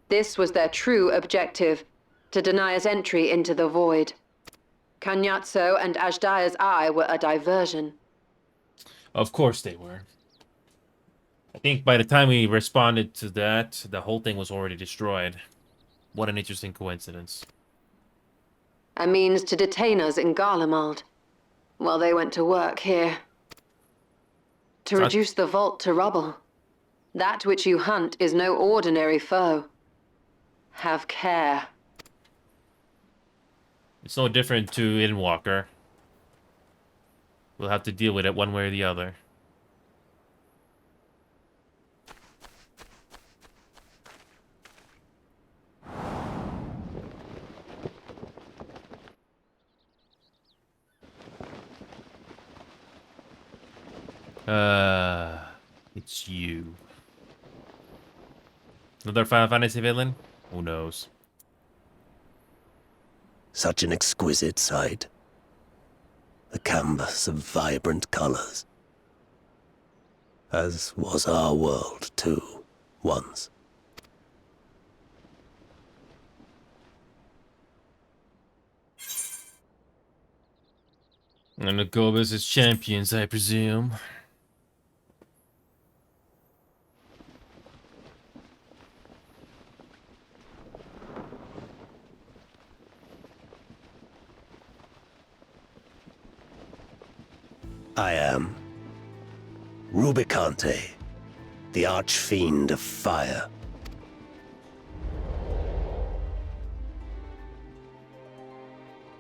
Speaker 5: This was their true objective, to deny us entry into the void. Kanyatso and Ajdaya's eye were a diversion.
Speaker 1: Of course they were. I think by the time we responded to that, the whole thing was already destroyed. What an interesting coincidence.
Speaker 5: A means to detain us in Garlemald, while they went to work here. To reduce the vault to rubble. That which you hunt is no ordinary foe. Have care.
Speaker 1: It's no different to Inwalker. We'll have to deal with it one way or the other. It's you. Another Final Fantasy villain? Who knows?
Speaker 15: Such an exquisite sight. A canvas of vibrant colors. As was our world, too, once.
Speaker 1: And the Gobas as champions, I presume.
Speaker 15: I am Rubicante, the archfiend of fire.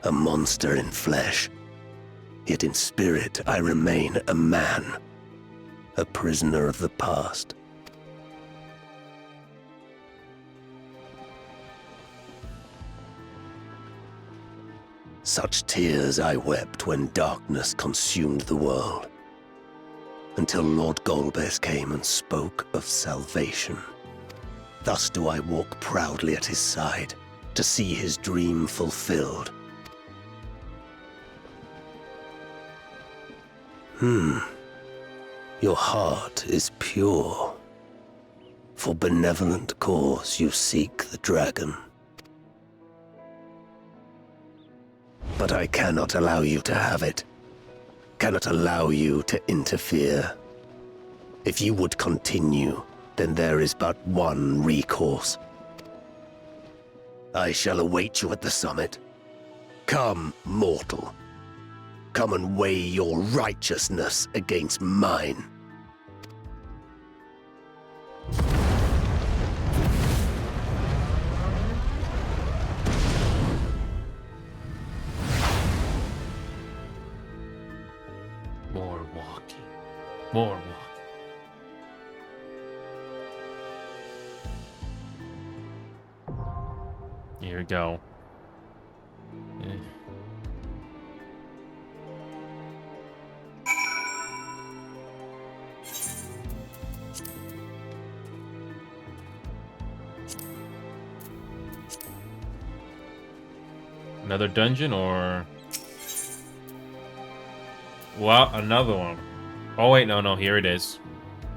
Speaker 15: A monster in flesh. Yet in spirit, I remain a man. A prisoner of the past. Such tears I wept when darkness consumed the world. Until Lord Golbez came and spoke of salvation. Thus do I walk proudly at his side, to see his dream fulfilled. Your heart is pure. For benevolent cause you seek the dragon. But I cannot allow you to have it. Cannot allow you to interfere. If you would continue, then there is but one recourse. I shall await you at the summit. Come, mortal. Come and weigh your righteousness against mine.
Speaker 1: More walking. More walking. Here we go. Another dungeon or... Wow, another one. Oh wait, no, here it is.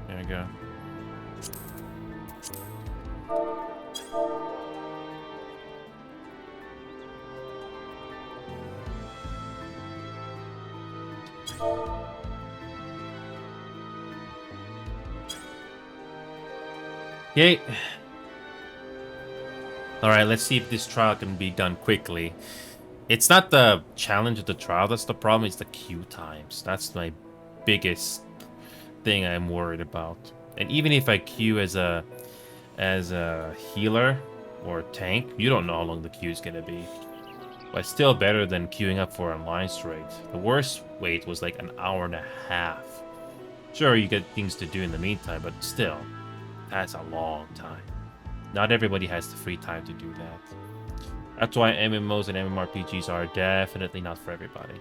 Speaker 1: There we go. Yay. Alright, let's see if this trial can be done quickly. It's not the challenge of the trial that's the problem, it's the queue times. That's my biggest thing I'm worried about. And even if I queue as a healer or a tank, you don't know how long the queue is gonna be. But it's still better than queuing up for online straight. The worst wait was like an hour and a half. Sure, you get things to do in the meantime, but still, that's a long time. Not everybody has the free time to do that. That's why MMOs and MMORPGs are definitely not for everybody.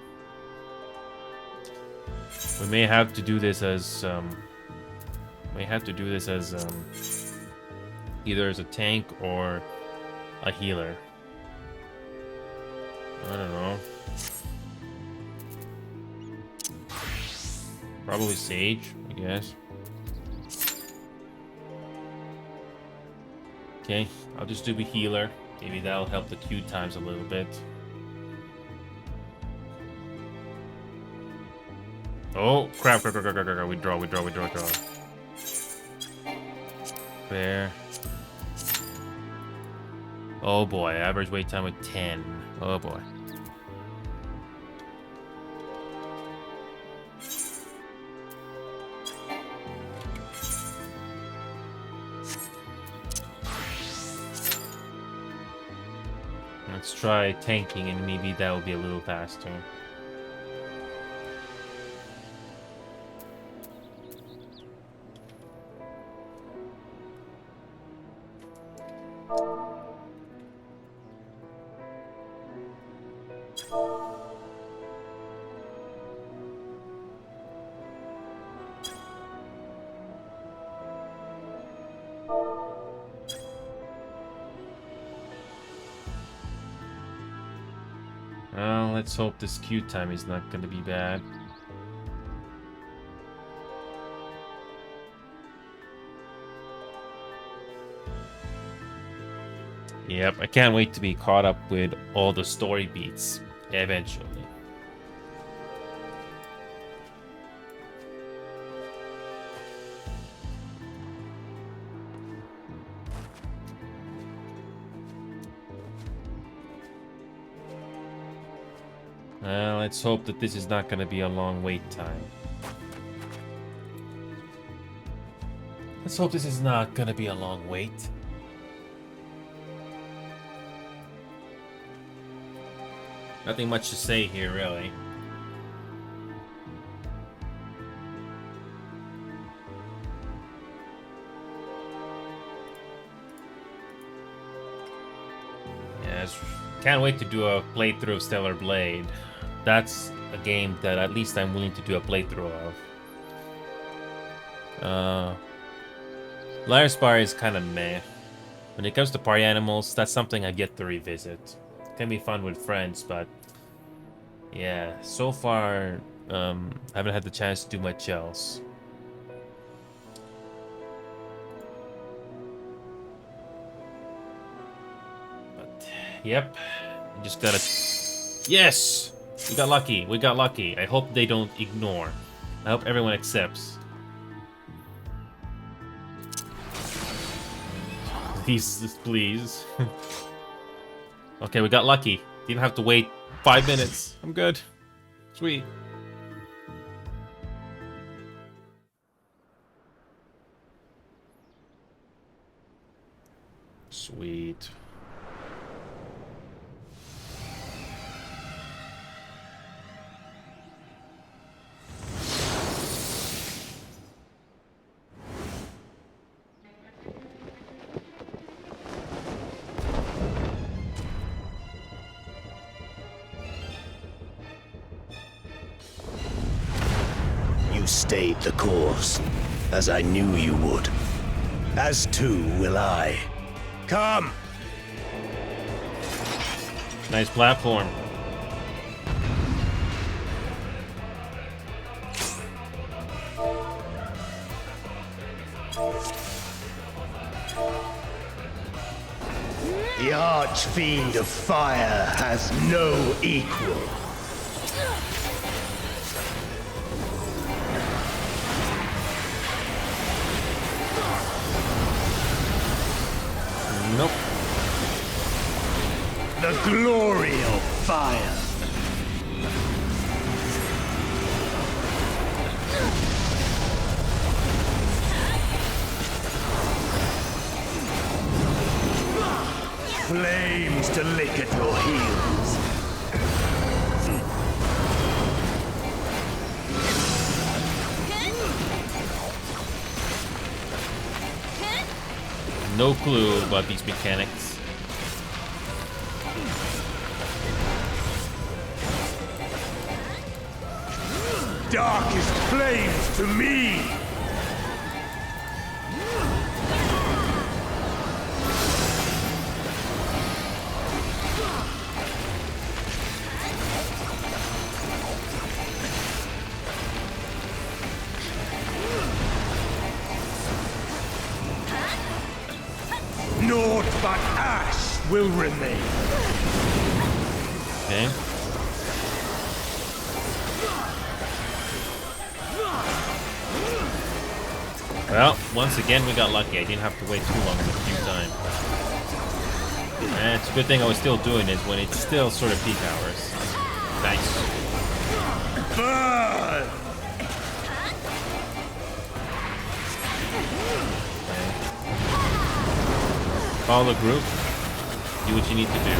Speaker 1: We may have to do this as either as a tank or a healer. I don't know. Probably Sage, I guess. Okay, I'll just do the healer. Maybe that'll help the queue times a little bit. Oh, crap. Withdraw. There. Oh boy, average wait time with 10. Oh boy. Let's try tanking and maybe that will be a little faster. Let's hope this queue time is not going to be bad. Yep, I can't wait to be caught up with all the story beats eventually. Let's hope that this is not going to be a long wait time. Let's hope this is not going to be a long wait. Nothing much to say here, really. Yes, can't wait to do a playthrough of Stellar Blade. That's a game that at least I'm willing to do a playthrough of. Liar Spire is kind of meh. When it comes to party animals, that's something I've yet to revisit. It can be fun with friends, but yeah, so far, I haven't had the chance to do much else. But, yep, you just gotta... Yes! We got lucky, we got lucky. I hope they don't ignore. I hope everyone accepts. Please. Okay, we got lucky. Didn't have to wait 5 minutes. I'm good. Sweet. Sweet.
Speaker 15: You stayed the course, as I knew you would. As too will I. Come!
Speaker 1: Nice platform.
Speaker 15: The Archfiend of Fire has no equal.
Speaker 1: Nope.
Speaker 15: The glory of fire. Flames to lick at your heels.
Speaker 1: No clue about these mechanics.
Speaker 15: Darkest flames to me! Naught but ash will remain.
Speaker 1: Okay. Well, once again we got lucky. I didn't have to wait too long the few times. And it's a good thing I was still doing it when it's still sort of peak hours. Nice.
Speaker 15: Burn!
Speaker 1: Follow the group. Do what you need to do.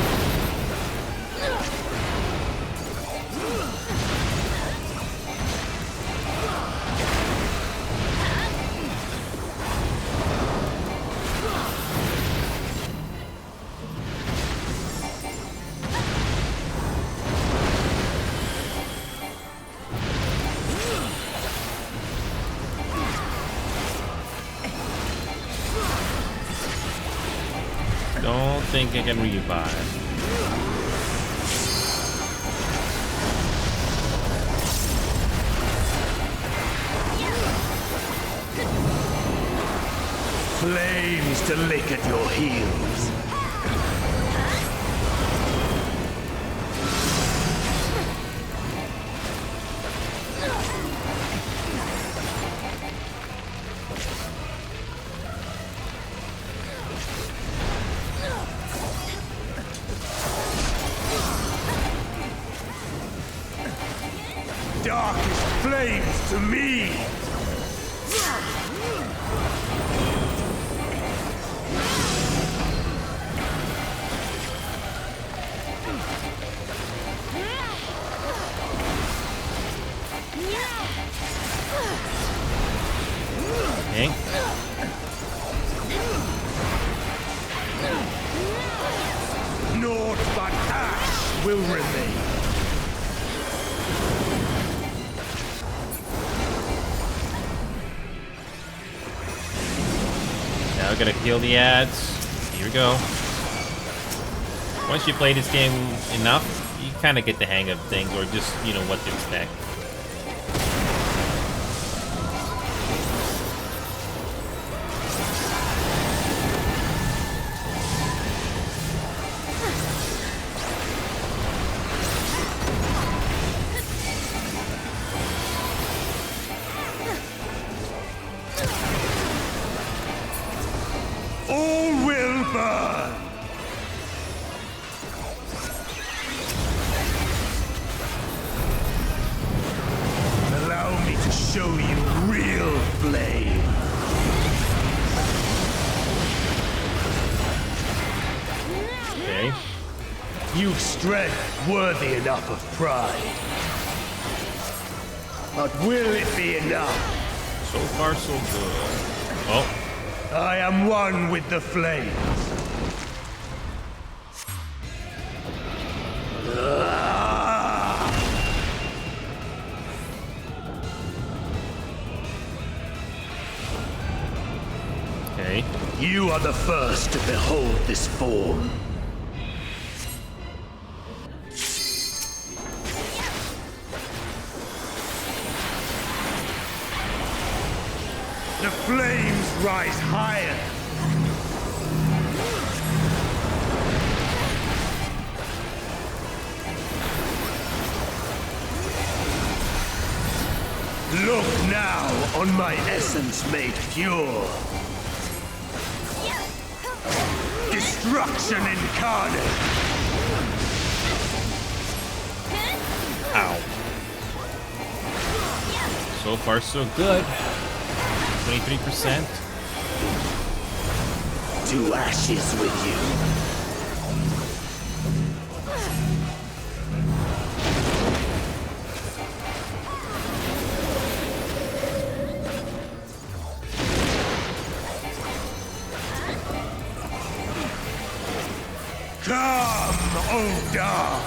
Speaker 1: Don't think I can revive.
Speaker 15: Flames to lick at your heels. Darkest flames to me!
Speaker 1: Okay.
Speaker 12: Naught but ash will remain.
Speaker 1: Now I gotta kill the ads. Here we go. Once you play this game enough, you kind of get the hang of things, or just, you know, what to expect.
Speaker 12: All will burn. Allow me to show you real flame.
Speaker 1: Okay.
Speaker 12: You've strength worthy enough of pride. But will it be enough?
Speaker 1: So far, so good. Oh.
Speaker 12: I am one with the flames.
Speaker 1: Okay.
Speaker 12: You are the first to behold this form. The flames rise higher. Look now on my essence made pure. Destruction incarnate.
Speaker 1: Ow. So far, so good. 23%.
Speaker 12: To ashes with you. Come, O dark!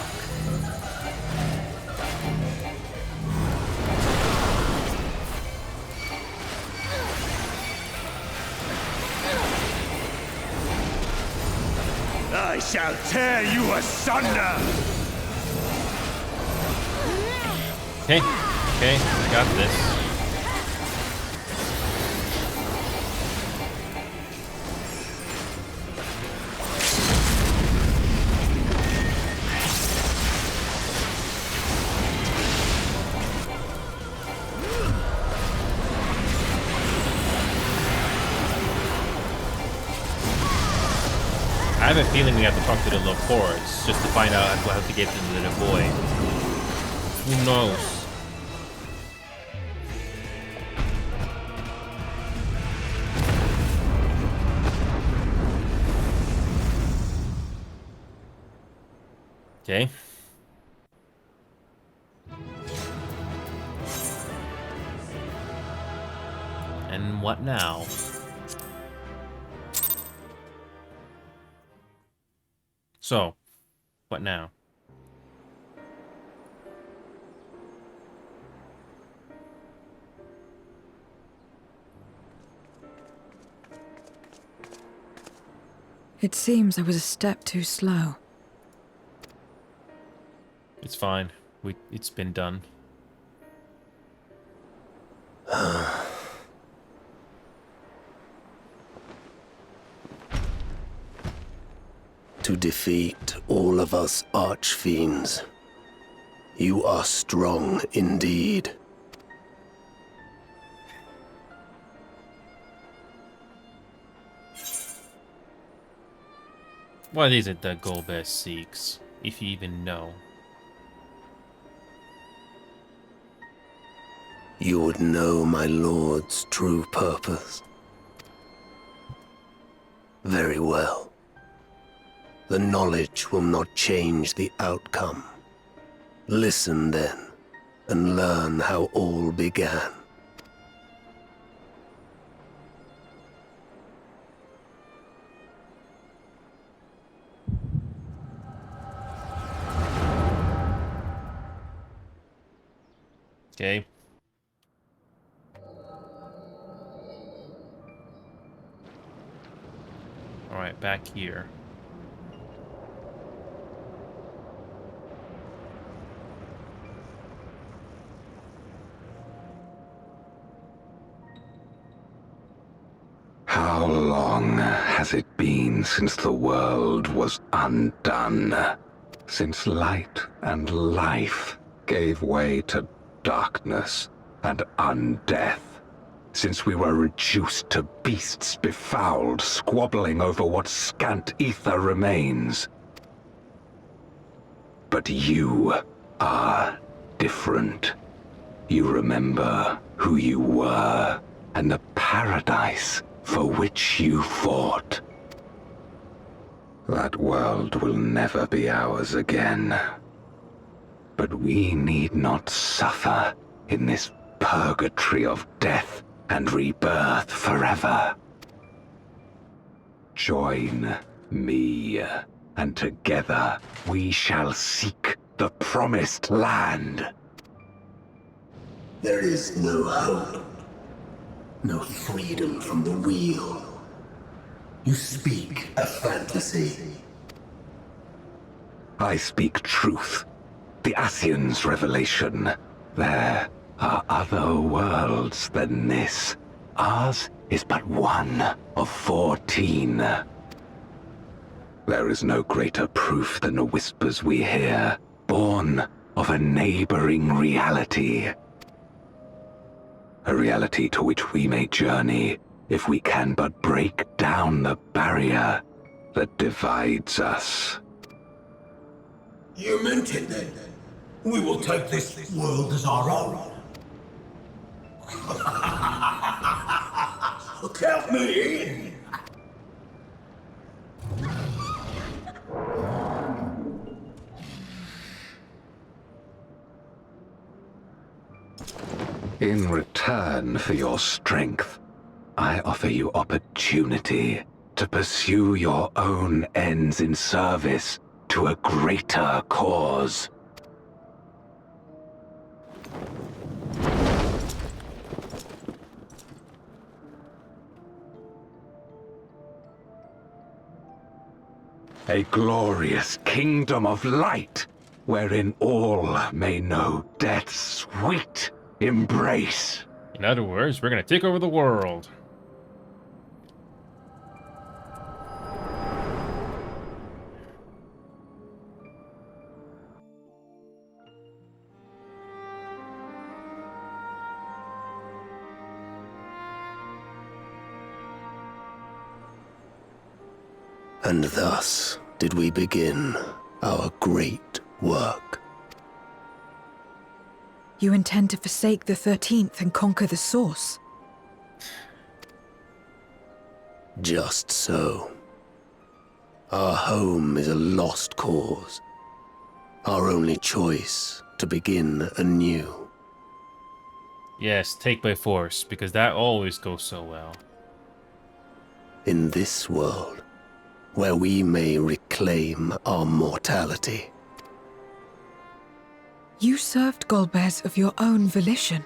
Speaker 12: I shall tear you asunder!
Speaker 1: Okay. Okay. I got this. I have a feeling we have to talk to the Loports just to find out how to get into the void. Who knows? Okay. And what now? So, what now?
Speaker 2: It seems I was a step too slow.
Speaker 1: It's fine. It's been done.
Speaker 15: To defeat all of us archfiends, you are strong indeed.
Speaker 1: What is it that Golbez seeks, if you even know?
Speaker 15: You would know my lord's true purpose. Very well. The knowledge will not change the outcome. Listen then, and learn how all began.
Speaker 1: Okay. Alright, back here.
Speaker 16: How long has it been since the world was undone? Since light and life gave way to darkness and undeath? Since we were reduced to beasts befouled, squabbling over what scant ether remains? But you are different. You remember who you were and the paradise for which you fought. That world will never be ours again. But we need not suffer in this purgatory of death and rebirth forever. Join me, and together we shall seek the promised land.
Speaker 15: There is no hope. No freedom from the wheel. You speak a fantasy.
Speaker 16: I speak truth. The Ascian's revelation. There are other worlds than this. Ours is but one of 14. There is no greater proof than the whispers we hear, born of a neighboring reality. A reality to which we may journey if we can but break down the barrier that divides us.
Speaker 12: You meant it then? We will take this world as our own. Count me in!
Speaker 16: In return for your strength, I offer you opportunity to pursue your own ends in service to a greater cause. A glorious kingdom of light, wherein all may know death's sweet embrace.
Speaker 1: In other words, we're gonna take over the world.
Speaker 15: And thus did we begin our great work.
Speaker 2: You intend to forsake the 13th and conquer the Source?
Speaker 15: Just so. Our home is a lost cause. Our only choice to begin anew.
Speaker 1: Yes, take by force, because that always goes so well.
Speaker 15: In this world, where we may reclaim our mortality.
Speaker 2: You served Golbez of your own volition.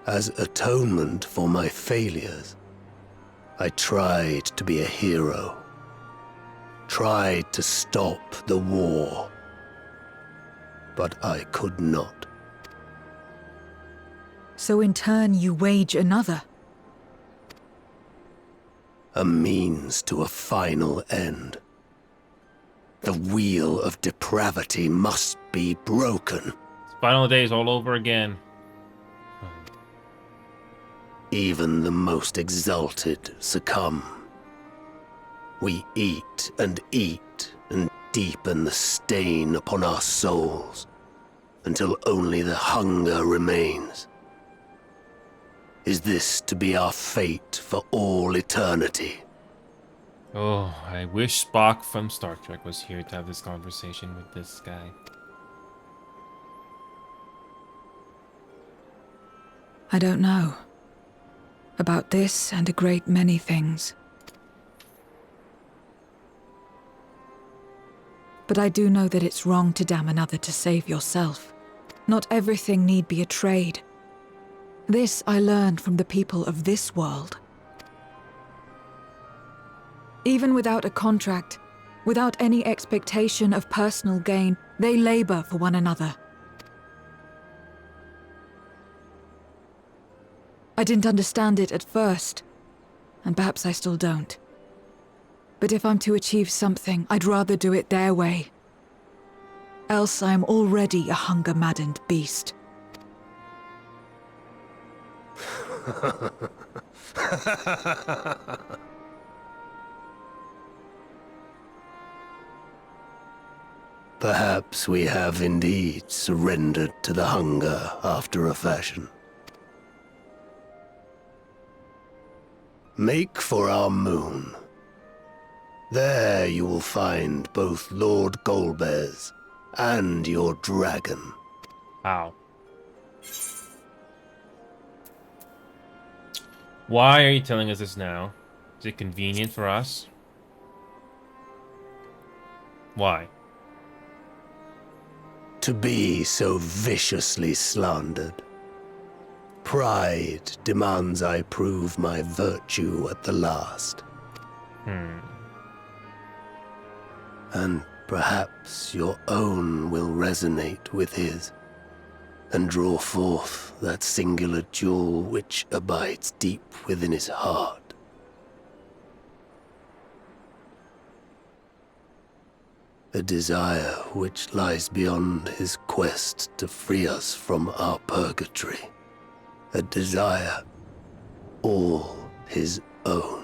Speaker 15: As atonement for my failures, I tried to be a hero. Tried to stop the war. But I could not.
Speaker 2: So in turn you wage another.
Speaker 15: A means to a final end. The wheel of depravity must be broken.
Speaker 1: Final days all over again.
Speaker 15: Even the most exalted succumb. We eat and deepen the stain upon our souls, until only the hunger remains. Is this to be our fate for all eternity?
Speaker 1: Oh, I wish Spock from Star Trek was here to have this conversation with this guy.
Speaker 2: I don't know. About this and a great many things. But I do know that it's wrong to damn another to save yourself. Not everything need be a trade. This I learned from the people of this world. Even without a contract, without any expectation of personal gain, they labor for one another. I didn't understand it at first, and perhaps I still don't. But if I'm to achieve something, I'd rather do it their way. Else I am already a hunger-maddened beast.
Speaker 15: Perhaps we have indeed surrendered to the hunger after a fashion. Make for our moon. There you will find both Lord Golbez and your dragon.
Speaker 1: How? Why are you telling us this now? Is it convenient for us? Why?
Speaker 15: To be so viciously slandered. Pride demands I prove my virtue at the last. And perhaps your own will resonate with his, and draw forth that singular jewel which abides deep within his heart. A desire which lies beyond his quest to free us from our purgatory. A desire all his own.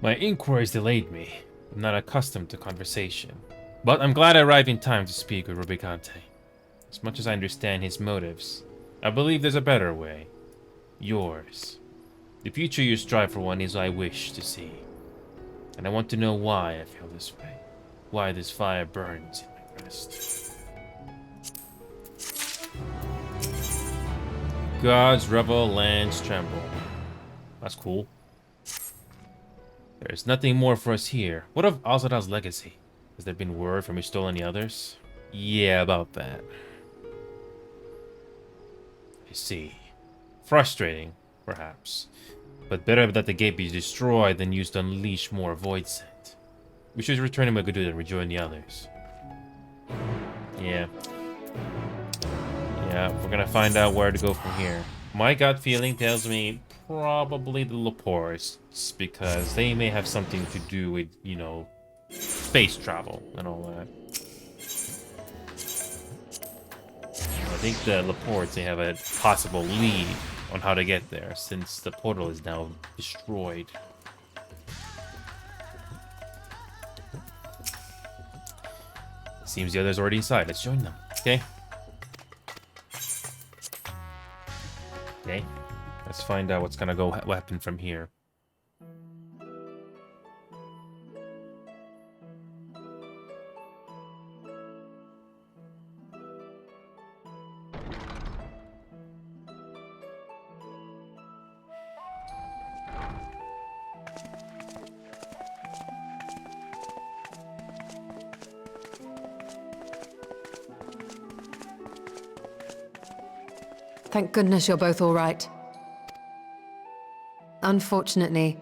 Speaker 1: My inquiries delayed me. I'm not accustomed to conversation. But I'm glad I arrived in time to speak with Rubicante. As much as I understand his motives, I believe there's a better way. Yours. The future you strive for one is I wish to see. And I want to know why I feel this way. Why this fire burns in my breast. Gods revel, lands tremble. That's cool. There's nothing more for us here. What of Azada's legacy? Has there been word from he stole any others? Yeah, about that. I see. Frustrating, perhaps. But better that the gate be destroyed than used to unleash more void scent. We should return him a good and rejoin the others. Yeah. Yeah, we're gonna find out where to go from here. My gut feeling tells me probably the Laportes, because they may have something to do with, you know, space travel and all that. I think the Laportes, they have a possible lead on how to get there, since the portal is now destroyed. Seems the others are already inside. Let's join them. Okay. Okay. Let's find out what's gonna go happen from here.
Speaker 5: Thank goodness you're both all right. Unfortunately,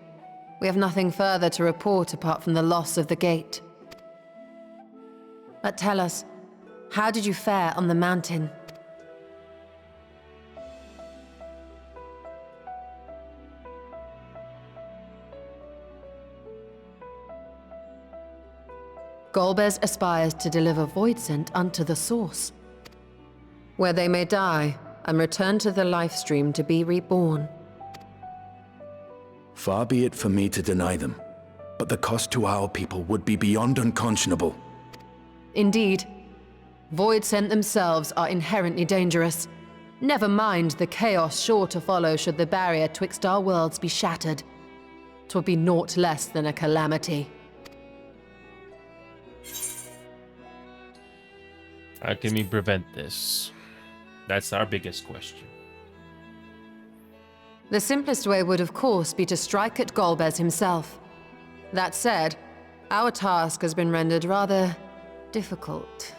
Speaker 5: we have nothing further to report apart from the loss of the gate. But tell us, how did you fare on the mountain? Golbez aspires to deliver void scent unto the source, where they may die and return to the life stream to be reborn.
Speaker 4: Far be it for me to deny them, but the cost to our people would be beyond unconscionable.
Speaker 5: Indeed. Void Sent themselves are inherently dangerous. Never mind the chaos sure to follow should the barrier twixt our worlds be shattered. 'Twould be naught less than a calamity.
Speaker 1: How can we prevent this? That's our biggest question.
Speaker 5: The simplest way would, of course, be to strike at Golbez himself. That said, our task has been rendered rather difficult.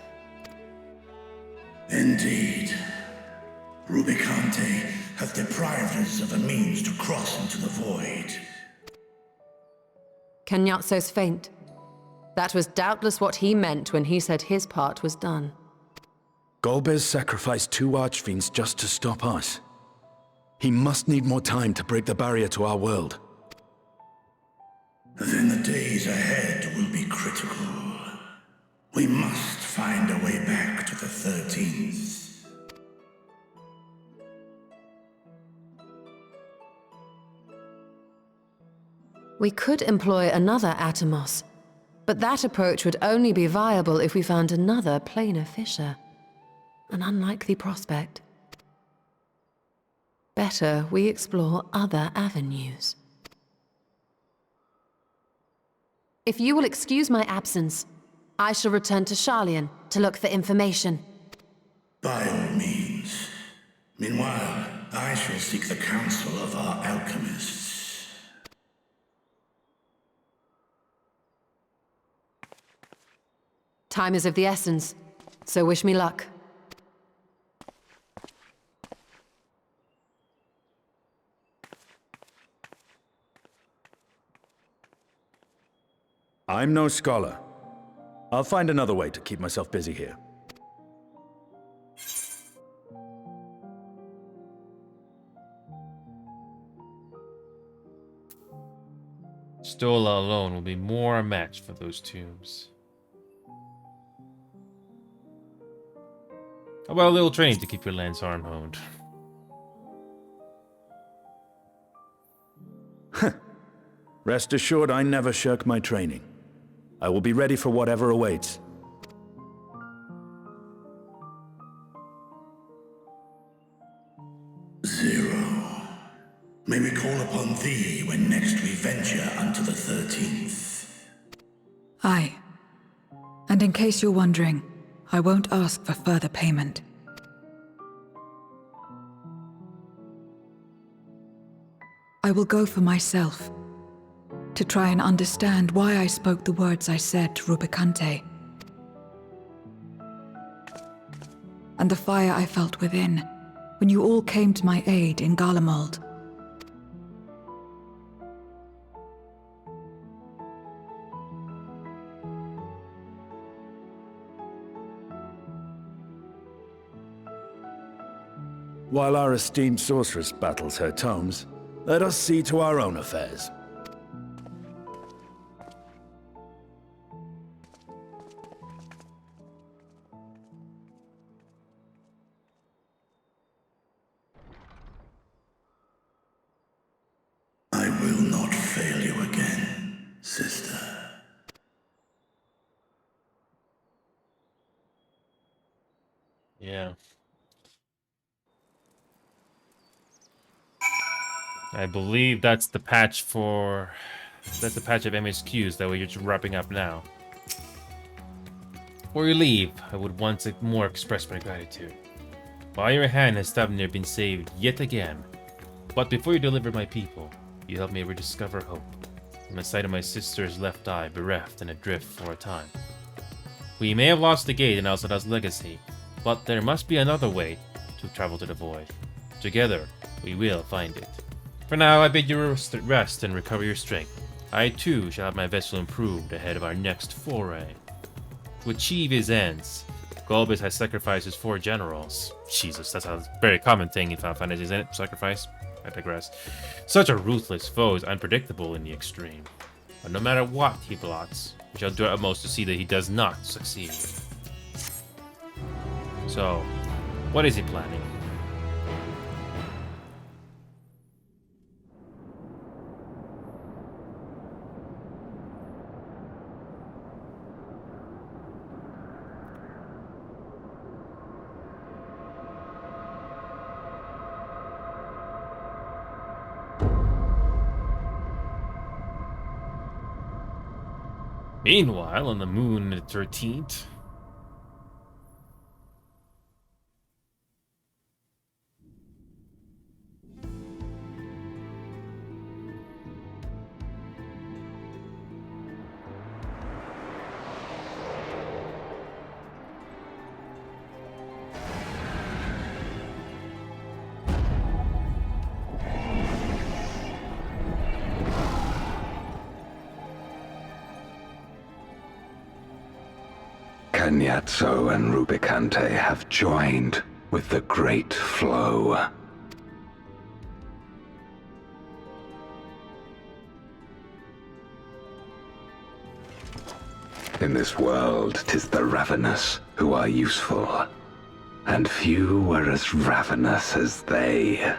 Speaker 12: Indeed. Rubicante has deprived us of a means to cross into the void.
Speaker 5: Kenyatso's faint. That was doubtless what he meant when he said his part was done.
Speaker 4: Golbez sacrificed 2 archfiends just to stop us. He must need more time to break the barrier to our world.
Speaker 12: Then the days ahead will be critical. We must find a way back to the 13th.
Speaker 5: We could employ another Atomos, but that approach would only be viable if we found another planar fissure. An unlikely prospect. Better we explore other avenues. If you will excuse my absence, I shall return to Sharlayan to look for information.
Speaker 12: By all means. Meanwhile, I shall seek the counsel of our alchemists.
Speaker 5: Time is of the essence, so wish me luck.
Speaker 4: I'm no scholar. I'll find another way to keep myself busy here.
Speaker 1: Stola alone will be more a match for those tombs. How about a little training to keep your lance arm honed?
Speaker 4: Rest assured, I never shirk my training. I will be ready for whatever awaits.
Speaker 12: Zero. May we call upon thee when next we venture unto the 13th.
Speaker 2: Aye. And in case you're wondering, I won't ask for further payment. I will go for myself, to try and understand why I spoke the words I said to Rubicante. And the fire I felt within, when you all came to my aid in Garlemald.
Speaker 4: While our esteemed sorceress battles her tomes, let us see to our own affairs.
Speaker 12: I will not fail you again, sister.
Speaker 1: Yeah. I believe that's the patch for... That's the patch of MSQs that we're just wrapping up now. Before you leave, I would once more express my gratitude. While your hand has near been saved yet again. But before you deliver my people, you helped me rediscover hope. In the sight of my sister's left eye bereft and adrift for a time. We may have lost the gate in Alzada's legacy, but there must be another way to travel to the void. Together, we will find it. For now, I bid you rest and recover your strength. I too shall have my vessel improved ahead of our next foray. To achieve his ends, Golbez has sacrificed his 4 generals. Jesus, that's a very common thing in Final Fantasy, isn't it? Sacrifice? I digress. Such a ruthless foe is unpredictable in the extreme. But no matter what he plots, we shall do our utmost to see that he does not succeed. So, what is he planning? Meanwhile, on the moon the 13th.
Speaker 16: Kenyatso and Rubicante have joined with the Great Flow. In this world, 'tis the ravenous who are useful, and few were as ravenous as they.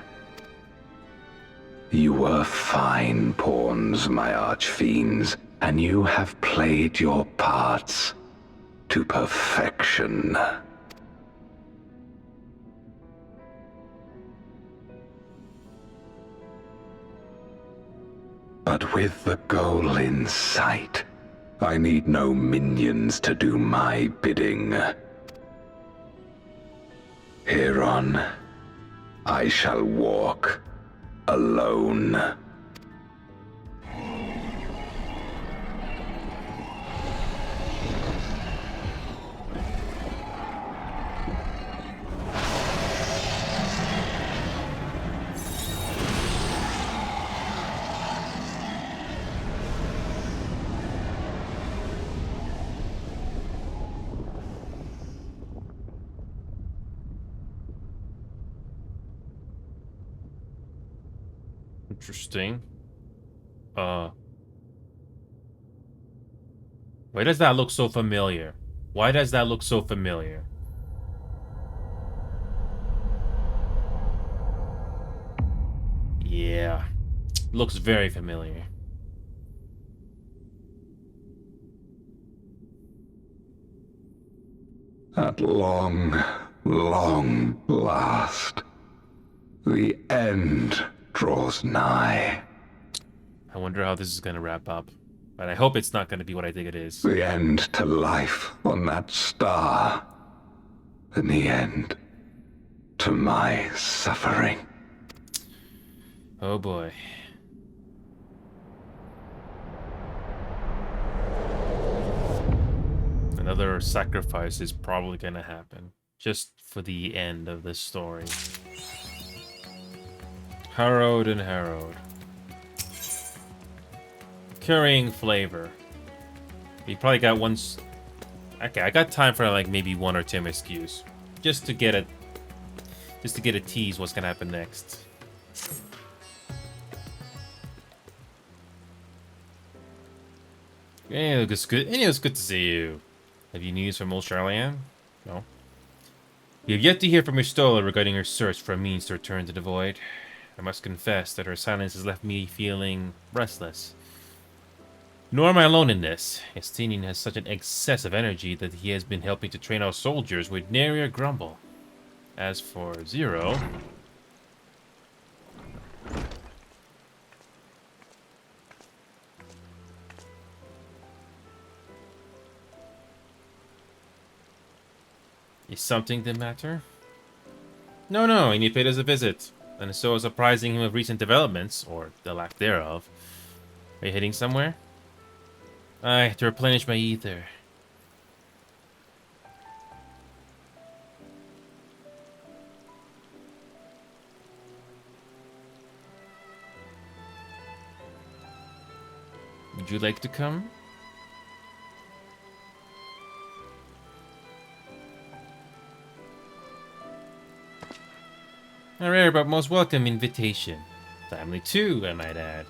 Speaker 16: You were fine pawns, my archfiends, and you have played your parts to perfection. But with the goal in sight, I need no minions to do my bidding. Hereon, I shall walk alone.
Speaker 1: Interesting. Why does that look so familiar? Why does that look so familiar? Yeah. Looks very familiar.
Speaker 16: At long, long last, the end draws nigh.
Speaker 1: I wonder how this is going to wrap up. But I hope it's not going to be what I think it is.
Speaker 16: The end to life on that star. And the end to my suffering.
Speaker 1: Oh boy. Another sacrifice is probably going to happen. Just for the end of this story. Harrowed and harrowed. Carrying flavor. We probably got one. Okay, I got time for like maybe one or two MSQs, just to get a tease what's gonna happen next. Yeah, it was good. It was good to see you. Have you news from old Charlian? No. We have yet to hear from your Stola regarding her search for a means to return to the void. I must confess that her silence has left me feeling restless. Nor am I alone in this. Estinian has such an excess of energy that he has been helping to train our soldiers with nary a grumble. As for Zero... Is something the matter? No, he paid us a visit, and so is apprising him of recent developments, or the lack thereof. Are you heading somewhere? Aye, to replenish my ether. Would you like to come? A rare but most welcome invitation. Timely too, I might add.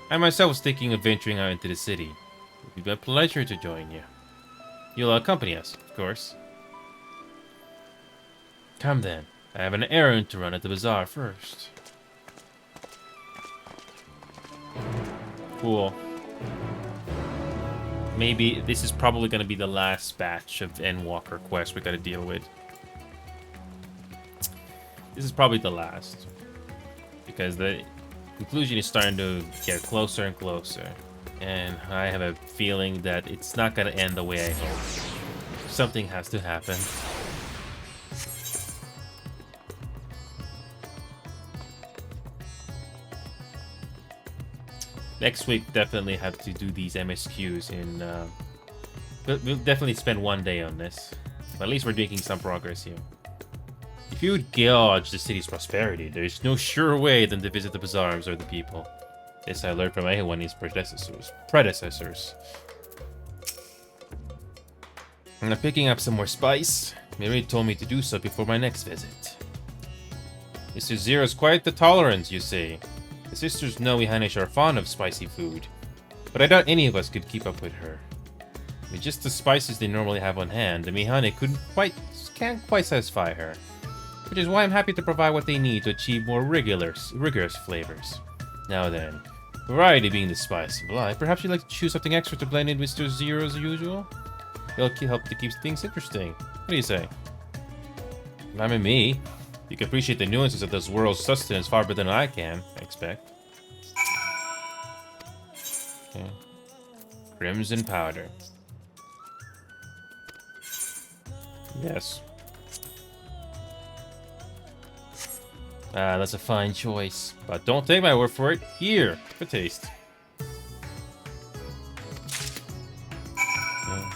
Speaker 1: I myself was thinking of venturing out into the city. It would be my pleasure to join you. You'll accompany us, of course. Come then. I have an errand to run at the bazaar first. Cool. Maybe this is probably going to be the last batch of Endwalker quests we got to deal with. This is probably the last. Because the conclusion is starting to get closer and closer. And I have a feeling that it's not gonna end the way I hope. Something has to happen. Next week, definitely have to do these MSQs in... we'll definitely spend one day on this. But at least we're making some progress here. If you would gauge the city's prosperity, there is no sure way than to visit the bazaars or the people. This I learned from Eowyn's predecessors. I'm picking up some more spice. Mary told me to do so before my next visit. Mr. Zero's quite the tolerance, you see. The sisters know we Hainish are fond of spicy food, but I doubt any of us could keep up with her. With just the spices they normally have on hand, the Mihane can't quite satisfy her. Which is why I'm happy to provide what they need to achieve more rigorous flavors. Now then, variety being the spice of life, perhaps you'd like to choose something extra to blend in with Mr. Zero as usual? It'll help to keep things interesting. What do you say? I mean, me. You can appreciate the nuances of this world's sustenance far better than I can, I expect. Okay. Crimson powder. Yes. That's a fine choice. But don't take my word for it. Here, for taste. Yeah.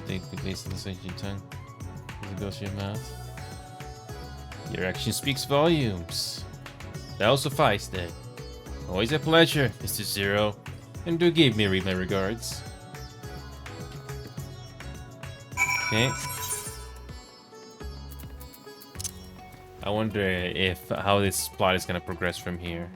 Speaker 1: Take the base of the sacred tongue as it goes to your mouth. Your action speaks volumes. That'll suffice then. Always a pleasure, Mr. Zero. And do give Miri my regards. Okay. I wonder if how this plot is gonna progress from here.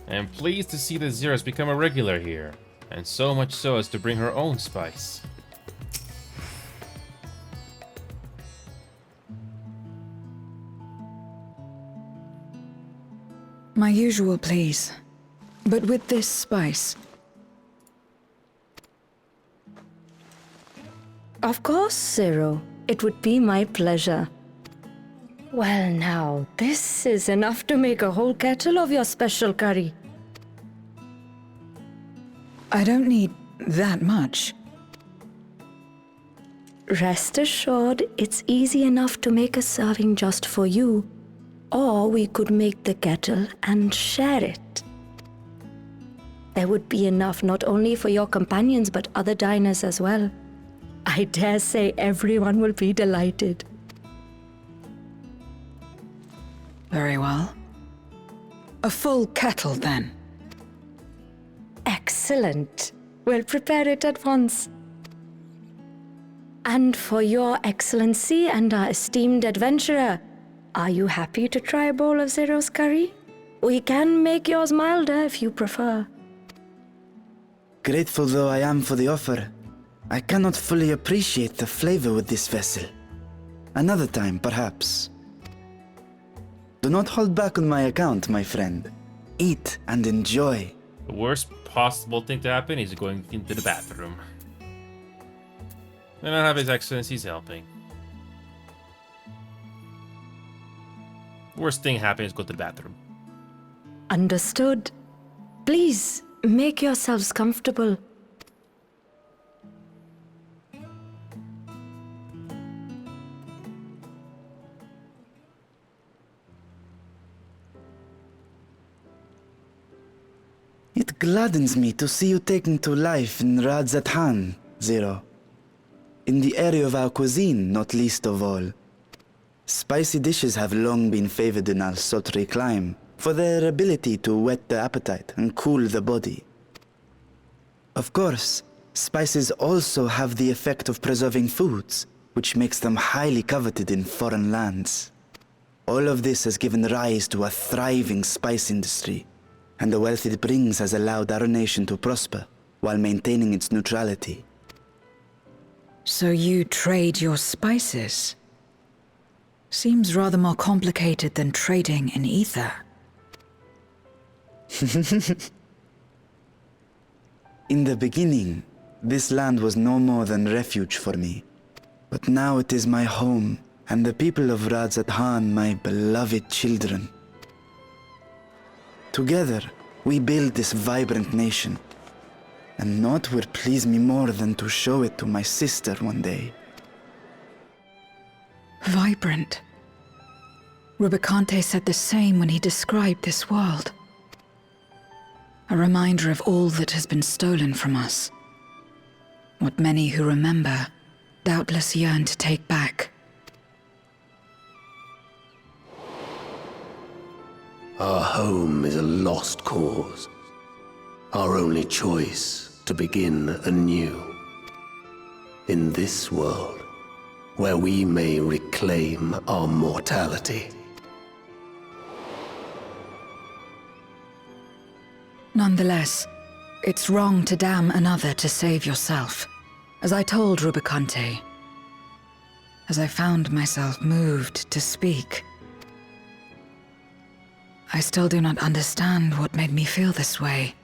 Speaker 1: I am pleased to see that Zero's become a regular here, and so much so as to bring her own spice.
Speaker 2: My usual, please. But with this spice.
Speaker 17: Of course, Zero. It would be my pleasure. Well now, this is enough to make a whole kettle of your special curry.
Speaker 2: I don't need that much.
Speaker 17: Rest assured, it's easy enough to make a serving just for you. Or we could make the kettle and share it. There would be enough not only for your companions but other diners as well. I dare say everyone will be delighted.
Speaker 2: Very well. A full kettle, then.
Speaker 17: Excellent. We'll prepare it at once. And for your excellency and our esteemed adventurer, are you happy to try a bowl of Zero's curry? We can make yours milder if you prefer.
Speaker 3: Grateful though I am for the offer, I cannot fully appreciate the flavor with this vessel. Another time, perhaps. Do not hold back on my account, my friend. Eat and enjoy.
Speaker 1: The worst possible thing to happen is going into the bathroom. Then I'll have His Excellency's helping. Worst thing happens, go to the bathroom.
Speaker 17: Understood. Please, make yourselves comfortable.
Speaker 3: It gladdens me to see you taking to life in Radzathan, Zero. In the area of our cuisine, not least of all. Spicy dishes have long been favored in our sultry clime for their ability to whet the appetite and cool the body. Of course, spices also have the effect of preserving foods, which makes them highly coveted in foreign lands. All of this has given rise to a thriving spice industry, and the wealth it brings has allowed our nation to prosper while maintaining its neutrality.
Speaker 2: So you trade your spices? Seems rather more complicated than trading in ether.
Speaker 3: In the beginning, this land was no more than refuge for me. But now it is my home, and the people of Radzat-Han my beloved children. Together, we build this vibrant nation. And naught would please me more than to show it to my sister one day.
Speaker 2: Vibrant. Rubicante said the same when he described this world. A reminder of all that has been stolen from us. What many who remember doubtless yearn to take back.
Speaker 15: Our home is a lost cause. Our only choice to begin anew. In this world, where we may reclaim our mortality.
Speaker 2: Nonetheless, it's wrong to damn another to save yourself. As I told Rubicante, as I found myself moved to speak. I still do not understand what made me feel this way,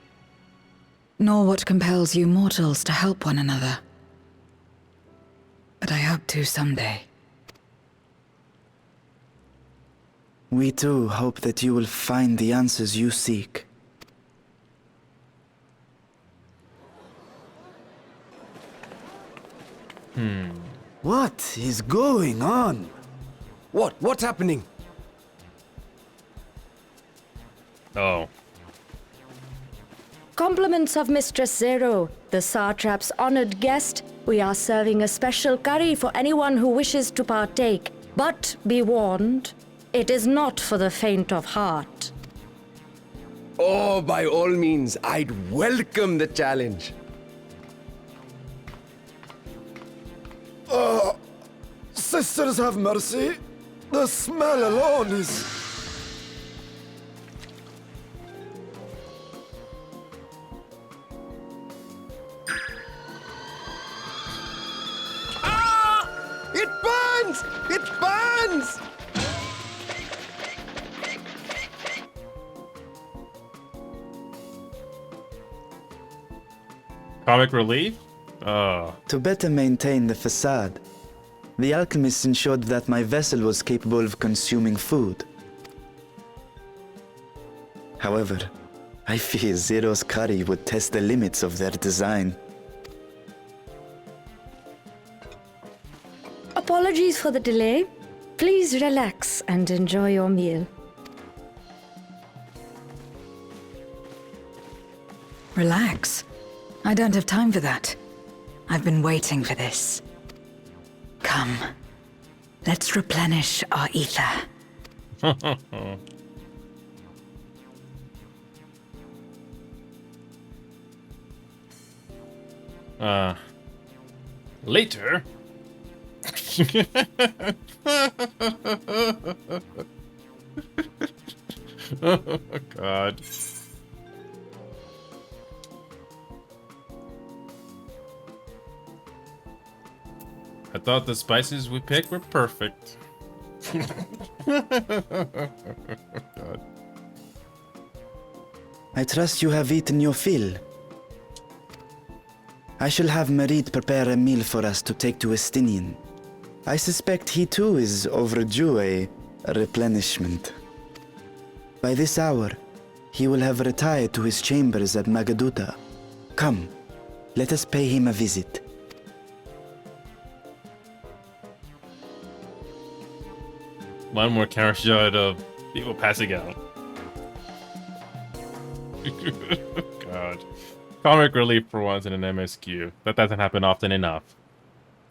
Speaker 2: nor what compels you mortals to help one another. But I hope to someday.
Speaker 3: We too hope that you will find the answers you seek.
Speaker 14: What is going on?
Speaker 10: What's happening?
Speaker 1: Oh.
Speaker 17: Compliments of Mistress Zero, the Satrap's honored guest. We are serving a special curry for anyone who wishes to partake. But be warned, it is not for the faint of heart.
Speaker 10: Oh, by all means, I'd welcome the challenge.
Speaker 14: Sisters have mercy. The smell alone is...
Speaker 10: It burns! It burns!
Speaker 1: Comic relief?
Speaker 3: To better maintain the facade, the alchemists ensured that my vessel was capable of consuming food. However, I fear Zero's curry would test the limits of their design.
Speaker 17: Apologies for the delay. Please relax and enjoy your meal.
Speaker 2: Relax. I don't have time for that. I've been waiting for this. Come. Let's replenish our ether.
Speaker 1: Later. Oh, God. I thought the spices we picked were perfect. God.
Speaker 3: I trust you have eaten your fill. I shall have Merid prepare a meal for us to take to Estinian. I suspect he too is overdue a replenishment. By this hour, he will have retired to his chambers at Magaduta. Come, let us pay him a visit.
Speaker 1: One more camera shot of people passing out. God. Comic relief for once in an MSQ. That doesn't happen often enough.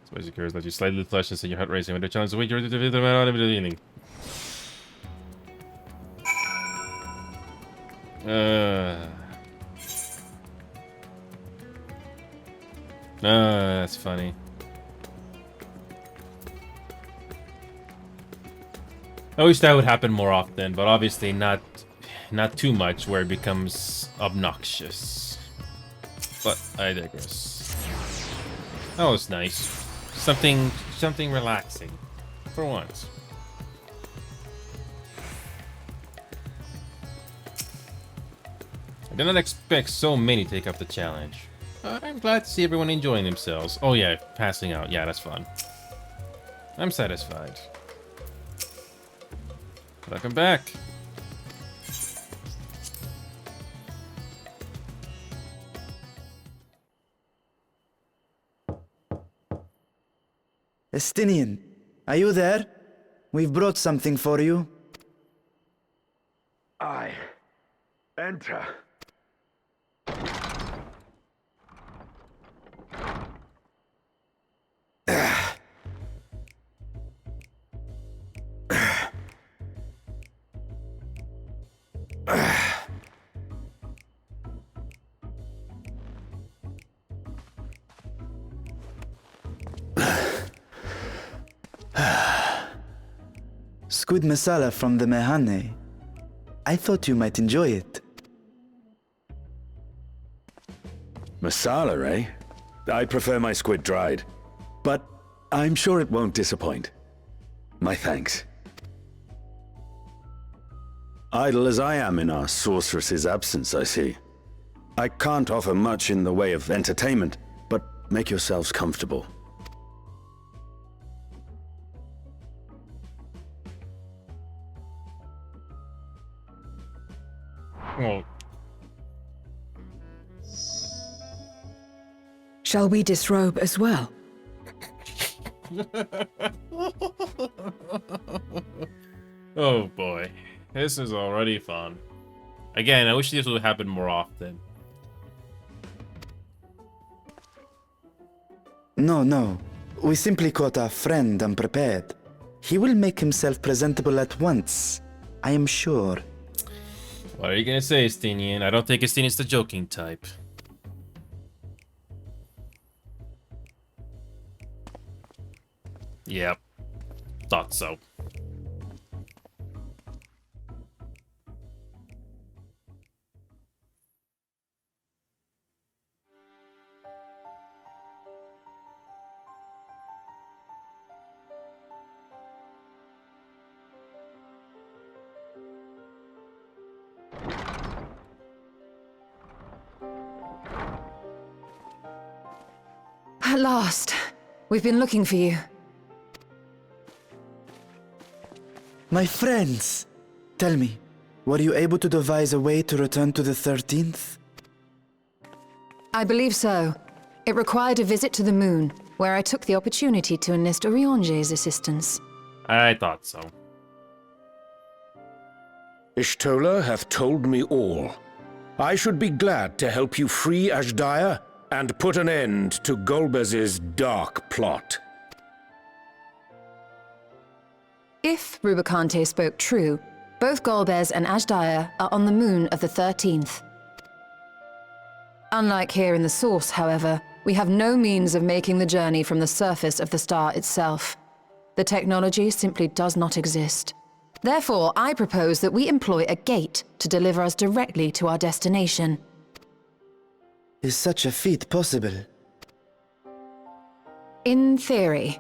Speaker 1: Spicy cures that you slightly flush and send your heart racing with the challenge of week you're healing. That's funny. I wish that would happen more often, but obviously not too much where it becomes obnoxious. But I digress. That was nice. Something relaxing. For once. I did not expect so many to take up the challenge. I'm glad to see everyone enjoying themselves. Oh yeah, passing out. Yeah, that's fun. I'm satisfied. Welcome back.
Speaker 3: Estinian, are you there? We've brought something for you.
Speaker 4: I enter.
Speaker 3: Squid masala from the Mehane. I thought you might enjoy it.
Speaker 4: Masala, eh? I prefer my squid dried. But I'm sure it won't disappoint. My thanks. Idle as I am in our sorceress's absence, I see. I can't offer much in the way of entertainment, but make yourselves comfortable.
Speaker 1: Well,
Speaker 2: shall we disrobe as well?
Speaker 1: oh boy, this is already fun. Again, I wish this would happen more often.
Speaker 3: No. We simply caught our friend unprepared. He will make himself presentable at once, I am sure.
Speaker 1: What are you gonna say, Estinian? I don't think Estinian's the joking type. Yep. Thought so.
Speaker 5: At last. We've been looking for you.
Speaker 3: My friends! Tell me, were you able to devise a way to return to the 13th?
Speaker 5: I believe so. It required a visit to the moon, where I took the opportunity to enlist Orionge's assistance.
Speaker 1: I thought so.
Speaker 12: Ishtola hath told me all. I should be glad to help you free Ashdaya and put an end to Golbez's dark plot.
Speaker 5: If Rubicante spoke true, both Golbez and Ashdaya are on the moon of the 13th. Unlike here in the Source, however, we have no means of making the journey from the surface of the star itself. The technology simply does not exist. Therefore, I propose that we employ a gate to deliver us directly to our destination.
Speaker 3: Is such a feat possible?
Speaker 5: In theory.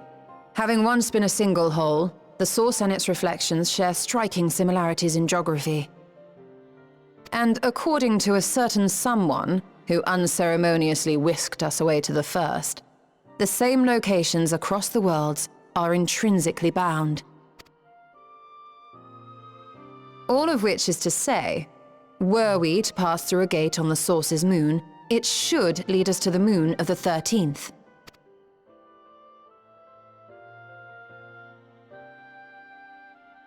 Speaker 5: Having once been a single hole, the Source and its reflections share striking similarities in geography. And according to a certain someone who unceremoniously whisked us away to the first, the same locations across the worlds are intrinsically bound. All of which is to say, were we to pass through a gate on the Source's moon, it should lead us to the moon of the 13th.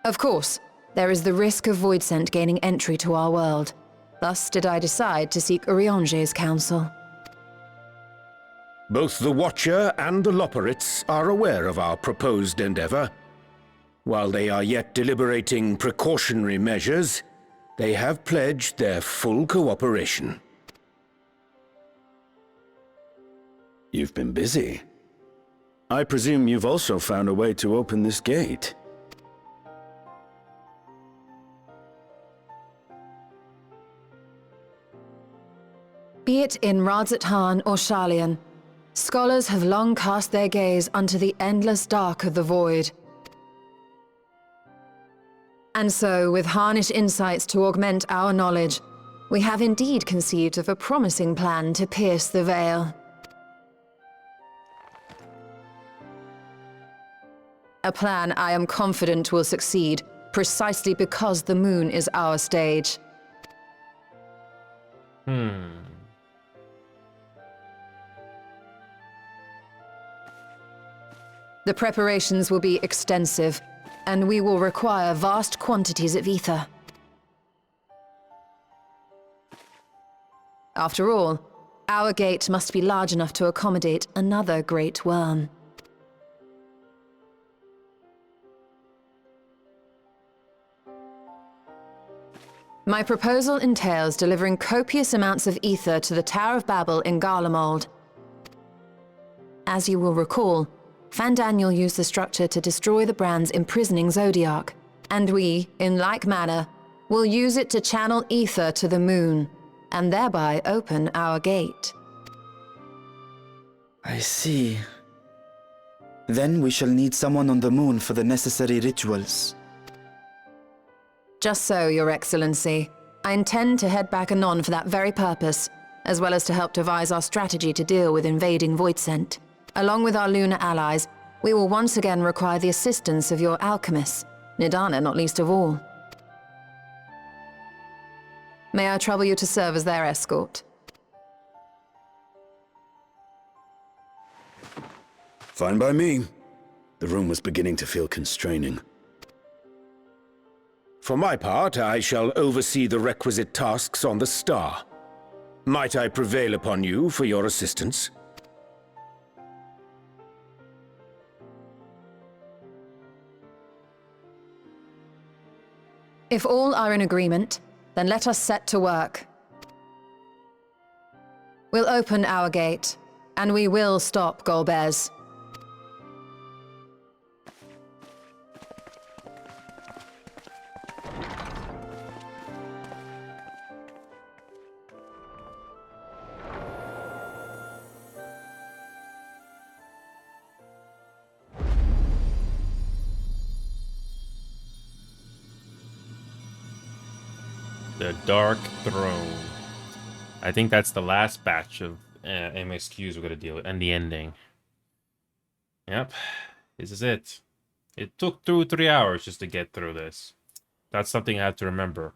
Speaker 5: Of course, there is the risk of Voidsent gaining entry to our world. Thus did I decide to seek Orionge's counsel.
Speaker 12: Both the Watcher and the Loporrits are aware of our proposed endeavor. While they are yet deliberating precautionary measures, they have pledged their full cooperation.
Speaker 4: You've been busy. I presume you've also found a way to open this gate.
Speaker 5: Be it in Radzat-Han or Sharlayan, scholars have long cast their gaze unto the endless dark of the void. And so, with Harnish insights to augment our knowledge, We have indeed conceived of a promising plan to pierce the veil. A plan I am confident will succeed, precisely because the moon is our stage. The preparations will be extensive, and we will require vast quantities of ether. After all, our gate must be large enough to accommodate another great worm. My proposal entails delivering copious amounts of ether to the Tower of Babel in Garlemald. As you will recall, Fandaniel used the structure to destroy the brand's imprisoning Zodiac, and we, in like manner, will use it to channel ether to the moon, and thereby open our gate.
Speaker 3: I see. Then we shall need someone on the moon for the necessary rituals.
Speaker 5: Just so, Your Excellency. I intend to head back anon for that very purpose, as well as to help devise our strategy to deal with invading Voidsent. Along with our lunar allies, we will once again require the assistance of your alchemists, Nidana not least of all. May I trouble you to serve as their escort?
Speaker 4: Fine by me. The room was beginning to feel constraining.
Speaker 12: For my part, I shall oversee the requisite tasks on the star. Might I prevail upon you for your assistance?
Speaker 5: If all are in agreement, then let us set to work. We'll open our gate, and we will stop Golbez.
Speaker 1: The Dark Throne. I think that's the last batch of MSQs we're going to deal with, and the ending. Yep, this is it. It took 3 hours just to get through this. That's something I have to remember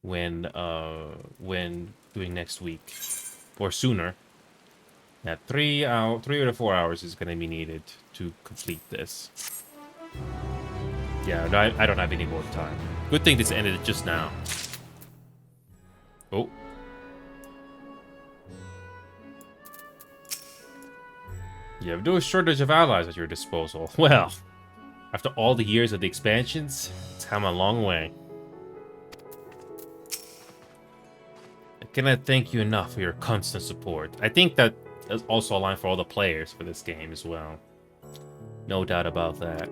Speaker 1: when doing next week, or sooner. That 3 to 4 hours is going to be needed to complete this. Yeah, I don't have any more time. Good thing this ended just now. Oh. You have no shortage of allies at your disposal. Well, after all the years of the expansions, it's come a long way. I cannot thank you enough for your constant support. I think that is also a line for all the players for this game as well. No doubt about that.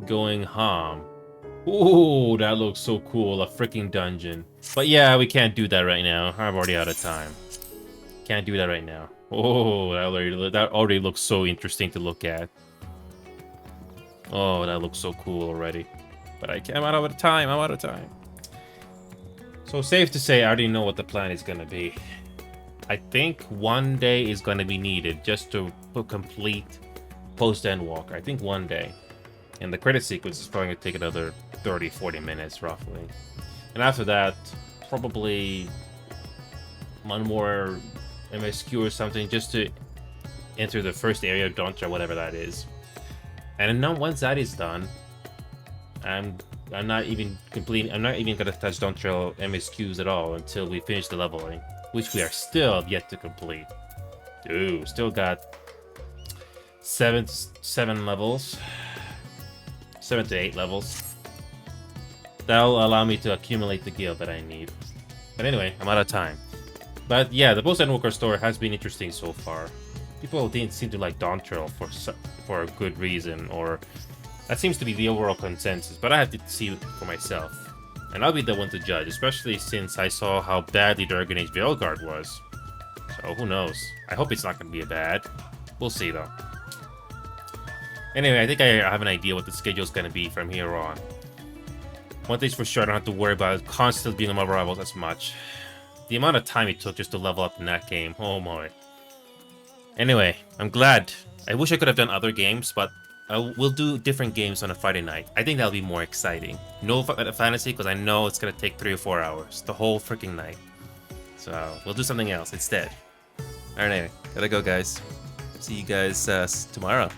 Speaker 1: Going home. Ooh, that looks so cool. A freaking dungeon. But yeah, we can't do that right now. I'm already out of time. Can't do that right now. Oh, that already looks so interesting to look at. Oh, that looks so cool already. But I'm out of time. I'm out of time. So safe to say, I already know what the plan is going to be. I think 1 day is going to be needed just to complete post-end walker. I think 1 day. And the credit sequence is probably going to take another 30-40 minutes, roughly. And after that, probably one more MSQ or something, just to enter the first area of Dontra, whatever that is. And then once that is done, I'm not even going to touch Dontra MSQs at all until we finish the leveling, which we are still yet to complete. Dude, still got 7 levels. 7 to 8 levels. That'll allow me to accumulate the guild that I need. But anyway, I'm out of time. But yeah, the Post-End Walker story has been interesting so far. People didn't seem to like Dawntrail for a good reason, or that seems to be the overall consensus, but I have to see it for myself. And I'll be the one to judge, especially since I saw how badly Dragon Age Veilguard was. So who knows? I hope it's not going to be a bad. We'll see though. Anyway, I think I have an idea what the schedule is going to be from here on. One thing's for sure, I don't have to worry about constantly being on my rivals as much. The amount of time it took just to level up in that game, oh my. Anyway, I'm glad. I wish I could have done other games, but we'll do different games on a Friday night. I think that'll be more exciting. No fantasy, because I know it's gonna take 3 or 4 hours, the whole freaking night. So we'll do something else instead. Alright, anyway, gotta go, guys. See you guys tomorrow.